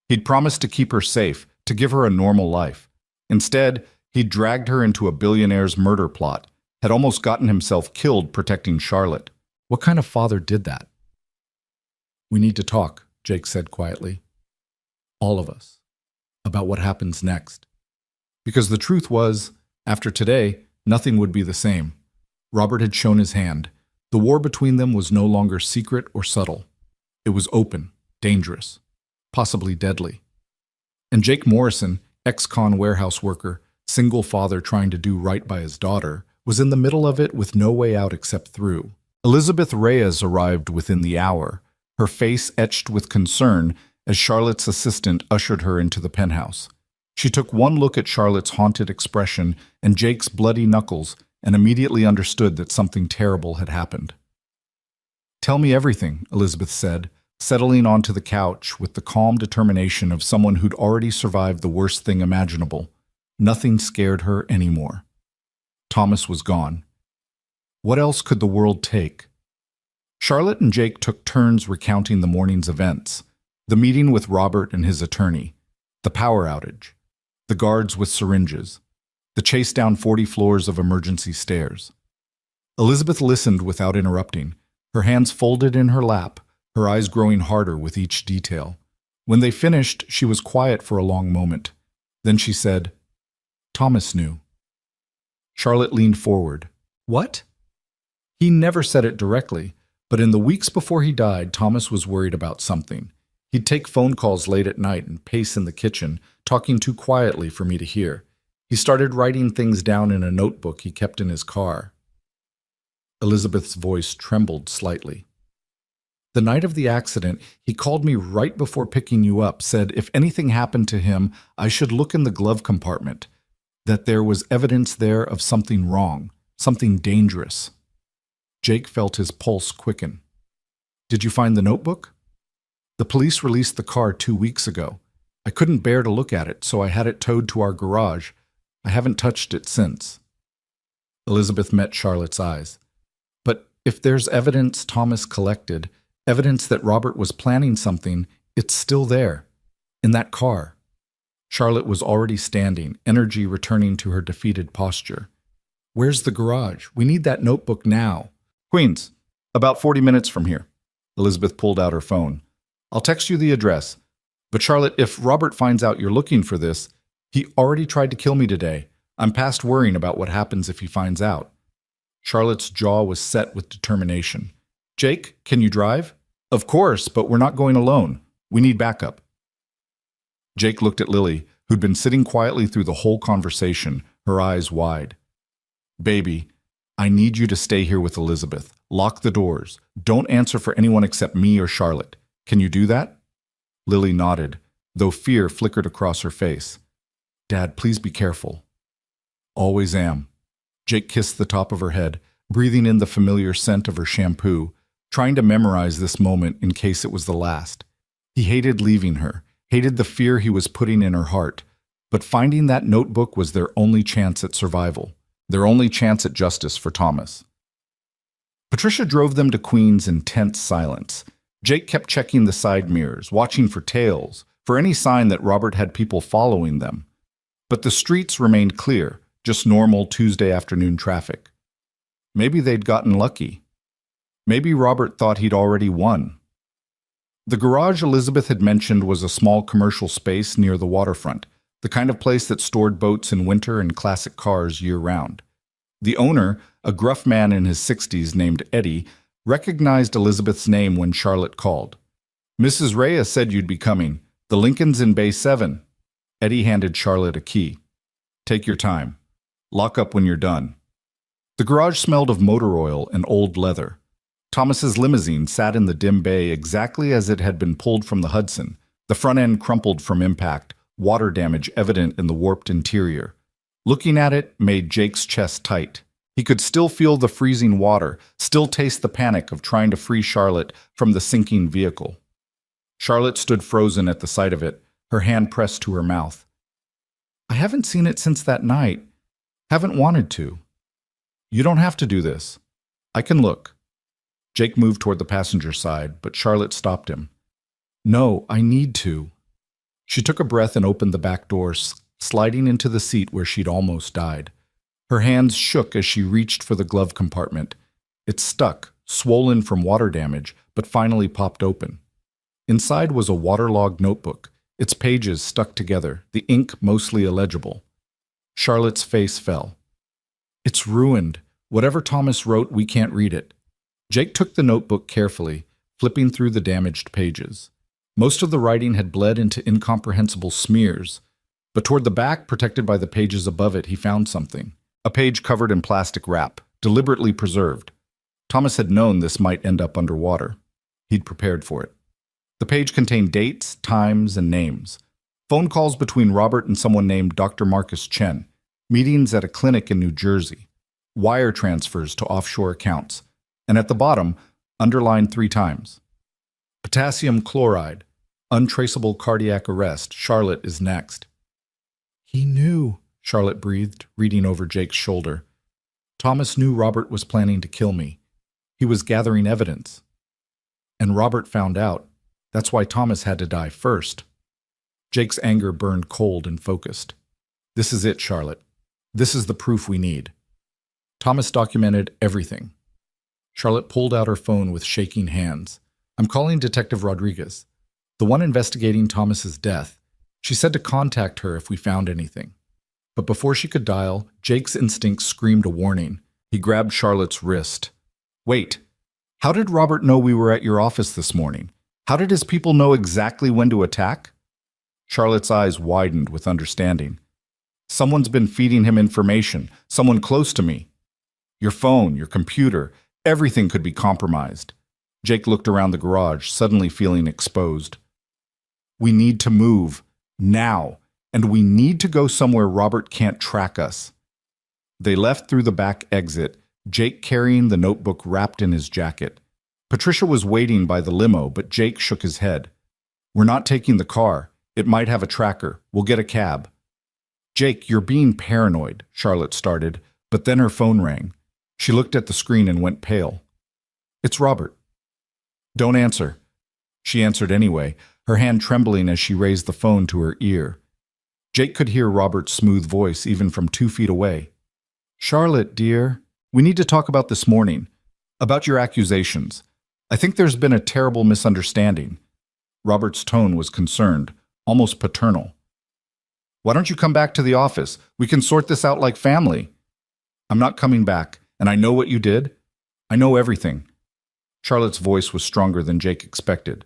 He'd promised to keep her safe, to give her a normal life. Instead, he'd dragged her into a billionaire's murder plot, had almost gotten himself killed protecting Charlotte. What kind of father did that? "We need to talk," Jake said quietly. "All of us. About what happens next." Because the truth was, after today, nothing would be the same. Robert had shown his hand. The war between them was no longer secret or subtle. It was open, dangerous, possibly deadly. And Jake Morrison, ex-con warehouse worker, single father trying to do right by his daughter, was in the middle of it with no way out except through. Elizabeth Reyes arrived within the hour, her face etched with concern as Charlotte's assistant ushered her into the penthouse. She took one look at Charlotte's haunted expression and Jake's bloody knuckles and immediately understood that something terrible had happened. "Tell me everything," Elizabeth said, settling onto the couch with the calm determination of someone who'd already survived the worst thing imaginable. Nothing scared her anymore. Thomas was gone. What else could the world take? Charlotte and Jake took turns recounting the morning's events. The meeting with Robert and his attorney, the power outage, the guards with syringes, the chase down 40 floors of emergency stairs. Elizabeth listened without interrupting, her hands folded in her lap, her eyes growing harder with each detail. When they finished, she was quiet for a long moment. Then she said, "Thomas knew." Charlotte leaned forward. "What?" He never said it directly, but in the weeks before he died, Thomas was worried about something. He'd take phone calls late at night and pace in the kitchen, talking too quietly for me to hear. He started writing things down in a notebook he kept in his car. Elizabeth's voice trembled slightly. "The night of the accident, he called me right before picking you up, said if anything happened to him, I should look in the glove compartment, that there was evidence there of something wrong, something dangerous." Jake felt his pulse quicken. "Did you find the notebook?" "The police released the car 2 weeks ago. I couldn't bear to look at it, so I had it towed to our garage. I haven't touched it since." Elizabeth met Charlotte's eyes. "But if there's evidence Thomas collected, evidence that Robert was planning something, it's still there, in that car." Charlotte was already standing, energy returning to her defeated posture. "Where's the garage? We need that notebook now." "Queens, about 40 minutes from here." Elizabeth pulled out her phone. "I'll text you the address. But Charlotte, if Robert finds out you're looking for this, he already tried to kill me today. I'm past worrying about what happens if he finds out." Charlotte's jaw was set with determination. "Jake, can you drive?" "Of course, but we're not going alone. We need backup." Jake looked at Lily, who'd been sitting quietly through the whole conversation, her eyes wide. "Baby, I need you to stay here with Elizabeth. Lock the doors. Don't answer for anyone except me or Charlotte. Can you do that?" Lily nodded, though fear flickered across her face. "Dad, please be careful." "Always am." Jake kissed the top of her head, breathing in the familiar scent of her shampoo, trying to memorize this moment in case it was the last. He hated leaving her, hated the fear he was putting in her heart, but finding that notebook was their only chance at survival, their only chance at justice for Thomas. Patricia drove them to Queens in tense silence. Jake kept checking the side mirrors, watching for tails, for any sign that Robert had people following them. But the streets remained clear, just normal Tuesday afternoon traffic. Maybe they'd gotten lucky. Maybe Robert thought he'd already won. The garage Elizabeth had mentioned was a small commercial space near the waterfront, the kind of place that stored boats in winter and classic cars year-round. The owner, a gruff man in his 60s named Eddie, recognized Elizabeth's name when Charlotte called. "Mrs. Reyes said you'd be coming. The Lincoln's in Bay 7. Eddie handed Charlotte a key. "Take your time. Lock up when you're done." The garage smelled of motor oil and old leather. Thomas's limousine sat in the dim bay exactly as it had been pulled from the Hudson, the front end crumpled from impact, water damage evident in the warped interior. Looking at it made Jake's chest tight. He could still feel the freezing water, still taste the panic of trying to free Charlotte from the sinking vehicle. Charlotte stood frozen at the sight of it, her hand pressed to her mouth. "I haven't seen it since that night. Haven't wanted to." "You don't have to do this. I can look." Jake moved toward the passenger side, but Charlotte stopped him. "No, I need to." She took a breath and opened the back door, sliding into the seat where she'd almost died. Her hands shook as she reached for the glove compartment. It stuck, swollen from water damage, but finally popped open. Inside was a waterlogged notebook, its pages stuck together, the ink mostly illegible. Charlotte's face fell. "It's ruined. Whatever Thomas wrote, we can't read it." Jake took the notebook carefully, flipping through the damaged pages. Most of the writing had bled into incomprehensible smears, but toward the back, protected by the pages above it, he found something. A page covered in plastic wrap, deliberately preserved. Thomas had known this might end up underwater. He'd prepared for it. The page contained dates, times, and names. Phone calls between Robert and someone named Dr. Marcus Chen, meetings at a clinic in New Jersey, wire transfers to offshore accounts, and at the bottom, underlined 3 times. Potassium chloride, untraceable cardiac arrest, Charlotte is next. "He knew," Charlotte breathed, reading over Jake's shoulder. Thomas knew Robert was planning to kill me. He was gathering evidence. And Robert found out. That's why Thomas had to die first. Jake's anger burned cold and focused. This is it, Charlotte. This is the proof we need. Thomas documented everything. Charlotte pulled out her phone with shaking hands. I'm calling Detective Rodriguez, the one investigating Thomas's death. She said to contact her if we found anything. But before she could dial, Jake's instinct screamed a warning. He grabbed Charlotte's wrist. Wait, how did Robert know we were at your office this morning? How did his people know exactly when to attack? Charlotte's eyes widened with understanding. Someone's been feeding him information, someone close to me. Your phone, your computer, everything could be compromised. Jake looked around the garage, suddenly feeling exposed. We need to move, now, and we need to go somewhere Robert can't track us. They left through the back exit, Jake carrying the notebook wrapped in his jacket. Patricia was waiting by the limo, but Jake shook his head. We're not taking the car. It might have a tracker. We'll get a cab. Jake, you're being paranoid, Charlotte started, but then her phone rang. She looked at the screen and went pale. It's Robert. Don't answer. She answered anyway, her hand trembling as she raised the phone to her ear. Jake could hear Robert's smooth voice even from 2 feet away. Charlotte, dear, we need to talk about this morning, about your accusations. I think there's been a terrible misunderstanding. Robert's tone was concerned, almost paternal. Why don't you come back to the office? We can sort this out like family. I'm not coming back, and I know what you did. I know everything. Charlotte's voice was stronger than Jake expected.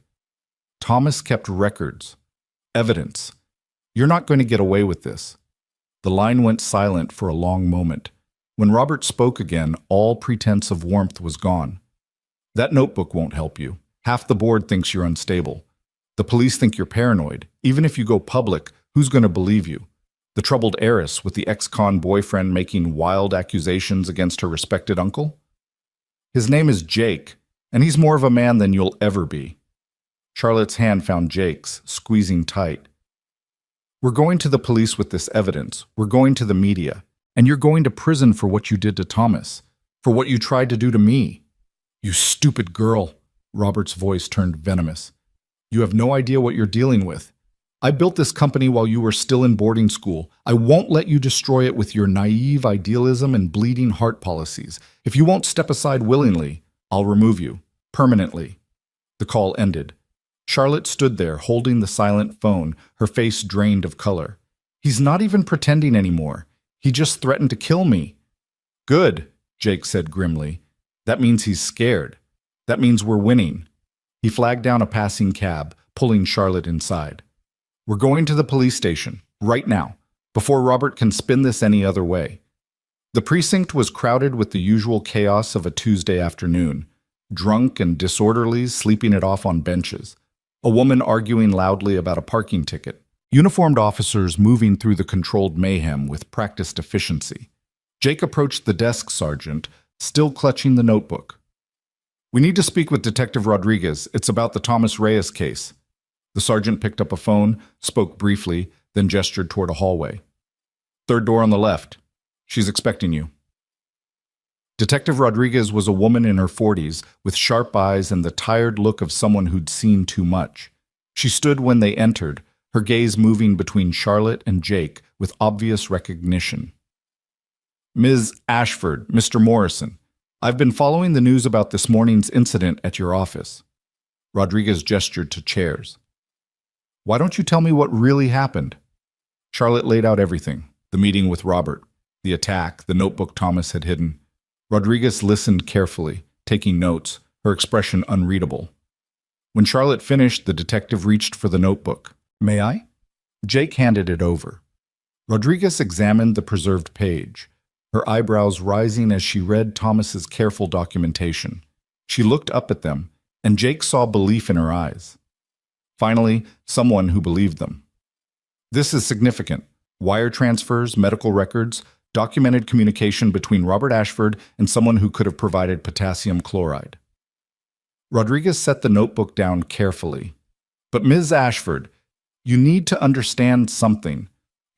Thomas kept records, evidence. You're not going to get away with this. The line went silent for a long moment. When Robert spoke again, all pretense of warmth was gone. That notebook won't help you. Half the board thinks you're unstable. The police think you're paranoid. Even if you go public, who's going to believe you? The troubled heiress with the ex-con boyfriend making wild accusations against her respected uncle? His name is Jake, and he's more of a man than you'll ever be. Charlotte's hand found Jake's, squeezing tight. We're going to the police with this evidence. We're going to the media. And you're going to prison for what you did to Thomas, for what you tried to do to me. You stupid girl. Robert's voice turned venomous. You have no idea what you're dealing with. I built this company while you were still in boarding school. I won't let you destroy it with your naive idealism and bleeding heart policies. If you won't step aside willingly, I'll remove you, permanently. The call ended. Charlotte stood there, holding the silent phone, her face drained of color. He's not even pretending anymore. He just threatened to kill me. Good, Jake said grimly. That means he's scared. That means we're winning. He flagged down a passing cab, pulling Charlotte inside. We're going to the police station, right now, before Robert can spin this any other way. The precinct was crowded with the usual chaos of a Tuesday afternoon. Drunk and disorderlies sleeping it off on benches. A woman arguing loudly about a parking ticket. Uniformed officers moving through the controlled mayhem with practiced efficiency. Jake approached the desk sergeant, still clutching the notebook. We need to speak with Detective Rodriguez. It's about the Thomas Reyes case. The sergeant picked up a phone, spoke briefly, then gestured toward a hallway. Third door on the left. She's expecting you. Detective Rodriguez was a woman in her 40s, with sharp eyes and the tired look of someone who'd seen too much. She stood when they entered, her gaze moving between Charlotte and Jake with obvious recognition. Ms. Ashford, Mr. Morrison, I've been following the news about this morning's incident at your office. Rodriguez gestured to chairs. Why don't you tell me what really happened? Charlotte laid out everything, the meeting with Robert, the attack, the notebook Thomas had hidden. Rodriguez listened carefully, taking notes, her expression unreadable. When Charlotte finished, the detective reached for the notebook. May I? Jake handed it over. Rodriguez examined the preserved page, her eyebrows rising as she read Thomas's careful documentation. She looked up at them, and Jake saw belief in her eyes. Finally, someone who believed them. This is significant. Wire transfers, medical records, documented communication between Robert Ashford and someone who could have provided potassium chloride. Rodriguez set the notebook down carefully. But Ms. Ashford, you need to understand something.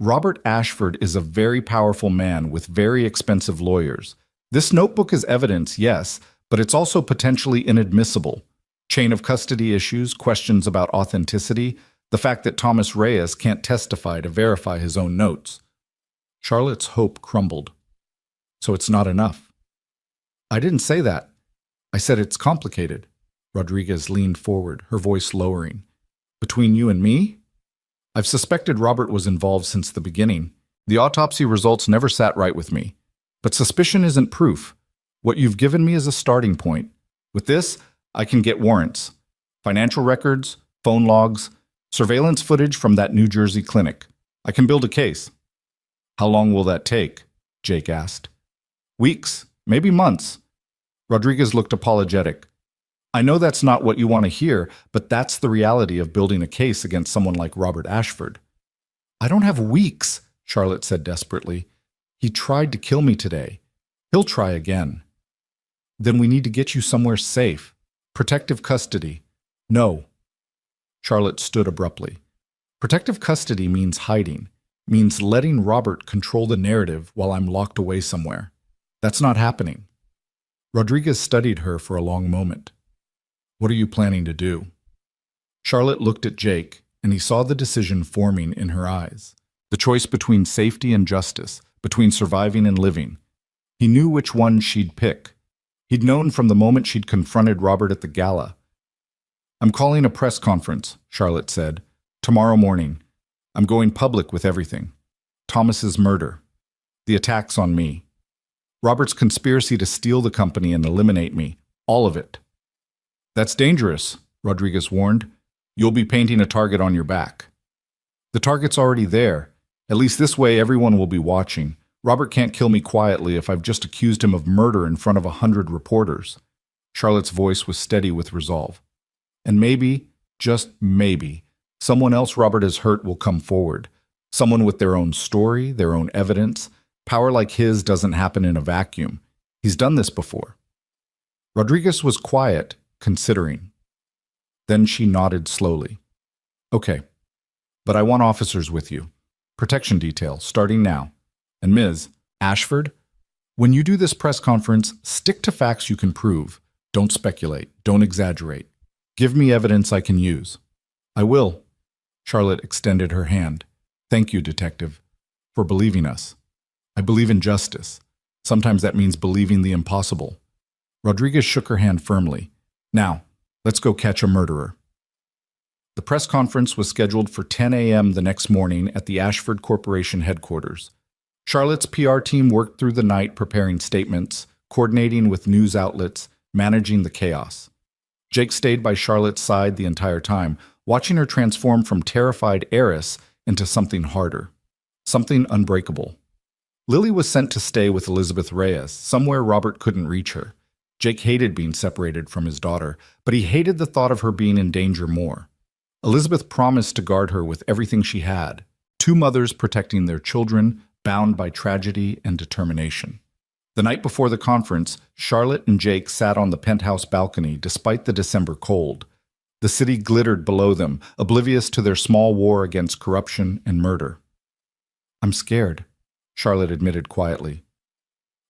Robert Ashford is a very powerful man with very expensive lawyers. This notebook is evidence, yes, but it's also potentially inadmissible. Chain of custody issues, questions about authenticity, the fact that Thomas Reyes can't testify to verify his own notes. Charlotte's hope crumbled. So it's not enough. I didn't say that. I said it's complicated. Rodriguez leaned forward, her voice lowering. Between you and me? I've suspected Robert was involved since the beginning. The autopsy results never sat right with me. But suspicion isn't proof. What you've given me is a starting point. With this, I can get warrants. Financial records, phone logs, surveillance footage from that New Jersey clinic. I can build a case. How long will that take? Jake asked. Weeks, maybe months. Rodriguez looked apologetic. I know that's not what you want to hear, but that's the reality of building a case against someone like Robert Ashford. I don't have weeks, Charlotte said desperately. He tried to kill me today. He'll try again. Then we need to get you somewhere safe. Protective custody. No. Charlotte stood abruptly. Protective custody means hiding, means letting Robert control the narrative while I'm locked away somewhere. That's not happening. Rodriguez studied her for a long moment. What are you planning to do? Charlotte looked at Jake, and he saw the decision forming in her eyes. The choice between safety and justice, between surviving and living. He knew which one she'd pick. He'd known from the moment she'd confronted Robert at the gala. I'm calling a press conference, Charlotte said. Tomorrow morning. I'm going public with everything. Thomas's murder. The attacks on me. Robert's conspiracy to steal the company and eliminate me. All of it. That's dangerous, Rodriguez warned. You'll be painting a target on your back. The target's already there. At least this way everyone will be watching. Robert can't kill me quietly if I've just accused him of murder in front of 100 reporters. Charlotte's voice was steady with resolve. And maybe, just maybe, someone else Robert has hurt will come forward. Someone with their own story, their own evidence. Power like his doesn't happen in a vacuum. He's done this before. Rodriguez was quiet, considering. Then she nodded slowly. Okay, but I want officers with you. Protection detail, starting now. And Ms. Ashford, when you do this press conference, stick to facts you can prove. Don't speculate. Don't exaggerate. Give me evidence I can use. I will. Charlotte extended her hand. Thank you, Detective, for believing us. I believe in justice. Sometimes that means believing the impossible. Rodriguez shook her hand firmly. Now, let's go catch a murderer. The press conference was scheduled for 10 a.m. the next morning at the Ashford Corporation headquarters. Charlotte's PR team worked through the night preparing statements, coordinating with news outlets, managing the chaos. Jake stayed by Charlotte's side the entire time, watching her transform from terrified heiress into something harder, something unbreakable. Lily was sent to stay with Elizabeth Reyes, somewhere Robert couldn't reach her. Jake hated being separated from his daughter, but he hated the thought of her being in danger more. Elizabeth promised to guard her with everything she had, two mothers protecting their children, bound by tragedy and determination. The night before the conference, Charlotte and Jake sat on the penthouse balcony despite the December cold. The city glittered below them, oblivious to their small war against corruption and murder. I'm scared, Charlotte admitted quietly.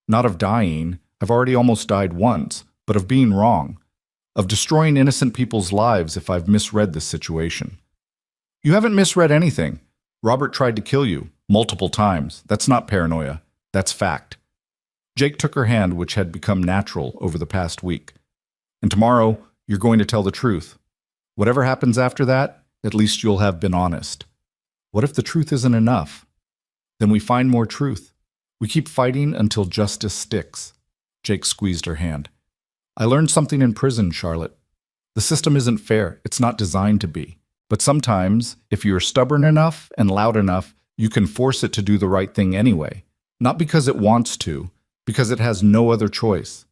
Not of dying, I've already almost died once, but of being wrong, of destroying innocent people's lives if I've misread this situation. You haven't misread anything. Robert tried to kill you, multiple times. That's not paranoia. That's fact. Jake took her hand, which had become natural over the past week. And tomorrow, you're going to tell the truth. Whatever happens after that, at least you'll have been honest. What if the truth isn't enough? Then we find more truth. We keep fighting until justice sticks. Jake squeezed her hand. I learned something in prison, Charlotte. The system isn't fair. It's not designed to be. But sometimes, if you're stubborn enough and loud enough, you can force it to do the right thing anyway. Not because it wants to, because it has no other choice.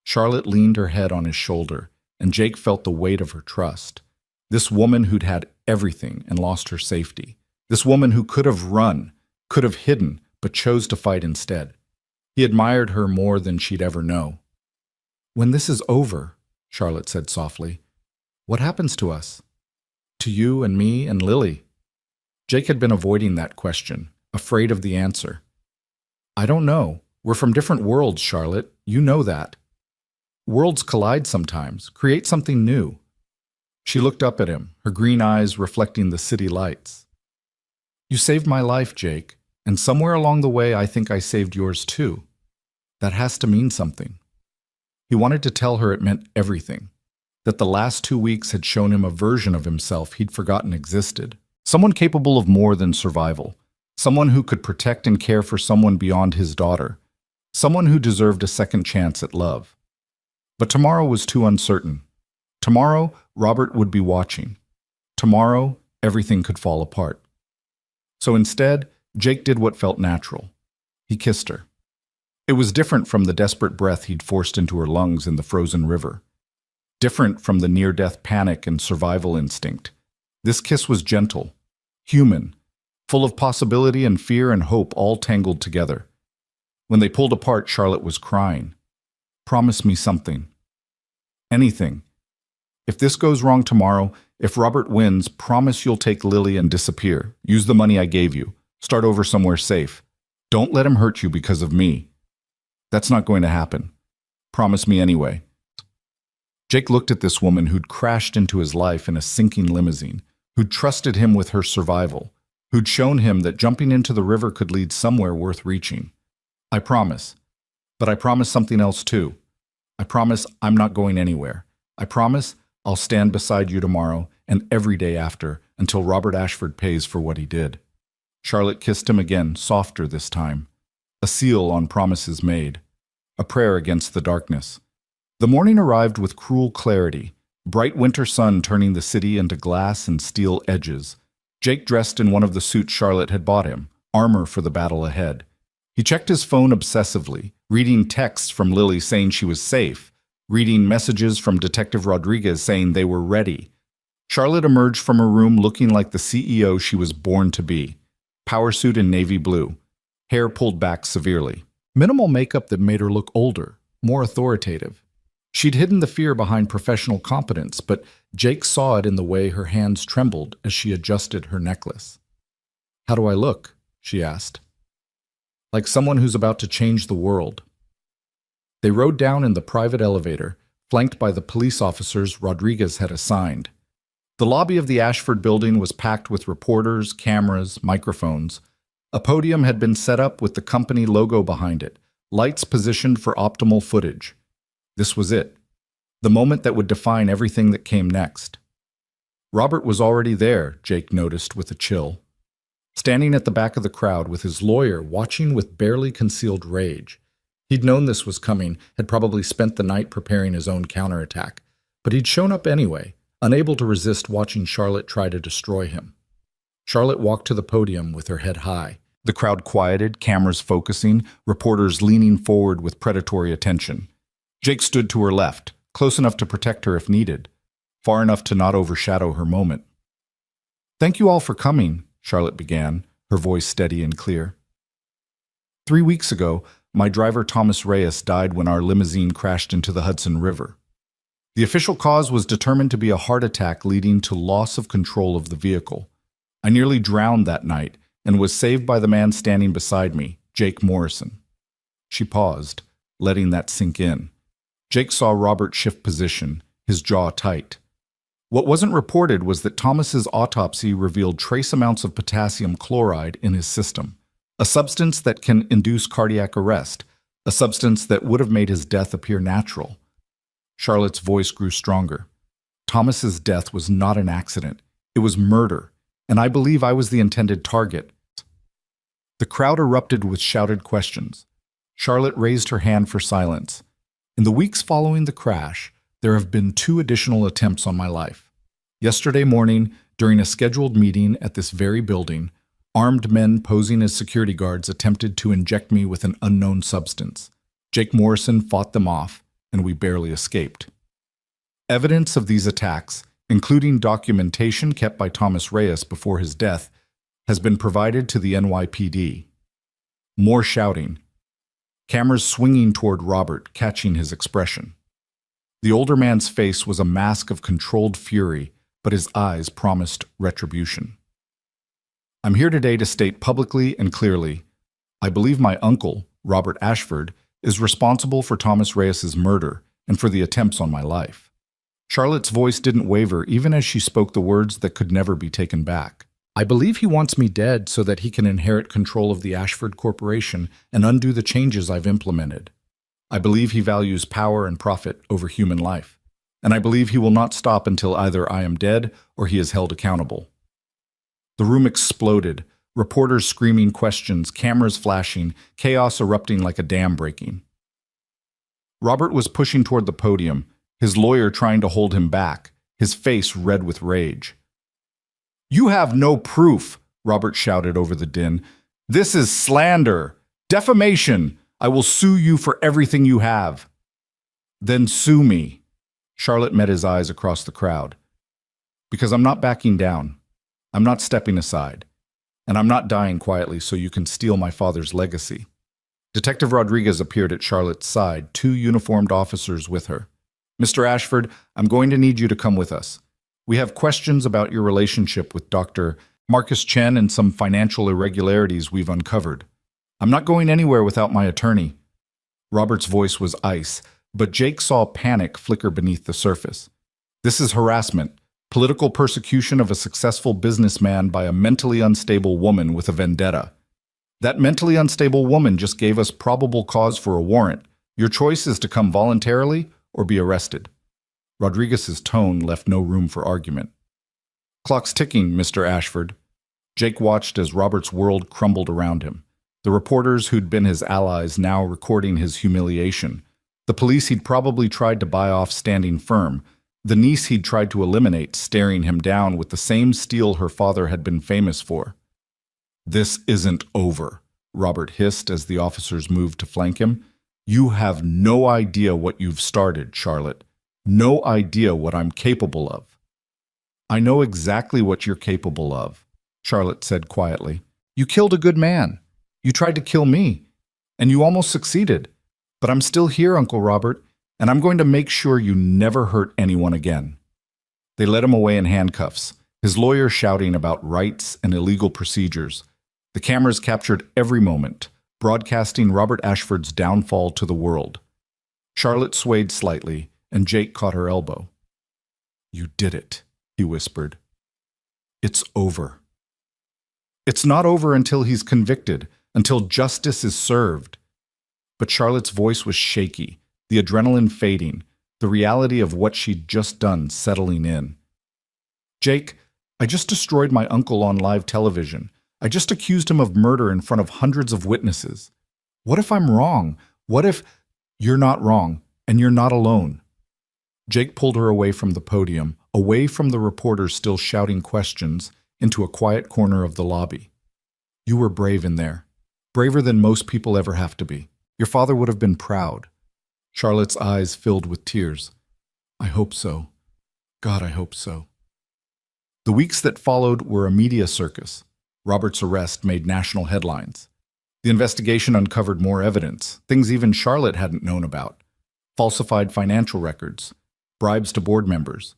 Charlotte leaned her head on his shoulder, and Jake felt the weight of her trust. This woman who'd had everything and lost her safety. This woman who could have run, could have hidden, but chose to fight instead. He admired her more than she'd ever know. When this is over, Charlotte said softly, what happens to us? To you and me and Lily? Jake had been avoiding that question, afraid of the answer. I don't know. We're from different worlds, Charlotte. You know that. Worlds collide sometimes, create something new. She looked up at him, her green eyes reflecting the city lights. You saved my life, Jake, and somewhere along the way I think I saved yours too. That has to mean something. He wanted to tell her it meant everything, that the last 2 weeks had shown him a version of himself he'd forgotten existed, someone capable of more than survival, someone who could protect and care for someone beyond his daughter, someone who deserved a second chance at love. But tomorrow was too uncertain. Tomorrow, Robert would be watching. Tomorrow, everything could fall apart. So instead, Jake did what felt natural. He kissed her. It was different from the desperate breath he'd forced into her lungs in the frozen river. Different from the near-death panic and survival instinct. This kiss was gentle, human, full of possibility and fear and hope all tangled together. When they pulled apart, Charlotte was crying. Promise me something. Anything. If this goes wrong tomorrow, if Robert wins, promise you'll take Lily and disappear. Use the money I gave you. Start over somewhere safe. Don't let him hurt you because of me. That's not going to happen. Promise me anyway. Jake looked at this woman who'd crashed into his life in a sinking limousine, who'd trusted him with her survival, who'd shown him that jumping into the river could lead somewhere worth reaching. I promise. But I promise something else too. I promise I'm not going anywhere. I promise I'll stand beside you tomorrow and every day after until Robert Ashford pays for what he did. Charlotte kissed him again, softer this time. A seal on promises made. A prayer against the darkness. The morning arrived with cruel clarity, bright winter sun turning the city into glass and steel edges. Jake dressed in one of the suits Charlotte had bought him, armor for the battle ahead. He checked his phone obsessively, reading texts from Lily saying she was safe, reading messages from Detective Rodriguez saying they were ready. Charlotte emerged from her room looking like the CEO she was born to be. Power suit in navy blue. Hair pulled back severely. Minimal makeup that made her look older, more authoritative. She'd hidden the fear behind professional competence, but Jake saw it in the way her hands trembled as she adjusted her necklace. How do I look? She asked. Like someone who's about to change the world. They rode down in the private elevator, flanked by the police officers Rodriguez had assigned. The lobby of the Ashford building was packed with reporters, cameras, microphones. A podium had been set up with the company logo behind it, lights positioned for optimal footage. This was it, the moment that would define everything that came next. Robert was already there, Jake noticed with a chill. Standing at the back of the crowd with his lawyer watching with barely concealed rage. He'd known this was coming, had probably spent the night preparing his own counterattack, but he'd shown up anyway, unable to resist watching Charlotte try to destroy him. Charlotte walked to the podium with her head high. The crowd quieted, cameras focusing, reporters leaning forward with predatory attention. Jake stood to her left, close enough to protect her if needed, far enough to not overshadow her moment. "Thank you all for coming," Charlotte began, her voice steady and clear. 3 weeks ago, my driver Thomas Heiress died when our limousine crashed into the Hudson River. The official cause was determined to be a heart attack leading to loss of control of the vehicle. I nearly drowned that night and was saved by the man standing beside me, Jake Morrison. She paused, letting that sink in. Jake saw Robert shift position, his jaw tight. What wasn't reported was that Thomas's autopsy revealed trace amounts of potassium chloride in his system, a substance that can induce cardiac arrest, a substance that would have made his death appear natural. Charlotte's voice grew stronger. Thomas's death was not an accident. It was murder, and I believe I was the intended target. The crowd erupted with shouted questions. Charlotte raised her hand for silence. In the weeks following the crash, there have been 2 additional attempts on my life. Yesterday morning, during a scheduled meeting at this very building, armed men posing as security guards attempted to inject me with an unknown substance. Jake Morrison fought them off, and we barely escaped. Evidence of these attacks, including documentation kept by Thomas Heiress before his death, has been provided to the NYPD. More shouting. Cameras swinging toward Robert, catching his expression. The older man's face was a mask of controlled fury, but his eyes promised retribution. I'm here today to state publicly and clearly, I believe my uncle, Robert Ashford, is responsible for Thomas Reyes's murder and for the attempts on my life. Charlotte's voice didn't waver even as she spoke the words that could never be taken back. I believe he wants me dead so that he can inherit control of the Ashford Corporation and undo the changes I've implemented. I believe he values power and profit over human life, and I believe he will not stop until either I am dead or he is held accountable. The room exploded, reporters screaming questions, cameras flashing, chaos erupting like a dam breaking. Robert was pushing toward the podium, his lawyer trying to hold him back, his face red with rage. "You have no proof," Robert shouted over the din. "This is slander, defamation. I will sue you for everything you have." "Then sue me." Charlotte met his eyes across the crowd. "Because I'm not backing down. I'm not stepping aside. And I'm not dying quietly so you can steal my father's legacy." Detective Rodriguez appeared at Charlotte's side, 2 uniformed officers with her. "Mr. Ashford, I'm going to need you to come with us. We have questions about your relationship with Dr. Marcus Chen and some financial irregularities we've uncovered. I'm not going anywhere without my attorney." Robert's voice was ice, but Jake saw panic flicker beneath the surface. "This is harassment, political persecution of a successful businessman by a mentally unstable woman with a vendetta. That mentally unstable woman just gave us probable cause for a warrant. Your choice is to come voluntarily or be arrested." Rodriguez's tone left no room for argument. "Clock's ticking, Mr. Ashford." Jake watched as Robert's world crumbled around him. The reporters who'd been his allies now recording his humiliation. The police he'd probably tried to buy off standing firm. The niece he'd tried to eliminate staring him down with the same steel her father had been famous for. "This isn't over," Robert hissed as the officers moved to flank him. "You have no idea what you've started, Charlotte. No idea what I'm capable of." "I know exactly what you're capable of," Charlotte said quietly. "You killed a good man. You tried to kill me, and you almost succeeded. But I'm still here, Uncle Robert, and I'm going to make sure you never hurt anyone again." They led him away in handcuffs, his lawyer shouting about rights and illegal procedures. The cameras captured every moment, broadcasting Robert Ashford's downfall to the world. Charlotte swayed slightly, and Jake caught her elbow. "You did it," he whispered. "It's over." "It's not over until he's convicted, until justice is served." But Charlotte's voice was shaky, the adrenaline fading, the reality of what she'd just done settling in. "Jake, I just destroyed my uncle on live television. I just accused him of murder in front of hundreds of witnesses. What if I'm wrong? What if—" "You're not wrong, and you're not alone." Jake pulled her away from the podium, away from the reporters still shouting questions, into a quiet corner of the lobby. "You were brave in there. Braver than most people ever have to be. Your father would have been proud." Charlotte's eyes filled with tears. "I hope so. God, I hope so." The weeks that followed were a media circus. Robert's arrest made national headlines. The investigation uncovered more evidence, things even Charlotte hadn't known about. Falsified financial records, bribes to board members,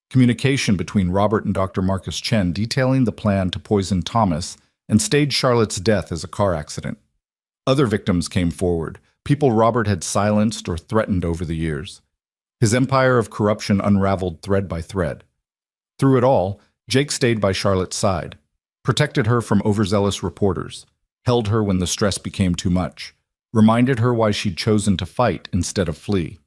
communication between Robert and Dr. Marcus Chen detailing the plan to poison Thomas and stage Charlotte's death as a car accident. Other victims came forward, people Robert had silenced or threatened over the years. His empire of corruption unraveled thread by thread. Through it all, Jake stayed by Charlotte's side, protected her from overzealous reporters, held her when the stress became too much, reminded her why she'd chosen to fight instead of flee.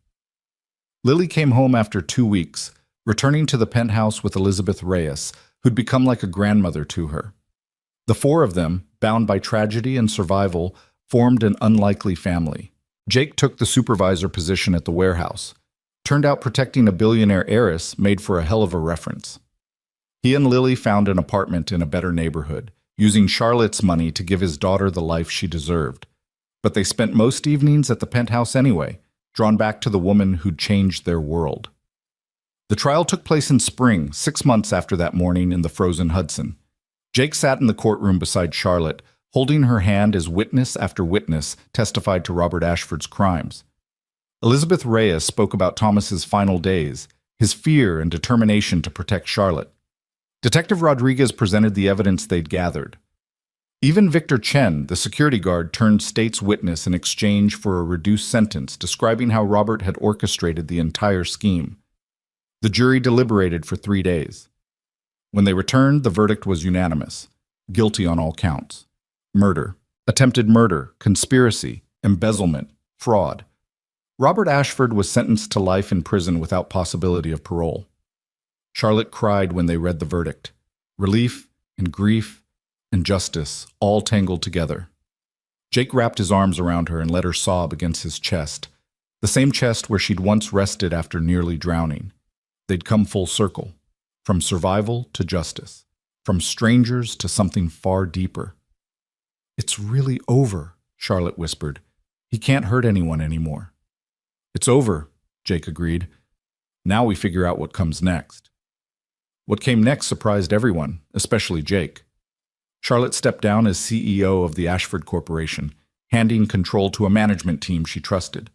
Lily came home after 2 weeks, returning to the penthouse with Elizabeth Reyes, who'd become like a grandmother to her. The 4 of them, bound by tragedy and survival, formed an unlikely family. Jake took the supervisor position at the warehouse. Turned out protecting a billionaire heiress made for a hell of a reference. He and Lily found an apartment in a better neighborhood, using Charlotte's money to give his daughter the life she deserved. But they spent most evenings at the penthouse anyway, drawn back to the woman who'd changed their world. The trial took place in spring, 6 months after that morning in the frozen Hudson. Jake sat in the courtroom beside Charlotte, holding her hand as witness after witness testified to Robert Ashford's crimes. Elizabeth Reyes spoke about Thomas's final days, his fear and determination to protect Charlotte. Detective Rodriguez presented the evidence they'd gathered. Even Victor Chen, the security guard, turned state's witness in exchange for a reduced sentence, describing how Robert had orchestrated the entire scheme. The jury deliberated for 3 days. When they returned, the verdict was unanimous. Guilty on all counts. Murder, attempted murder, conspiracy, embezzlement, fraud. Robert Ashford was sentenced to life in prison without possibility of parole. Charlotte cried when they read the verdict. Relief and grief and justice all tangled together. Jake wrapped his arms around her and let her sob against his chest, the same chest where she'd once rested after nearly drowning. They'd come full circle, from survival to justice, from strangers to something far deeper. "It's really over," Charlotte whispered. "He can't hurt anyone anymore." "It's over," Jake agreed. "Now we figure out what comes next." What came next surprised everyone, especially Jake. Charlotte stepped down as CEO of the Ashford Corporation, handing control to a management team she trusted.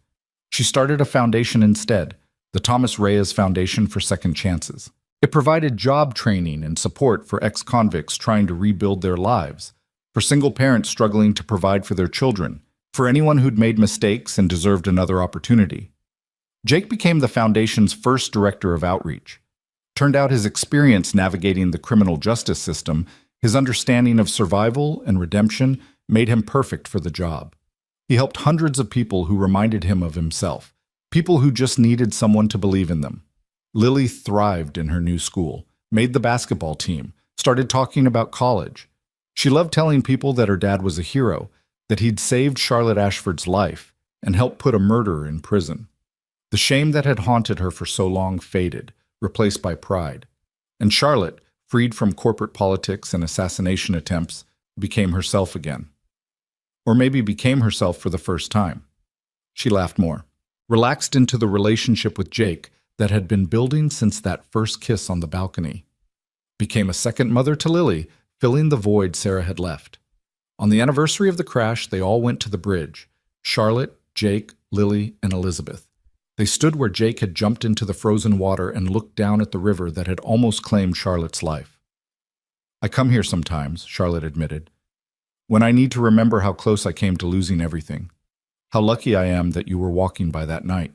She started a foundation instead, the Thomas Reyes Foundation for Second Chances. It provided job training and support for ex-convicts trying to rebuild their lives, for single parents struggling to provide for their children, for anyone who'd made mistakes and deserved another opportunity. Jake became the foundation's first director of outreach. Turned out his experience navigating the criminal justice system, his understanding of survival and redemption, made him perfect for the job. He helped hundreds of people who reminded him of himself, people who just needed someone to believe in them. Lily thrived in her new school, made the basketball team, started talking about college. She loved telling people that her dad was a hero, that he'd saved Charlotte Ashford's life and helped put a murderer in prison. The shame that had haunted her for so long faded, replaced by pride. And Charlotte, freed from corporate politics and assassination attempts, became herself again. Or maybe became herself for the first time. She laughed more, relaxed into the relationship with Jake that had been building since that first kiss on the balcony. Became a second mother to Lily, filling the void Sarah had left. On the anniversary of the crash, they all went to the bridge. Charlotte, Jake, Lily, and Elizabeth. They stood where Jake had jumped into the frozen water and looked down at the river that had almost claimed Charlotte's life. "I come here sometimes," Charlotte admitted, "when I need to remember how close I came to losing everything. How lucky I am that you were walking by that night."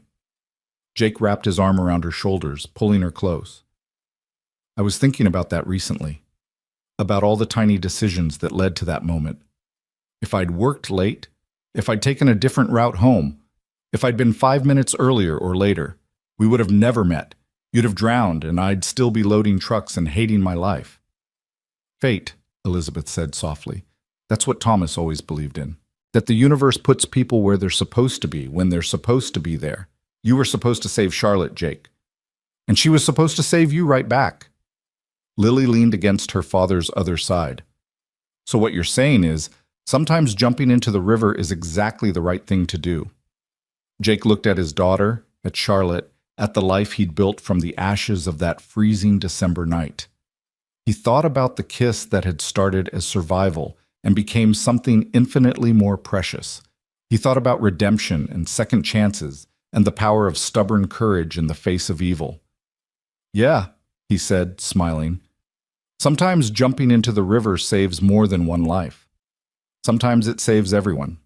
Jake wrapped his arm around her shoulders, pulling her close. "I was thinking about that recently, about all the tiny decisions that led to that moment. If I'd worked late, if I'd taken a different route home, if I'd been 5 minutes earlier or later, we would have never met. You'd have drowned, and I'd still be loading trucks and hating my life." "Fate," Elizabeth said softly. "That's what Thomas always believed in. That the universe puts people where they're supposed to be, when they're supposed to be there. You were supposed to save Charlotte, Jake. And she was supposed to save you right back." Lily leaned against her father's other side. "So what you're saying is, sometimes jumping into the river is exactly the right thing to do." Jake looked at his daughter, at Charlotte, at the life he'd built from the ashes of that freezing December night. He thought about the kiss that had started as survival and became something infinitely more precious. He thought about redemption and second chances and the power of stubborn courage in the face of evil. "Yeah," he said, smiling. "Sometimes jumping into the river saves more than one life. Sometimes it saves everyone."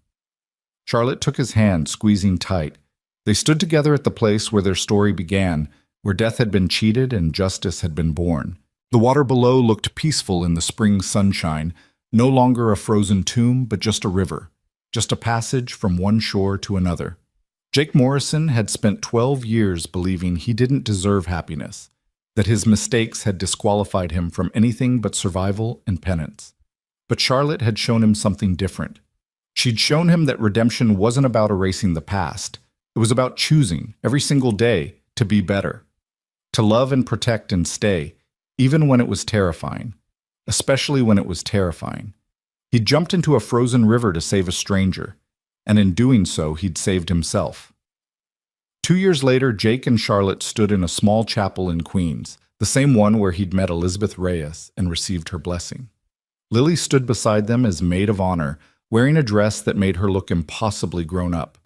Charlotte took his hand, squeezing tight. They stood together at the place where their story began, where death had been cheated and justice had been born. The water below looked peaceful in the spring sunshine, no longer a frozen tomb, but just a river, just a passage from one shore to another. Jake Morrison had spent 12 years believing he didn't deserve happiness, that his mistakes had disqualified him from anything but survival and penance. But Charlotte had shown him something different. She'd shown him that redemption wasn't about erasing the past. It was about choosing, every single day, to be better. To love and protect and stay, even when it was terrifying. Especially when it was terrifying. He'd jumped into a frozen river to save a stranger, and in doing so, he'd saved himself. 2 years later, Jake and Charlotte stood in a small chapel in Queens, the same one where he'd met Elizabeth Reyes and received her blessing. Lily stood beside them as maid of honor, wearing a dress that made her look impossibly grown up.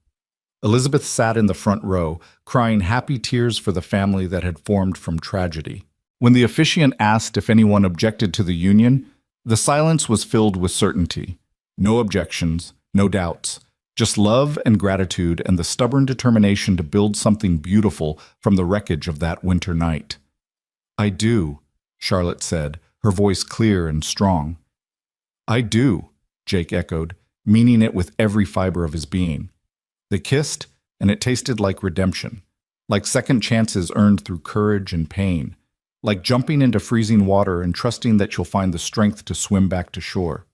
Elizabeth sat in the front row, crying happy tears for the family that had formed from tragedy. When the officiant asked if anyone objected to the union, The silence was filled with certainty. No objections, no doubts. Just love and gratitude and the stubborn determination to build something beautiful from the wreckage of that winter night. "I do," Charlotte said, her voice clear and strong. "I do," Jake echoed, meaning it with every fiber of his being. They kissed, and it tasted like redemption, like second chances earned through courage and pain, like jumping into freezing water and trusting that you'll find the strength to swim back to shore.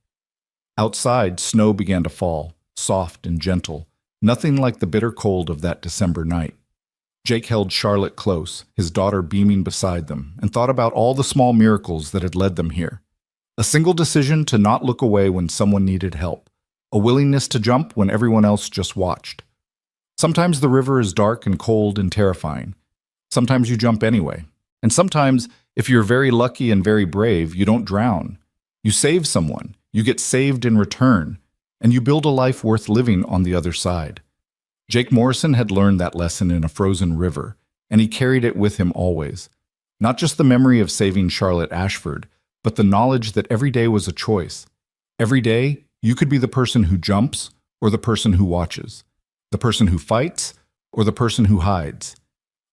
Outside, snow began to fall, soft and gentle, nothing like the bitter cold of that December night. Jake held Charlotte close, his daughter beaming beside them, and thought about all the small miracles that had led them here. A single decision to not look away when someone needed help, a willingness to jump when everyone else just watched. Sometimes the river is dark and cold and terrifying. Sometimes you jump anyway. And sometimes, if you're very lucky and very brave, you don't drown. You save someone, you get saved in return, and you build a life worth living on the other side. Jake Morrison had learned that lesson in a frozen river, and he carried it with him always. Not just the memory of saving Charlotte Ashford, but the knowledge that every day was a choice. Every day, you could be the person who jumps or the person who watches, the person who fights or the person who hides.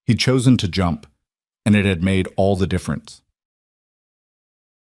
He'd chosen to jump, and it had made all the difference.